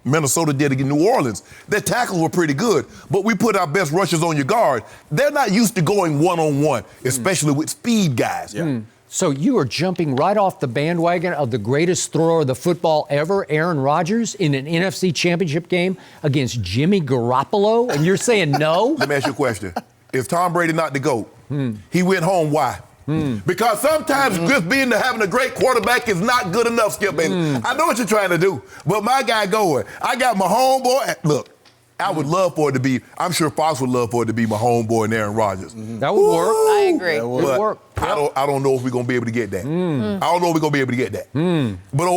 Minnesota did against New Orleans. Their tackles were pretty good, but we put our best rushers on your guard. They're not used to going one-on-one, especially with speed guys. Yeah. So you are jumping right off the bandwagon of the greatest thrower of the football ever, Aaron Rodgers, in an NFC Championship game against Jimmy Garoppolo, and you're saying no? Let me ask you a question. Is Tom Brady not the GOAT? He went home. Why? Because sometimes just having a great quarterback is not good enough, Skip, baby. I know what you're trying to do, but my guy going. I got my homeboy. Look, I would love for it to be, I'm sure Fox would love for it to be my homeboy and Aaron Rodgers. That would work. I agree. That would work. I don't know if we're going to be able to get that. I don't know if we're going to be able to get that. But,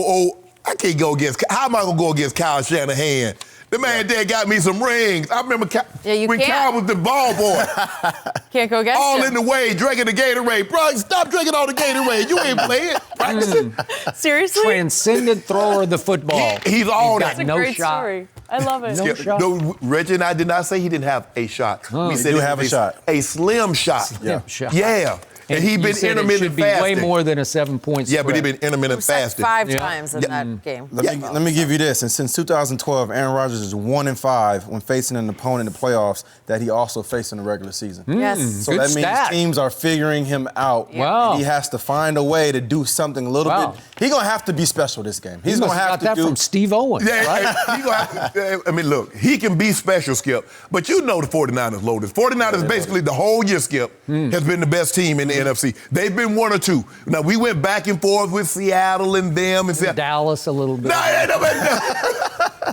I can't go against, how am I going to go against Kyle Shanahan? The man there got me some rings. I remember when Kyle was the ball boy. Can't go against all him. in the way, drinking the Gatorade. Bro, stop drinking all the Gatorade. You ain't playing. Practicing. Seriously? Transcendent thrower of the football. He's all got that. no Great shot. story. I love it. No shot. No, Reggie and I did not say he didn't have a shot. We said do he have had a shot. A slim shot. Shot. Yeah. And he's you been said intermittent it should be fasting. way more than a 7-point spread. Yeah, but he's been intermittent Sacked fasting. 5 times in that game. Let me give you this. And since 2012, Aaron Rodgers is 1-5 when facing an opponent in the playoffs that he also faced in the regular season. Yes. So Good that means stat. teams are figuring him out. Wow. And he has to find a way to do something a little bit. He's going to have to be special this game. He's going to have to got that from Steve Owens. Yeah, right? he gonna have to, I mean, look, he can be special, Skip, but you know the 49ers loaded. 49ers basically the whole year, Skip, has been the best team in the NFC. They've been 1 or 2. Now, we went back and forth with Seattle and them. And Dallas a little bit. No.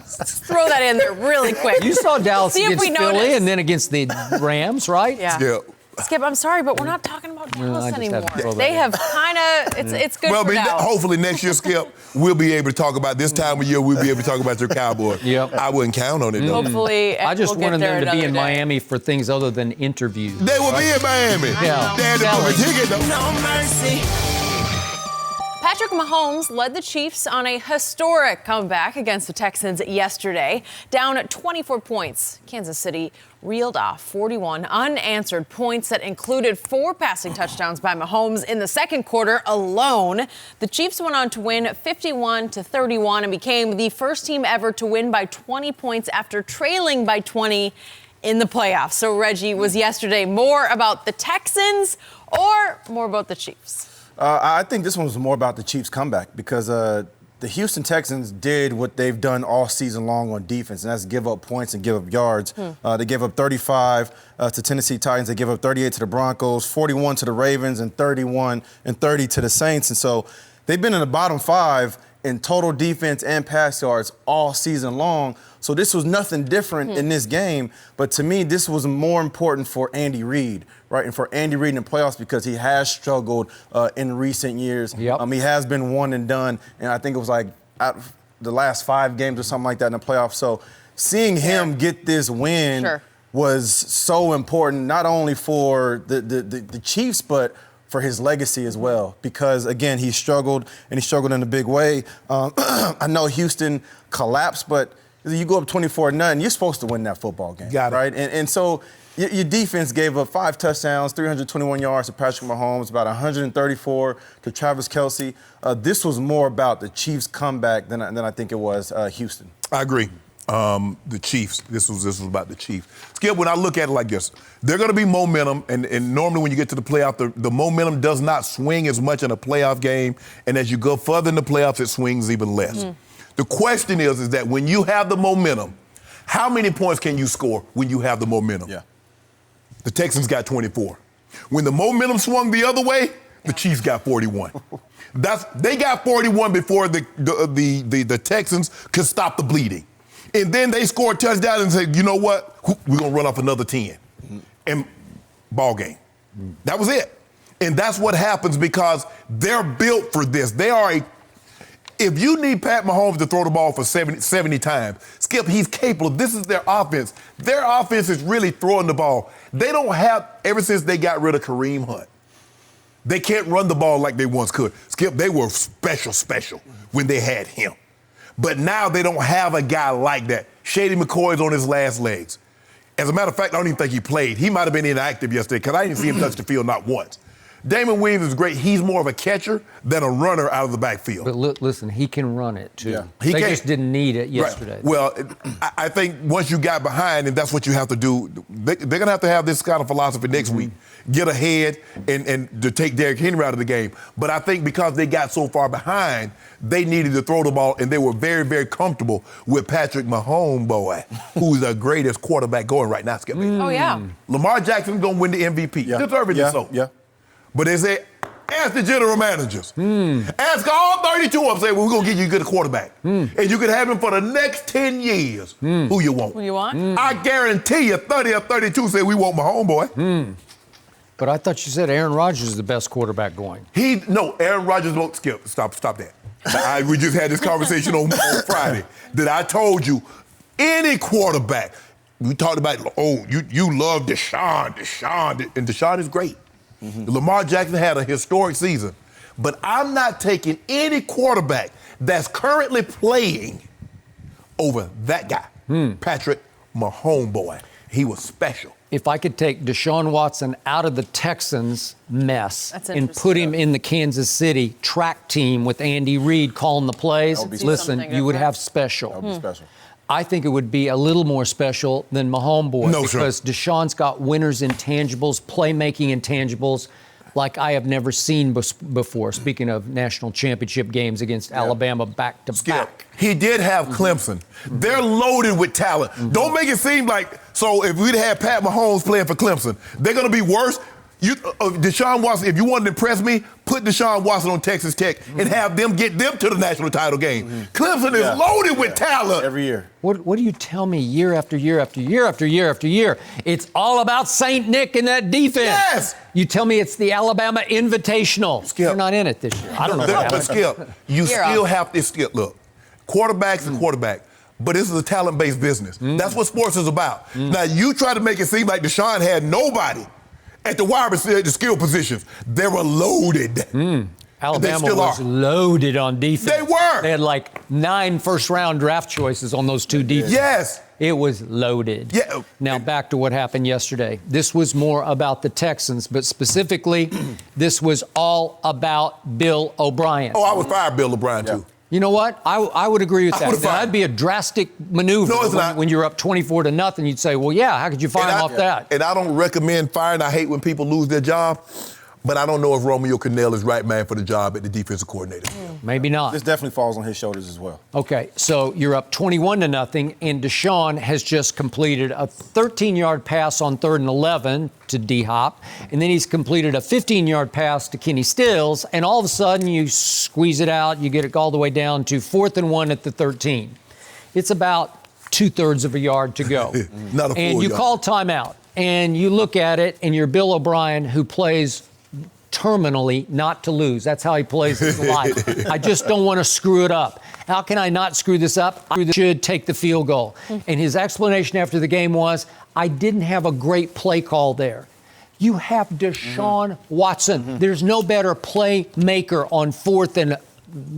Throw that in there really quick. You saw Dallas See if against we Philly notice. and then against the Rams, right? Yeah. Yeah. Skip, I'm sorry, but we're not talking about Dallas I just anymore. have to throw that They in. have kind of, it's good Well, for Dallas. hopefully next year, Skip, we'll be able to talk about this time of year. We'll be able to talk about your Cowboys. Yep. I wouldn't count on it, though. Hopefully, I just we'll get wanted there them to be another in day. Miami for things other than interviews. They will be in Miami. Yeah. They had to book a ticket, though. No mercy. Patrick Mahomes led the Chiefs on a historic comeback against the Texans yesterday. Down at 24 points, Kansas City reeled off 41 unanswered points that included 4 passing touchdowns by Mahomes in the second quarter alone. The Chiefs went on to win 51-31 and became the first team ever to win by 20 points after trailing by 20 in the playoffs. So, Reggie, was yesterday more about the Texans or more about the Chiefs? I think this one was more about the Chiefs' comeback because the Houston Texans did what they've done all season long on defense, and that's give up points and give up yards. They gave up 35 to Tennessee Titans. They gave up 38 to the Broncos, 41 to the Ravens, and 31 and 30 to the Saints. And so they've been in the bottom 5 in total defense and pass yards all season long. So this was nothing different in this game. But to me, this was more important for Andy Reid, right? And for Andy Reid in the playoffs because he has struggled in recent years. Yep. He has been one and done. And I think it was like the last 5 games or something like that in the playoffs. So seeing him get this win was so important, not only for the Chiefs, but for his legacy as well. Because, again, he struggled, and he struggled in a big way. I know Houston collapsed, but you go up 24-0, you're supposed to win that football game. Got it. Right? And so your defense gave up 5 touchdowns, 321 yards to Patrick Mahomes, about 134 to Travis Kelce. This was more about the Chiefs' comeback than I think it was Houston. I agree. The Chiefs. This was about the Chiefs. Skip, when I look at it like this, they're going to be momentum, and normally when you get to the playoff, the momentum does not swing as much in a playoff game, and as you go further in the playoffs, it swings even less. The question is that when you have the momentum, how many points can you score when you have the momentum? Yeah. The Texans got 24. When the momentum swung the other way, the Chiefs got 41. They got 41 before the Texans could stop the bleeding. And then they scored a touchdown and said, you know what? We're going to run off another 10. And ball game. That was it. And that's what happens because they're built for this. If you need Pat Mahomes to throw the ball for 70 times, Skip, he's capable. This is their offense. Their offense is really throwing the ball. They don't have, ever since they got rid of Kareem Hunt, they can't run the ball like they once could. Skip, they were special when they had him. But now they don't have a guy like that. Shady McCoy's on his last legs. As a matter of fact, I don't even think he played. He might have been inactive yesterday because I didn't see him touch the field not once. Damon Williams is great. He's more of a catcher than a runner out of the backfield. But listen, he can run it, too. Yeah. They just didn't need it yesterday. Right. Well, I think once you got behind, and that's what you have to do, they're going to have this kind of philosophy next week. Get ahead and to take Derrick Henry out of the game. But I think because they got so far behind, they needed to throw the ball, and they were very, very comfortable with Patrick Mahomes, boy, who's the greatest quarterback going right now, Skip. Oh, yeah. Lamar Jackson's going to win the MVP. Deservedly so. Yeah. But they say, ask the general managers. Ask all 32 of them, say, well, we're going to give you a good quarterback. And you can have him for the next 10 years. Who you want? Who you want? I guarantee you 30 or 32 say we want my homeboy. But I thought you said Aaron Rodgers is the best quarterback going. No, Aaron Rodgers won't. Skip, stop that. We just had this conversation on Friday that I told you, any quarterback, we talked about, you love Deshaun, and Deshaun is great. Lamar Jackson had a historic season. But I'm not taking any quarterback that's currently playing over that guy, Patrick Mahomes, boy. He was special. If I could take Deshaun Watson out of the Texans mess and put him in the Kansas City track team with Andy Reid calling the plays, listen, you would have special. That would be special. I think it would be a little more special than Mahomes boy because sir. Deshaun's got winners intangibles, playmaking intangibles like I have never seen before. Speaking of national championship games against Alabama back to back. He did have Clemson. They're loaded with talent. Don't make it seem like, so if we'd had Pat Mahomes playing for Clemson, they're going to be worse. Deshaun Watson, if you wanted to impress me, put Deshaun Watson on Texas Tech and have them get them to the national title game. Clemson is loaded with talent. Every year. What do you tell me year after year after year after year after year? It's all about St. Nick and that defense. Yes. You tell me it's the Alabama Invitational. Skip. They're not in it this year. I don't know. But Skip, you still have to, Skip, look, quarterback's a quarterback. But this is a talent-based business. That's what sports is about. Now, you try to make it seem like Deshaun had nobody at the wide receiver, the skill positions. They were loaded. Alabama was loaded on defense. They were. They had like 9 first-round draft choices on those 2 defenses. Yes. It was loaded. Yeah. Now, back to what happened yesterday. This was more about the Texans, but specifically, this was all about Bill O'Brien. Oh, I would fire Bill O'Brien, too. You know what? I would agree with that. That'd be a drastic maneuver. No, it's not. When you're up 24-0, you'd say, well, yeah, how could you fire him off that? And I don't recommend firing. I hate when people lose their job. But I don't know if Romeo Crennel is right man for the job at the defensive coordinator. Maybe not. This definitely falls on his shoulders as well. Okay, so you're up 21-0, and Deshaun has just completed a 13-yard pass on 3rd and 11 to D-Hop, and then he's completed a 15-yard pass to Kenny Stills, and all of a sudden you squeeze it out, you get it all the way down to 4th and 1 at the 13. It's about 2/3 of a yard to go. Not a and you yard. call timeout, and you look at it, and you're Bill O'Brien, who plays terminally not to lose. That's how he plays his life. I just don't want to screw it up. How can I not screw this up? I should take the field goal. And his explanation after the game was, I didn't have a great play call there. You have Deshaun Watson. There's no better playmaker on 4th and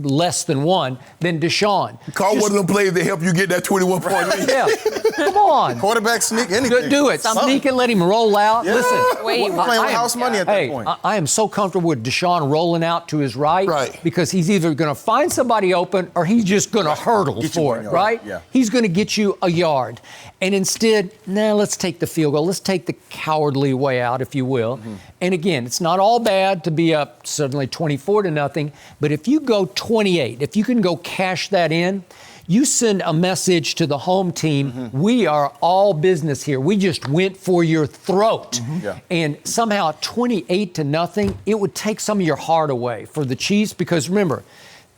less than 1 than Deshaun. Call one of them plays that help you get that 21-point lead. Yeah, come on. Quarterback sneak, anything. Do it. Sneak and let him roll out. Yeah. Listen, We're playing with house money at that point. I am so comfortable with Deshaun rolling out to his right, because he's either going to find somebody open or he's just going to hurdle for it, right? Yeah. He's going to get you a yard. And instead, let's take the field goal. Let's take the cowardly way out, if you will. And again, it's not all bad to be up suddenly 24-0, but if you go 28, if you can go cash that in, you send a message to the home team, we are all business here. We just went for your throat. And somehow 28-0, it would take some of your heart away for the Chiefs, because remember,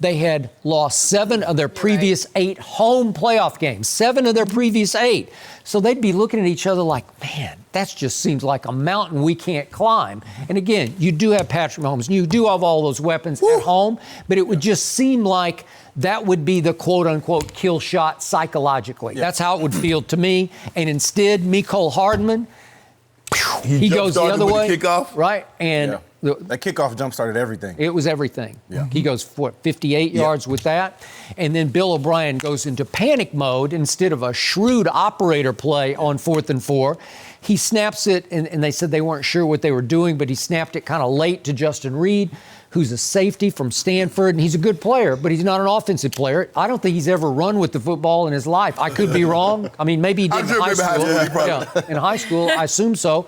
they had lost 7 of their previous 8 home playoff games, 7 of their previous 8. So they'd be looking at each other like, man, that just seems like a mountain we can't climb. And again, you do have Patrick Mahomes, and you do have all those weapons at home, but it would just seem like that would be the quote-unquote kill shot psychologically. That's how it would feel to me. And instead, Mecole Hardman, he goes the other way. Kickoff. Right? And that kickoff jump-started everything. It was everything. He goes for 58 yards with that. And then Bill O'Brien goes into panic mode instead of a shrewd operator play on 4th and 4. He snaps it, and they said they weren't sure what they were doing, but he snapped it kind of late to Justin Reed, who's a safety from Stanford, and he's a good player, but he's not an offensive player. I don't think he's ever run with the football in his life. I could be wrong. I mean, maybe he did in high school. In high school, I assume so.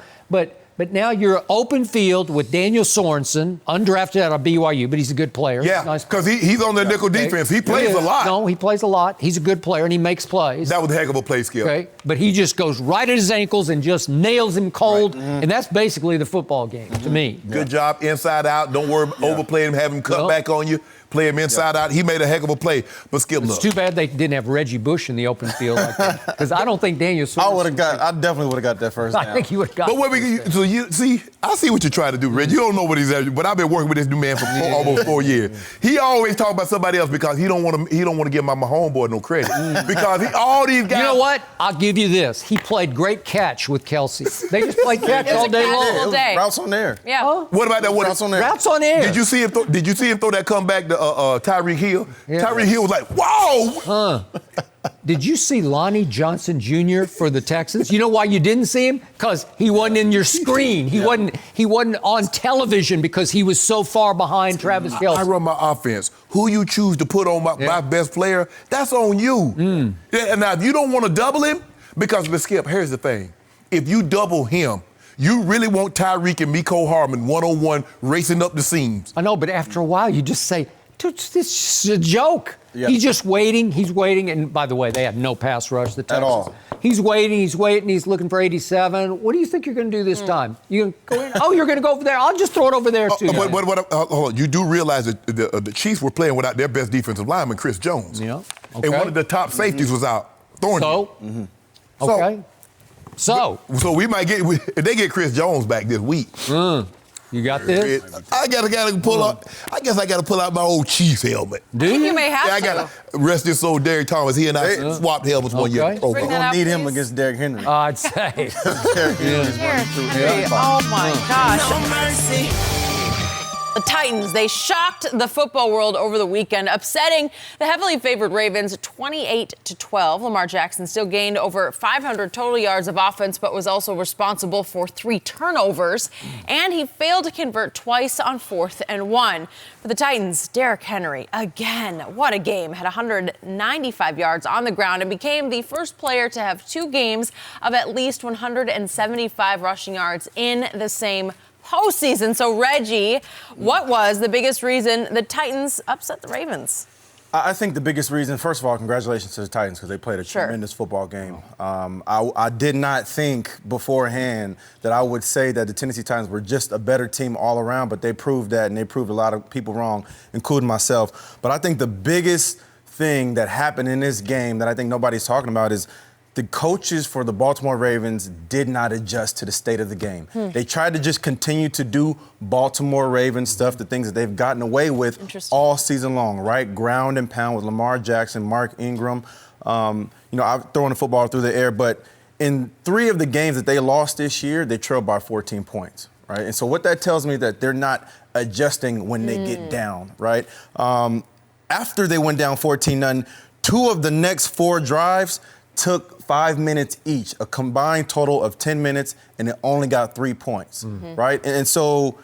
But now you're open field with Daniel Sorensen, undrafted out of BYU, but he's a good player. Yeah, because he's on the nickel defense. He plays a lot. No, he plays a lot. He's a good player, and he makes plays. That was a heck of a play, Skip. Okay, but he just goes right at his ankles and just nails him cold, and that's basically the football game to me. Good job, inside out. Don't worry, overplay him, have him cut back on you. Play him inside out. He made a heck of a play. But Skip, it's too bad they didn't have Reggie Bush in the open field like that, because I don't think Daniel Sorensen. I definitely would have got that first down. I think you would have got. But so you see, I see what you're trying to do, Reggie. You don't know what he's at, but I've been working with this new man for almost 4 years. He always talk about somebody else because he don't want to give my homeboy no credit because all these guys. You know what? I'll give you this. He played great catch with Kelsey. They just played catch all day long. Routes on air. Yeah. Huh? What about that? Routes on air. Routes on air. Did you see him throw that comeback to Tyreek Hill? Yeah. Tyreek Hill was like, whoa! Did you see Lonnie Johnson Jr. for the Texans? You know why you didn't see him? Because he wasn't in your screen. He wasn't on television because he was so far behind Travis Kelce. I run my offense. Who you choose to put on my best player, that's on you. And now, if you don't want to double him, because, Skip, here's the thing. If you double him, you really want Tyreek and Mecole Hardman one-on-one racing up the seams. I know, but after a while, you just say, dude, this is a joke. Yeah. He's just waiting. He's waiting. And by the way, they had no pass rush. The Texans. At all. He's waiting. He's looking for 87. What do you think you're going to do this time? You going to go in? Oh, you're going to go over there. I'll just throw it over there, too. Hold on. You do realize that the Chiefs were playing without their best defensive lineman, Chris Jones. Yeah. Okay. And one of the top safeties was out. Thornton. Okay. So we might if they get Chris Jones back this week. You got this? I gotta pull out. I guess I gotta pull out my old Chiefs helmet. Do you may have to. I gotta rest this old Derek Thomas. He and I swapped helmets one year. We're gonna need him against Derrick Henry. I'd say. Derrick Henry. Oh my gosh. No mercy. The Titans, they shocked the football world over the weekend, upsetting the heavily favored Ravens 28-12. Lamar Jackson still gained over 500 total yards of offense, but was also responsible for 3 turnovers. And he failed to convert twice on 4th and 1. For the Titans, Derrick Henry, again, what a game, had 195 yards on the ground and became the first player to have 2 games of at least 175 rushing yards in the same postseason. So, Reggie, what was the biggest reason the Titans upset the Ravens? I think the biggest reason, first of all, congratulations to the Titans because they played a tremendous football game. I did not think beforehand that I would say that the Tennessee Titans were just a better team all around, but they proved that, and they proved a lot of people wrong, including myself. But I think the biggest thing that happened in this game that I think nobody's talking about is the coaches for the Baltimore Ravens did not adjust to the state of the game. They tried to just continue to do Baltimore Ravens stuff, the things that they've gotten away with all season long, right? Ground and pound with Lamar Jackson, Mark Ingram. I'm throwing the football through the air, but in 3 of the games that they lost this year, they trailed by 14 points, right? And so what that tells me that they're not adjusting when they get down, right? After they went down 14-0, 2 of the next 4 drives took 5 minutes each, a combined total of 10 minutes, and it only got 3 points, right? And so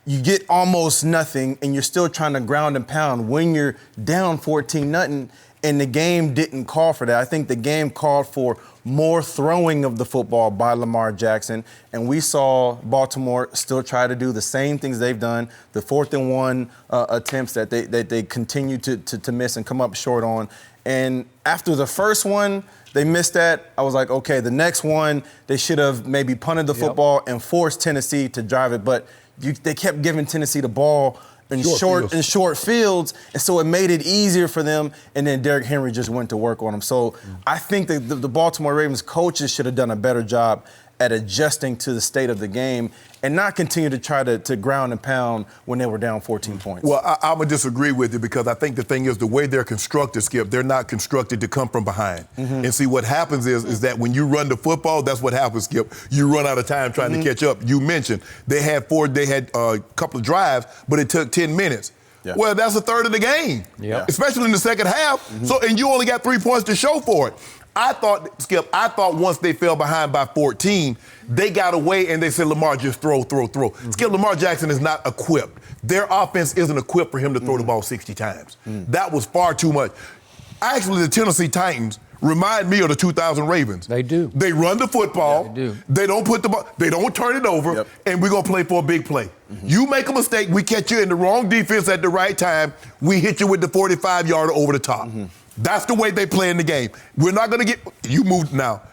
you get almost nothing, and you're still trying to ground and pound when you're down 14-0, and the game didn't call for that. I think the game called for more throwing of the football by Lamar Jackson, and we saw Baltimore still try to do the same things they've done, the 4th and 1 attempts that they continue to miss and come up short on. And after the first one, they missed that. I was like, okay, the next one, they should have maybe punted the football and forced Tennessee to drive it. But they kept giving Tennessee the ball in short fields, and so it made it easier for them. And then Derrick Henry just went to work on them. So I think that the Baltimore Ravens coaches should have done a better job at adjusting to the state of the game and not continue to try to ground and pound when they were down 14 points. Well, I'm going to disagree with you because I think the thing is the way they're constructed, Skip, they're not constructed to come from behind. And see, what happens is that when you run the football, that's what happens, Skip. You run out of time trying to catch up. You mentioned they had a couple of drives, but it took 10 minutes. Yeah. Well, that's a third of the game, especially in the second half. And you only got 3 points to show for it. I thought once they fell behind by 14, they got away and they said, Lamar, just throw. Skip, Lamar Jackson is not equipped. Their offense isn't equipped for him to throw the ball 60 times. That was far too much. Actually, the Tennessee Titans remind me of the 2000 Ravens. They do. They run the football. Yeah, they do. They don't put the ball, they don't turn it over, and we're going to play for a big play. You make a mistake, we catch you in the wrong defense at the right time, we hit you with the 45-yarder over the top. That's the way they play in the game. We're not going to get – you moved now.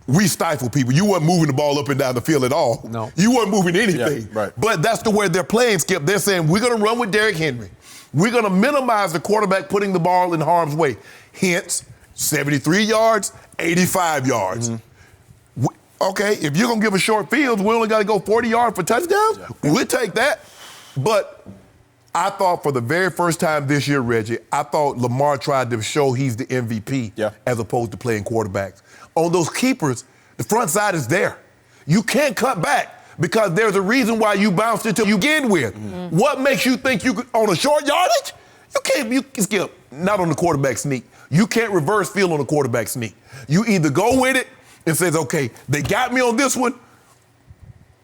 We stifle people. You weren't moving the ball up and down the field at all. No. You weren't moving anything. Yeah, right. But that's the way they're playing, Skip. They're saying, we're going to run with Derrick Henry. We're going to minimize the quarterback putting the ball in harm's way. Hence, 73 yards, 85 yards. Okay, if you're going to give us short fields, we only got to go 40 yards for touchdowns? Yeah. We'll take that. But I thought for the very first time this year, Reggie, I thought Lamar tried to show he's the MVP as opposed to playing quarterbacks. On those keepers, the front side is there. You can't cut back because there's a reason why you bounced it to you begin with. What makes you think you could, on a short yardage? You can skip, not on the quarterback sneak. You can't reverse field on a quarterback sneak. You either go with it and says, okay, they got me on this one,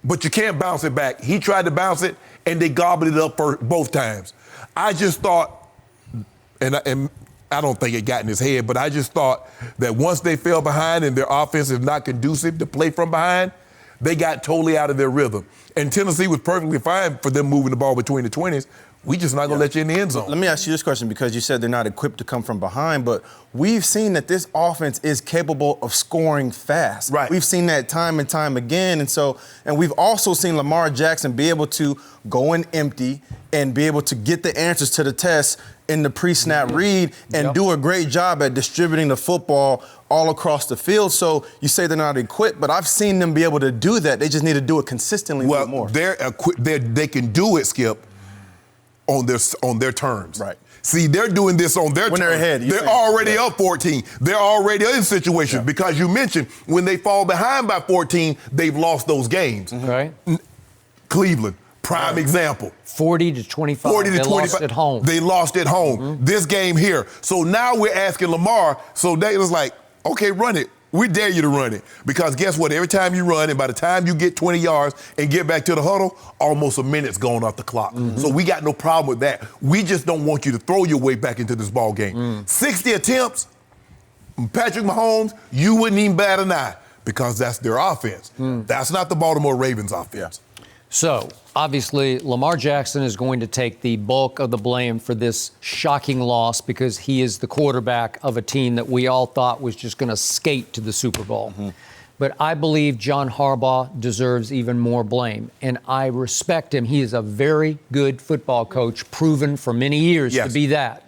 but you can't bounce it back. He tried to bounce it, and they gobbled it up for both times. I just thought, and I don't think it got in his head, but I just thought that once they fell behind and their offense is not conducive to play from behind, they got totally out of their rhythm. And Tennessee was perfectly fine for them moving the ball between the 20s. We just not going to let you in the end zone. Let me ask you this question because you said they're not equipped to come from behind, but we've seen that this offense is capable of scoring fast. Right. We've seen that time and time again. And we've also seen Lamar Jackson be able to go in empty and be able to get the answers to the test in the pre-snap read and do a great job at distributing the football all across the field. So you say they're not equipped, but I've seen them be able to do that. They just need to do it consistently more. Well, they can do it, Skip, on their terms. Right. See, they're doing this on their when terms. They're ahead. They're already up 14. They're already in situations because you mentioned when they fall behind by 14, they've lost those games. Right. Cleveland, prime example. 40 to 25. 40 to 25. Lost at home. They lost at home. This game here. So now we're asking Lamar, so they was like, okay, run it. We dare you to run it. Because guess what? Every time you run, and by the time you get 20 yards and get back to the huddle, almost a minute's gone off the clock. So we got no problem with that. We just don't want you to throw your way back into this ball game. 60 attempts, Patrick Mahomes, you wouldn't even bat an eye because that's their offense. That's not the Baltimore Ravens offense. So, obviously, Lamar Jackson is going to take the bulk of the blame for this shocking loss because he is the quarterback of a team that we all thought was just going to skate to the Super Bowl. But I believe John Harbaugh deserves even more blame, and I respect him. He is a very good football coach, proven for many years to be that.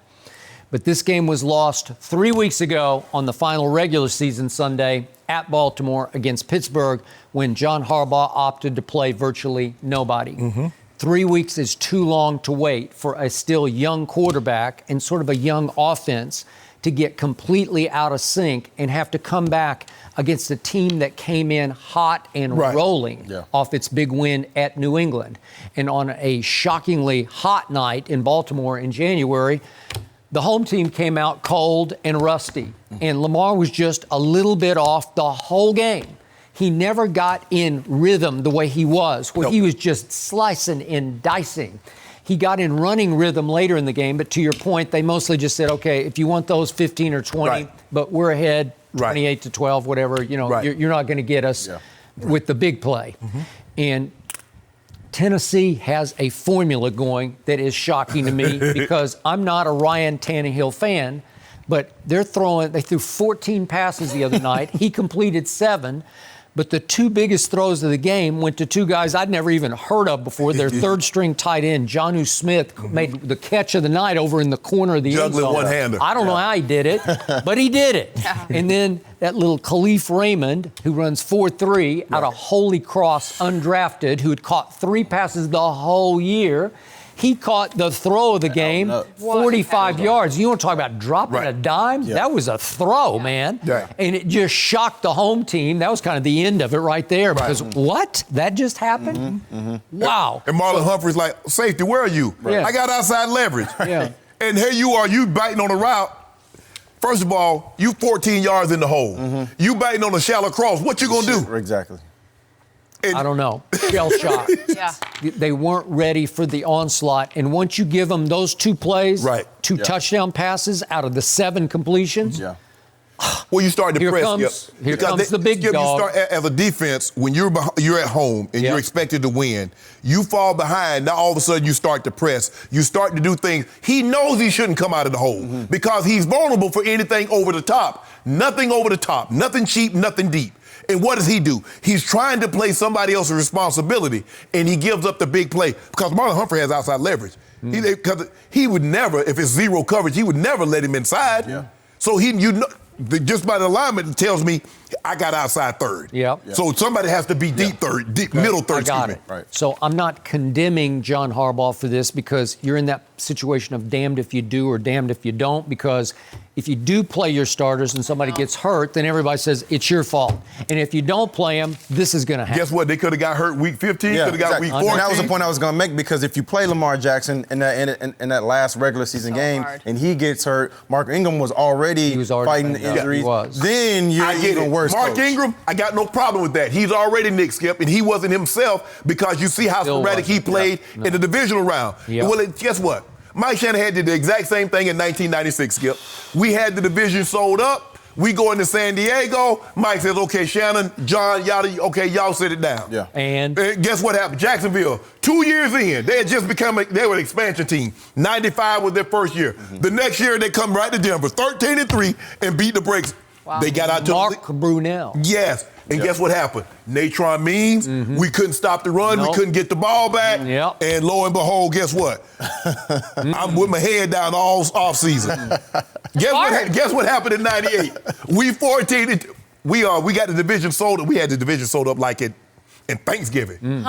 But this game was lost 3 weeks ago on the final regular season Sunday at Baltimore against Pittsburgh when John Harbaugh opted to play virtually nobody. 3 weeks is too long to wait for a still young quarterback and sort of a young offense to get completely out of sync and have to come back against a team that came in hot and rolling off its big win at New England. And on a shockingly hot night in Baltimore in January, the home team came out cold and rusty, and Lamar was just a little bit off the whole game. He never got in rhythm the way he was, where he was just slicing and dicing. He got in running rhythm later in the game, but to your point, they mostly just said, okay, if you want those 15 or 20, but we're ahead 28 to 12, whatever, you're not going to get us with the big play. And Tennessee has a formula going that is shocking to me because I'm not a Ryan Tannehill fan, but they threw 14 passes the other night. He completed 7. But the 2 biggest throws of the game went to 2 guys I'd never even heard of before. Their third-string tight end, Jonnu Smith, made the catch of the night over in the corner of the end zone. Juggling one-hander. I don't know how he did it, but he did it. And then that little Khalif Raymond, who runs 4.3 out of Holy Cross, undrafted, who had caught 3 passes the whole year. He caught the throw of the game, 45 yards. You want to talk about dropping a dime? That was a throw, man. And it just shocked the home team. That was kind of the end of it right there. Because what? That just happened? Wow. And Marlon Humphrey's like, safety, where are you? I got outside leverage. And here you are, you biting on the route. First of all, you 14 yards in the hole. You biting on a shallow cross. What you going to do? Exactly. I don't know. Shell shock. They weren't ready for the onslaught. And once you give them those 2 plays, 2 touchdown passes out of the 7 completions. Well, you start to here press. Comes the big dog. You start as a defense when you're at home and you're expected to win. You fall behind. Now all of a sudden you start to press. You start to do things. He knows he shouldn't come out of the hole because he's vulnerable for anything over the top. Nothing over the top. Nothing cheap. Nothing deep. And what does he do? He's trying to play somebody else's responsibility, and he gives up the big play because Marlon Humphrey has outside leverage. Because he would never, if it's 0 coverage, he would never let him inside. So just by the alignment, it tells me I got outside third. So somebody has to be deep third, middle third. I got it. So I'm not condemning John Harbaugh for this because you're in that situation of damned if you do or damned if you don't, because if you do play your starters and somebody gets hurt, then everybody says it's your fault. And if you don't play them, this is going to happen. Guess what? They could have got hurt week 15, could have got week 14. And that was the point I was going to make, because if you play Lamar Jackson in that last regular season game and he gets hurt, Mark Ingram was already fighting injuries. Then you're even worse. Mark Ingram, I got no problem with that. He's already Nick Skip, and he wasn't himself because you see how sporadic he played in the divisional round. Well, guess what? Mike Shannon did the exact same thing in 1996, Skip. We had the division sold up. We go into San Diego. Mike says, okay, Shannon, John, y'all sit it down. And guess what happened? Jacksonville, 2 years in, they had just they were an expansion team. 95 was their first year. The next year, they come right to Denver, 13-3, and beat the brakes. They got out to Mark Brunell. Yes. And guess what happened? Natron Means, we couldn't stop the run, we couldn't get the ball back, and lo and behold, guess what? I'm with my head down all offseason. Guess what happened in 98? We got the division sold up. We had the division sold up like in Thanksgiving.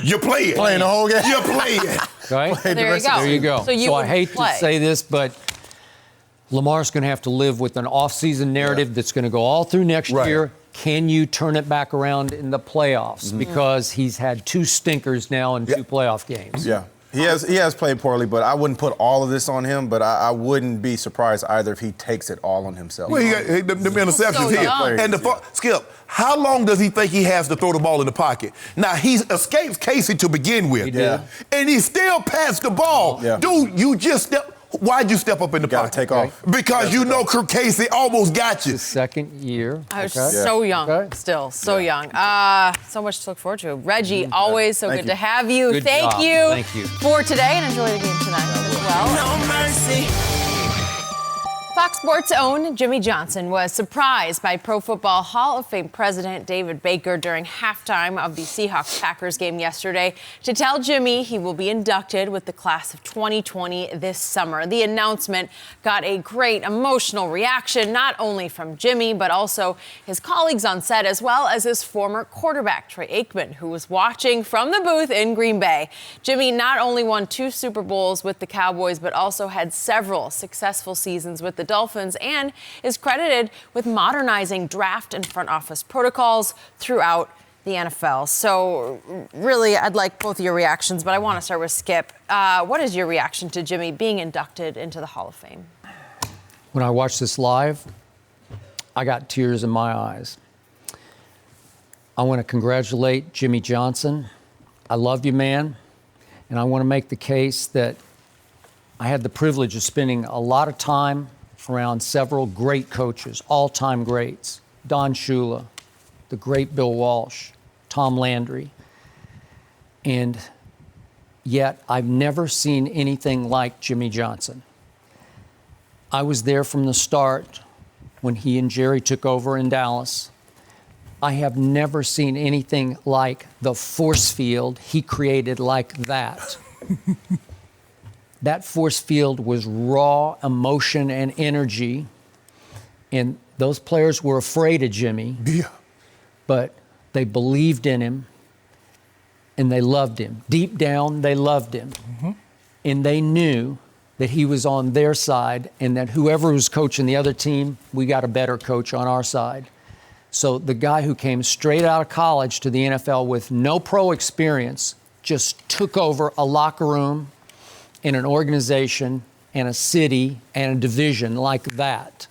You play it. Playing the whole game. You play it. There you go. So I hate to say this, but Lamar's going to have to live with an off-season narrative that's going to go all through next year. Can you turn it back around in the playoffs? Because he's had 2 stinkers now in 2 playoff games. He has played poorly, but I wouldn't put all of this on him, but I wouldn't be surprised either if he takes it all on himself. Well, he got the interceptions here. And Skip, how long does he think he has to throw the ball in the pocket? Now, he escapes Casey to begin with. And he still passed the ball. Dude, you just stepped. Why'd you step up in the pocket? Take off. Because you know Kirk Casey almost got you. His second year. I was so young, still so young. So much to look forward to. Reggie, always so good to have you. Thank you for today, and enjoy the game tonight as well. No mercy. Fox Sports' own Jimmy Johnson was surprised by Pro Football Hall of Fame president David Baker during halftime of the Seahawks-Packers game yesterday to tell Jimmy he will be inducted with the class of 2020 this summer. The announcement got a great emotional reaction, not only from Jimmy, but also his colleagues on set, as well as his former quarterback, Troy Aikman, who was watching from the booth in Green Bay. Jimmy not only won 2 Super Bowls with the Cowboys, but also had several successful seasons with the Dolphins and is credited with modernizing draft and front office protocols throughout the NFL. So really, I'd like both of your reactions, but I want to start with Skip. What is your reaction to Jimmy being inducted into the Hall of Fame? When I watched this live, I got tears in my eyes. I want to congratulate Jimmy Johnson. I love you, man. And I want to make the case that I had the privilege of spending a lot of time around several great coaches, all-time greats. Don Shula, the great Bill Walsh, Tom Landry. And yet I've never seen anything like Jimmy Johnson. I was there from the start when he and Jerry took over in Dallas. I have never seen anything like the force field he created like that. That force field was raw emotion and energy, and those players were afraid of Jimmy. Yeah. But they believed in him, and they loved him. Deep down, they loved him. Mm-hmm. And they knew that he was on their side, and that whoever was coaching the other team, we got a better coach on our side. So the guy who came straight out of college to the NFL with no pro experience just took over a locker room in an organization and a city and a division like that.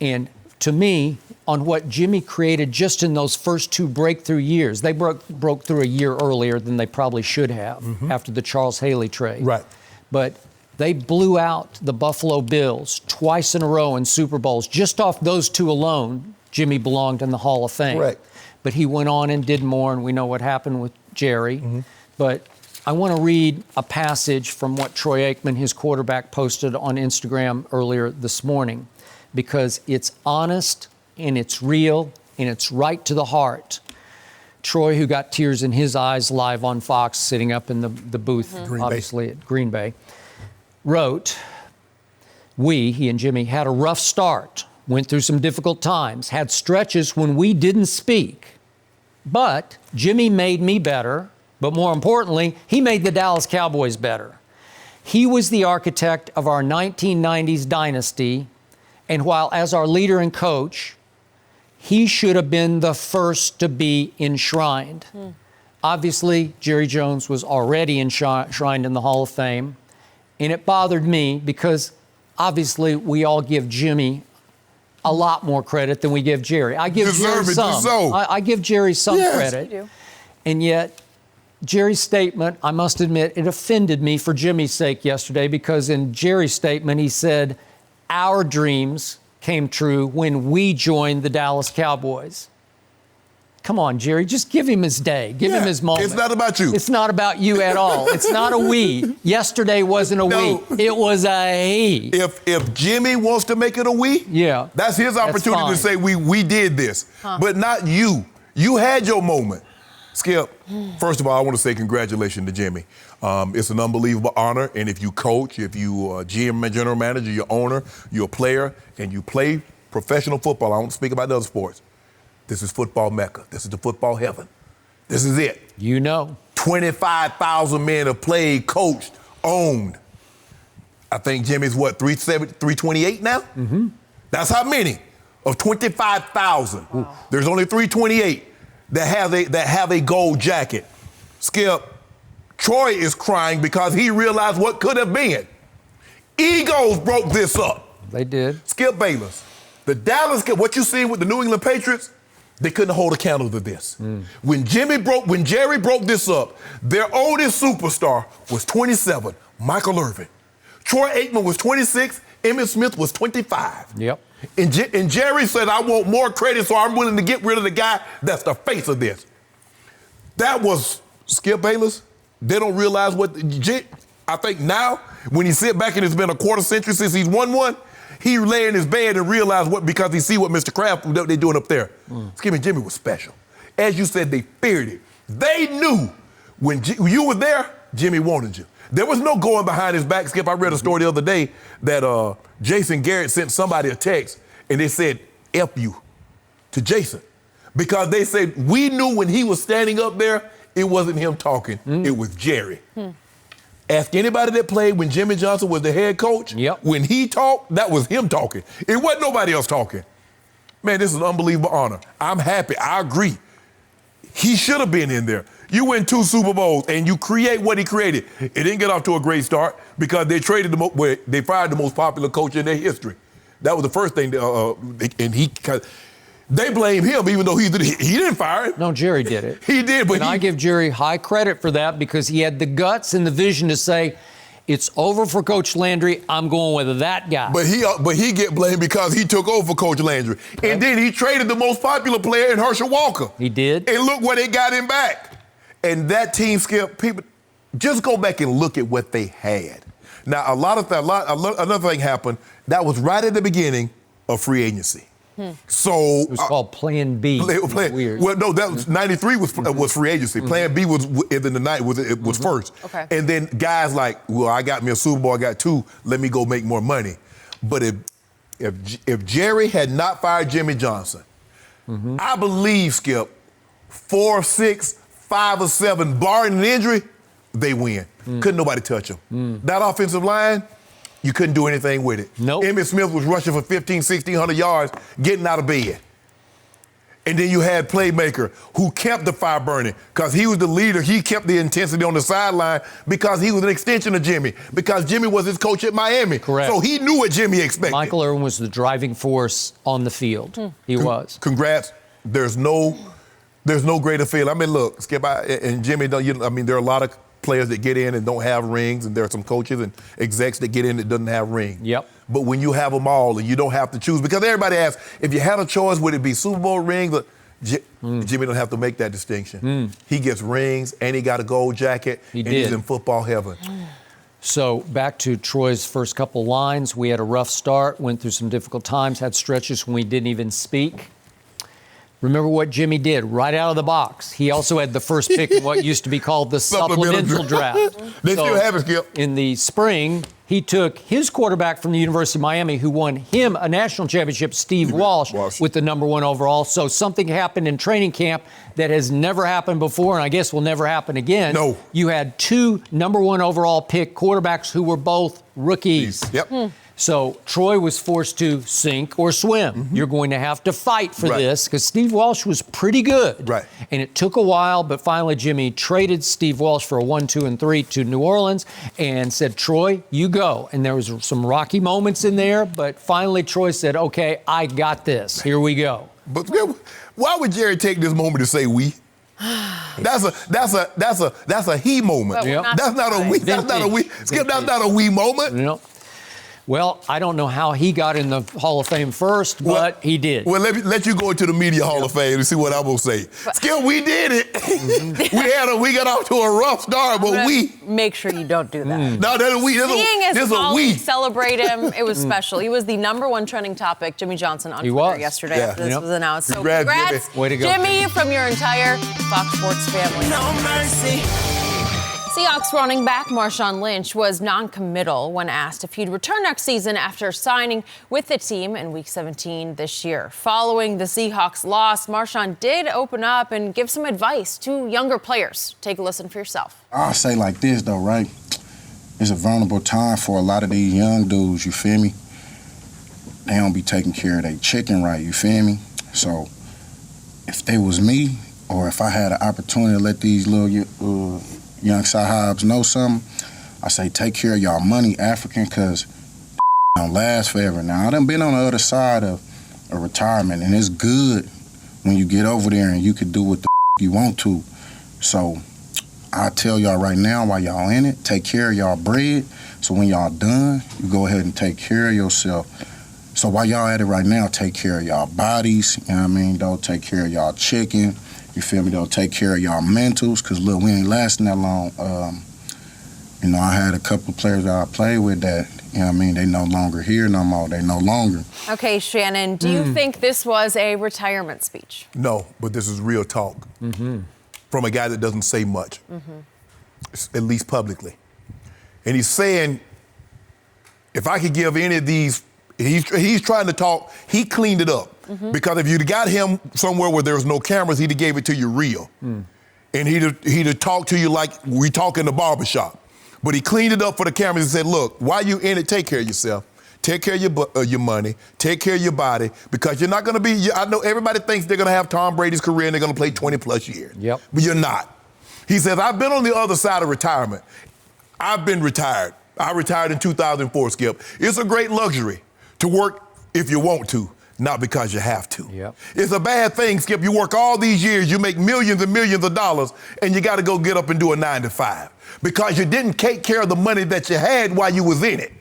And to me, on what Jimmy created just in those first 2 breakthrough years, they broke through a year earlier than they probably should have after the Charles Haley trade. Right. But they blew out the Buffalo Bills twice in a row in Super Bowls. Just off those 2 alone, Jimmy belonged in the Hall of Fame. Right. But he went on and did more, and we know what happened with Jerry. But I want to read a passage from what Troy Aikman, his quarterback, posted on Instagram earlier this morning, because it's honest and it's real and it's right to the heart. Troy, who got tears in his eyes live on Fox, sitting up in the booth, obviously at Green Bay, wrote, he and Jimmy, had a rough start, went through some difficult times, had stretches when we didn't speak. But Jimmy made me better. But more importantly, he made the Dallas Cowboys better. He was the architect of our 1990s dynasty, and while as our leader and coach, he should have been the first to be enshrined. Obviously, Jerry Jones was already enshrined in the Hall of Fame, and it bothered me because obviously we all give Jimmy a lot more credit than we give Jerry. I give Jerry some. I give Jerry some credit. You do. And yet, Jerry's statement, I must admit, it offended me for Jimmy's sake yesterday, because in Jerry's statement, he said, our dreams came true when we joined the Dallas Cowboys. Come on, Jerry, just give him his day. Give him his moment. It's not about you. It's not about you at all. It's not a we. Yesterday wasn't a we. It was a he. If Jimmy wants to make it a we, that's his opportunity to say we did this. But not you. You had your moment. Skip, first of all, I want to say congratulations to Jimmy. It's an unbelievable honor, and if you coach, if you are GM, general manager, you're owner, you're a player, and you play professional football, I don't speak about other sports. This is football Mecca. This is the football heaven. This is it. You know. 25,000 men have played, coached, owned. I think Jimmy's 328 now? That's how many of 25,000. Wow. There's only 328. That have a gold jacket. Skip, Troy is crying because he realized what could have been. Egos broke this up. They did. Skip Bayless. The Dallas, what you see with the New England Patriots, they couldn't hold a candle to this. When Jerry broke this up, their oldest superstar was 27, Michael Irvin. Troy Aikman was 26, Emmitt Smith was 25. Yep. And Jerry said, I want more credit, so I'm willing to get rid of the guy that's the face of this. That was Skip Bayless. They don't realize I think now, when you sit back and it's been a quarter century since he's won one, he lay in his bed and realized because he see what Mr. Kraft, what they doing up there. Excuse me, Jimmy was special. As you said, they feared it. They knew when you were there, Jimmy wanted you. There was no going behind his back, Skip. I read a story the other day that Jason Garrett sent somebody a text and they said, F you to Jason. Because they said, we knew when he was standing up there, it wasn't him talking, it was Jerry. Ask anybody that played when Jimmy Johnson was the head coach. When he talked, that was him talking. It wasn't nobody else talking. Man, this is an unbelievable honor. I'm happy. I agree. He should have been in there. You win 2 Super Bowls and you create what he created. It didn't get off to a great start because they traded they fired the most popular coach in their history. That was the first thing. They blame him, even though he didn't fire him. No, Jerry did it. He did, but I give Jerry high credit for that because he had the guts and the vision to say, it's over for Coach Landry. I'm going with that guy. But he get blamed because he took over for Coach Landry. And then he traded the most popular player in Herschel Walker. He did. And look what it got him back. And that team, Skip, people, just go back and look at what they had. Now, another thing happened. That was right at the beginning of free agency. So it was called Plan B. Weird. Well, no, that was 93 was free agency. Plan B was in the night was first. Okay. And then guys like, well, I got me a Super Bowl, I got 2. Let me go make more money. But if Jerry had not fired Jimmy Johnson, I believe, Skip, 4 or 6, 5 or 7, barring an injury, they win. Couldn't nobody touch them. That offensive line, you couldn't do anything with it. Nope. Emmitt Smith was rushing for 1,500, 1,600 yards, getting out of bed. And then you had Playmaker, who kept the fire burning because he was the leader. He kept the intensity on the sideline because he was an extension of Jimmy, because Jimmy was his coach at Miami. Correct. So he knew what Jimmy expected. Michael Irvin was the driving force on the field. He was. Congrats. There's no greater feeling. I mean, look, Skip, and Jimmy, there are a lot of players that get in and don't have rings, and there are some coaches and execs that get in that doesn't have rings. But when you have them all and you don't have to choose, because everybody asks, if you had a choice, would it be Super Bowl rings? Jimmy don't have to make that distinction. He gets rings and he got a gold jacket, he's in football heaven. So back to Troy's first couple lines. We had a rough start, went through some difficult times, had stretches when we didn't even speak. Remember what Jimmy did right out of the box. He also had the first pick in what used to be called the supplemental draft. They still have it, Skip. In the spring, he took his quarterback from the University of Miami who won him a national championship, Steve Walsh, with the #1 overall. So something happened in training camp that has never happened before, and I guess will never happen again. No. You had 2 #1 overall pick quarterbacks who were both rookies. So Troy was forced to sink or swim. You're going to have to fight for this because Steve Walsh was pretty good. And it took a while, but finally Jimmy traded Steve Walsh for a 1, 2, and 3 to New Orleans and said, Troy, you go. And there was some rocky moments in there, but finally Troy said, okay, I got this. Here we go. But why would Jerry take this moment to say we? That's a he moment. That's not a we. That's not a we. Skip, that's not a we moment. Well, I don't know how he got in the Hall of Fame first, but he did. Well, let you go into the Media Hall of Fame and see what I will say. Skip, we did it. We got off to a rough start, but we make sure you don't do that. No, that's a we. Seeing his colleagues celebrate him, it was special. He was the #1 trending topic, Jimmy Johnson, on Twitter yesterday after this was announced. So congrats, Way to go. Jimmy, from your entire Fox Sports family. No mercy. Seahawks running back Marshawn Lynch was non-committal when asked if he'd return next season after signing with the team in Week 17 this year. Following the Seahawks loss, Marshawn did open up and give some advice to younger players. Take a listen for yourself. I'll say like this, though, right? It's a vulnerable time for a lot of these young dudes, you feel me? They don't be taking care of their chicken right, you feel me? So if they was me, or if I had an opportunity to let these little young Sahabs know something, I say take care of y'all money, African, because don't last forever. Now, I done been on the other side of a retirement, and it's good when you get over there and you can do what the you want to. So I tell y'all right now, while y'all in it, take care of y'all bread, so when y'all done, you go ahead and take care of yourself. So while y'all at it right now, take care of y'all bodies, you know what I mean? Don't take care of y'all chicken. You feel me? Don't take care of y'all mentals, because, look, we ain't lasting that long. I had a couple of players that I played with that You know what I mean? They no longer here no more. They no longer. Okay, Shannon, do you think this was a retirement speech? No, but this is real talk from a guy that doesn't say much, at least publicly. And he's saying, if I could give any of these, he's trying to talk, he cleaned it up. Because if you'd got him somewhere where there was no cameras, he'd have gave it to you real. And he'd have talked to you like we talk in the barbershop. But he cleaned it up for the cameras and said, look, while you're in it, take care of yourself. Take care of your money. Take care of your body. Because you're not going to be, I know everybody thinks they're going to have Tom Brady's career and they're going to play 20 plus years. Yep. But you're not. He says, I've been on the other side of retirement. I've been retired. I retired in 2004, Skip. It's a great luxury to work if you want to, not because you have to. Yep. It's a bad thing, Skip. You work all these years, you make millions and millions of dollars, and you got to go get up and do a 9 to 5 because you didn't take care of the money that you had while you was in it.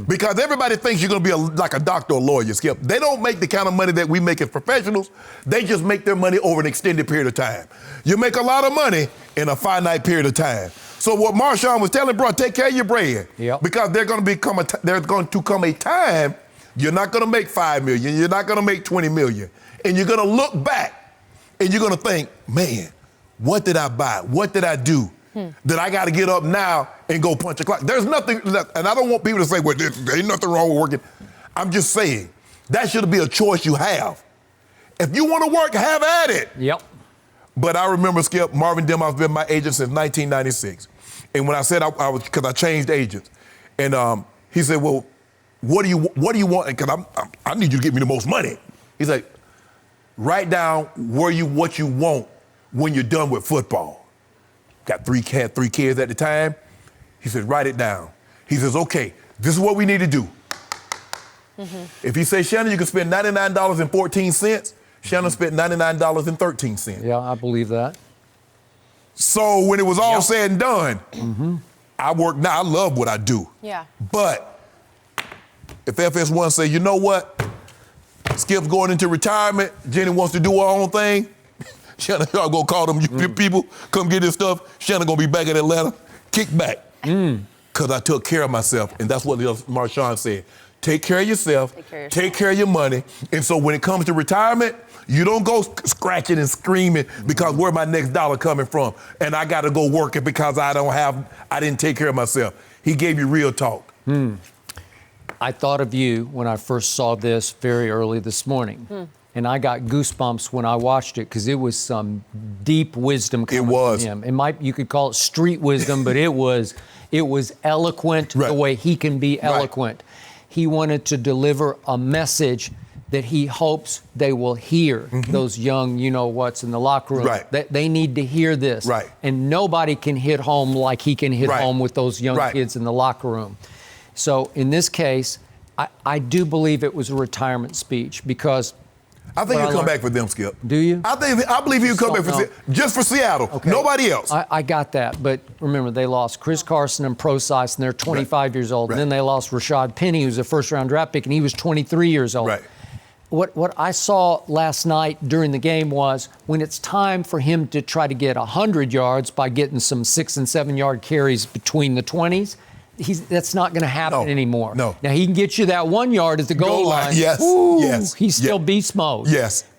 Because everybody thinks you're going to be like a doctor or lawyer, Skip. They don't make the kind of money that we make as professionals. They just make their money over an extended period of time. You make a lot of money in a finite period of time. So what Marshawn was telling, bro, take care of your bread. Yep. Because there's going to come a time you're not going to make $5 million. You're not going to make $20 million. And you're going to look back and you're going to think, man, what did I buy? What did I do? That I got to get up now and go punch a clock. There's nothing, and I don't want people to say, well, there ain't nothing wrong with working. I'm just saying, that should be a choice you have. If you want to work, have at it. Yep. But I remember, Skip, Marvin Demoff's been my agent since 1996. And when I said I was, because I changed agents, and he said, well, what do you want? Because I need you to get me the most money. He's like, write down what you want when you're done with football. Got three kids at the time. He said, write it down. He says, okay, this is what we need to do. If you say, Shannon, you can spend $99.14, Shannon spent $99.13. Yeah, I believe that. So when it was all said and done, I work now. I love what I do. Yeah. But if FS1 say, you know what, Skip's going into retirement, Jenny wants to do her own thing, Shannon, y'all go call them people, come get this stuff. Shannon gonna be back in Atlanta, kick back. Because I took care of myself. And that's what Marshawn said. Take care of yourself, take care of your money. And so when it comes to retirement, you don't go scratching and screaming because where my next dollar coming from? And I gotta go work it because I didn't take care of myself. He gave you real talk. I thought of you when I first saw this very early this morning. And I got goosebumps when I watched it because it was some deep wisdom coming from him. You could call it street wisdom, but it was eloquent the way he can be eloquent. He wanted to deliver a message that he hopes they will hear, those young you-know-whats in the locker room. They need to hear this. And nobody can hit home like he can hit home with those young kids in the locker room. So in this case, I do believe it was a retirement speech because I think he'll come back for them, Skip. Do you? I believe he'll come back just for Seattle. Okay. Nobody else. I got that, but remember they lost Chris Carson and Procise, and they're 25 years old. And then they lost Rashad Penny, who's a first-round draft pick, and he was 23 years old. What I saw last night during the game was when it's time for him to try to get 100 yards by getting some 6 and 7 yard carries between the 20s, that's not going to happen anymore. Now, he can get you that 1 yard at the goal line. He's still beast mode.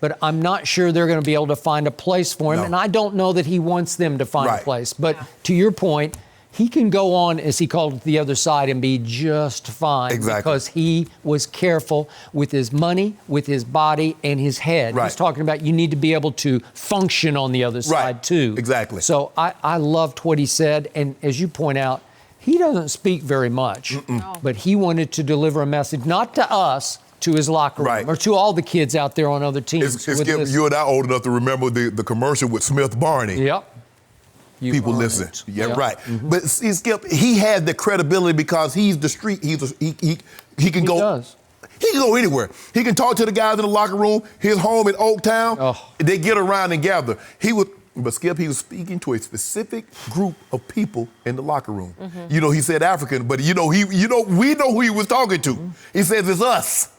But I'm not sure they're going to be able to find a place for him, and I don't know that he wants them to find a place. But to your point, he can go on, as he called it, the other side and be just fine because he was careful with his money, with his body, and his head. He's talking about you need to be able to function on the other side, too. So I loved what he said, and as you point out, he doesn't speak very much, but he wanted to deliver a message, not to us, to his locker room, or to all the kids out there on other teams. Skip, you and I old enough to remember the commercial with Smith Barney. People listen. But see, Skip, he had the credibility because he's the street. He can go. He can go anywhere. He can talk to the guys in the locker room, his home in Oaktown. They get around and gather. But Skip, he was speaking to a specific group of people in the locker room. You know, he said African, but we know who he was talking to. He says it's us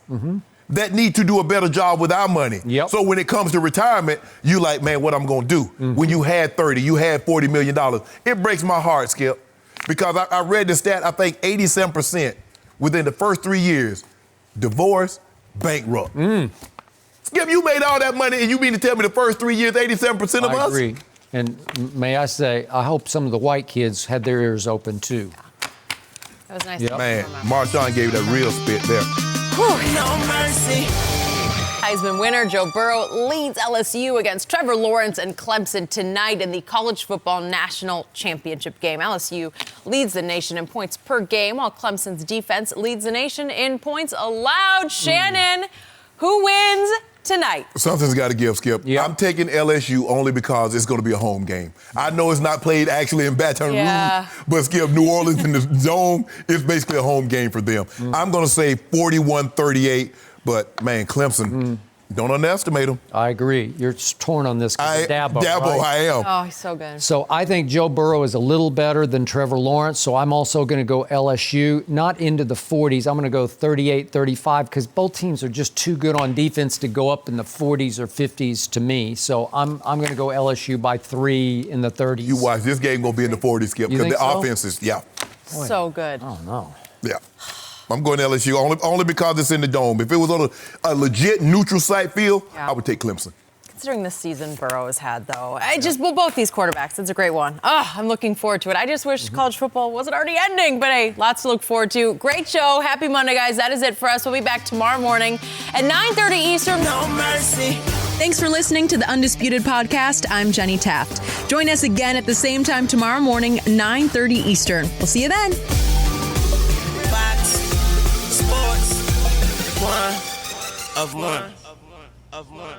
that need to do a better job with our money. So when it comes to retirement, you like, man, what I'm gonna do? When you had 30, you had $40 million. It breaks my heart, Skip, because I read the stat, I think 87% within the first 3 years, divorce, bankrupt. Skip, you made all that money, and you mean to tell me the first 3 years, 87% of us? I agree. And may I say, I hope some of the white kids had their ears open, too. That was nice. Man, Marshawn gave that real spit there. No mercy. Heisman winner Joe Burrow leads LSU against Trevor Lawrence and Clemson tonight in the College Football National Championship game. LSU leads the nation in points per game, while Clemson's defense leads the nation in points allowed. Shannon, who wins tonight? Something's got to give, Skip. Yep. I'm taking LSU only because it's going to be a home game. I know it's not played actually in Baton Rouge, but Skip, New Orleans in the zone is basically a home game for them. I'm going to say 41-38, but, man, Clemson, don't underestimate them. I agree. You're torn on this because of Dabo, right? I am. Oh, he's so good. So I think Joe Burrow is a little better than Trevor Lawrence, so I'm also going to go LSU, not into the 40s. I'm going to go 38-35 because both teams are just too good on defense to go up in the 40s or 50s to me. So I'm going to go LSU by 3 in the 30s. You watch. This game going to be in the 40s, Skip, because the offense is, So good. Oh, no. Yeah. I'm going LSU only because it's in the dome. If it was on a legit neutral site field, I would take Clemson. Considering the season Burrow has had, though, both these quarterbacks, it's a great one. I'm looking forward to it. I just wish college football wasn't already ending, but hey, lots to look forward to. Great show. Happy Monday, guys. That is it for us. We'll be back tomorrow morning at 9:30 Eastern. No mercy. Thanks for listening to the Undisputed Podcast. I'm Jenny Taft. Join us again at the same time tomorrow morning, 9:30 Eastern. We'll see you then. Sports, one of one.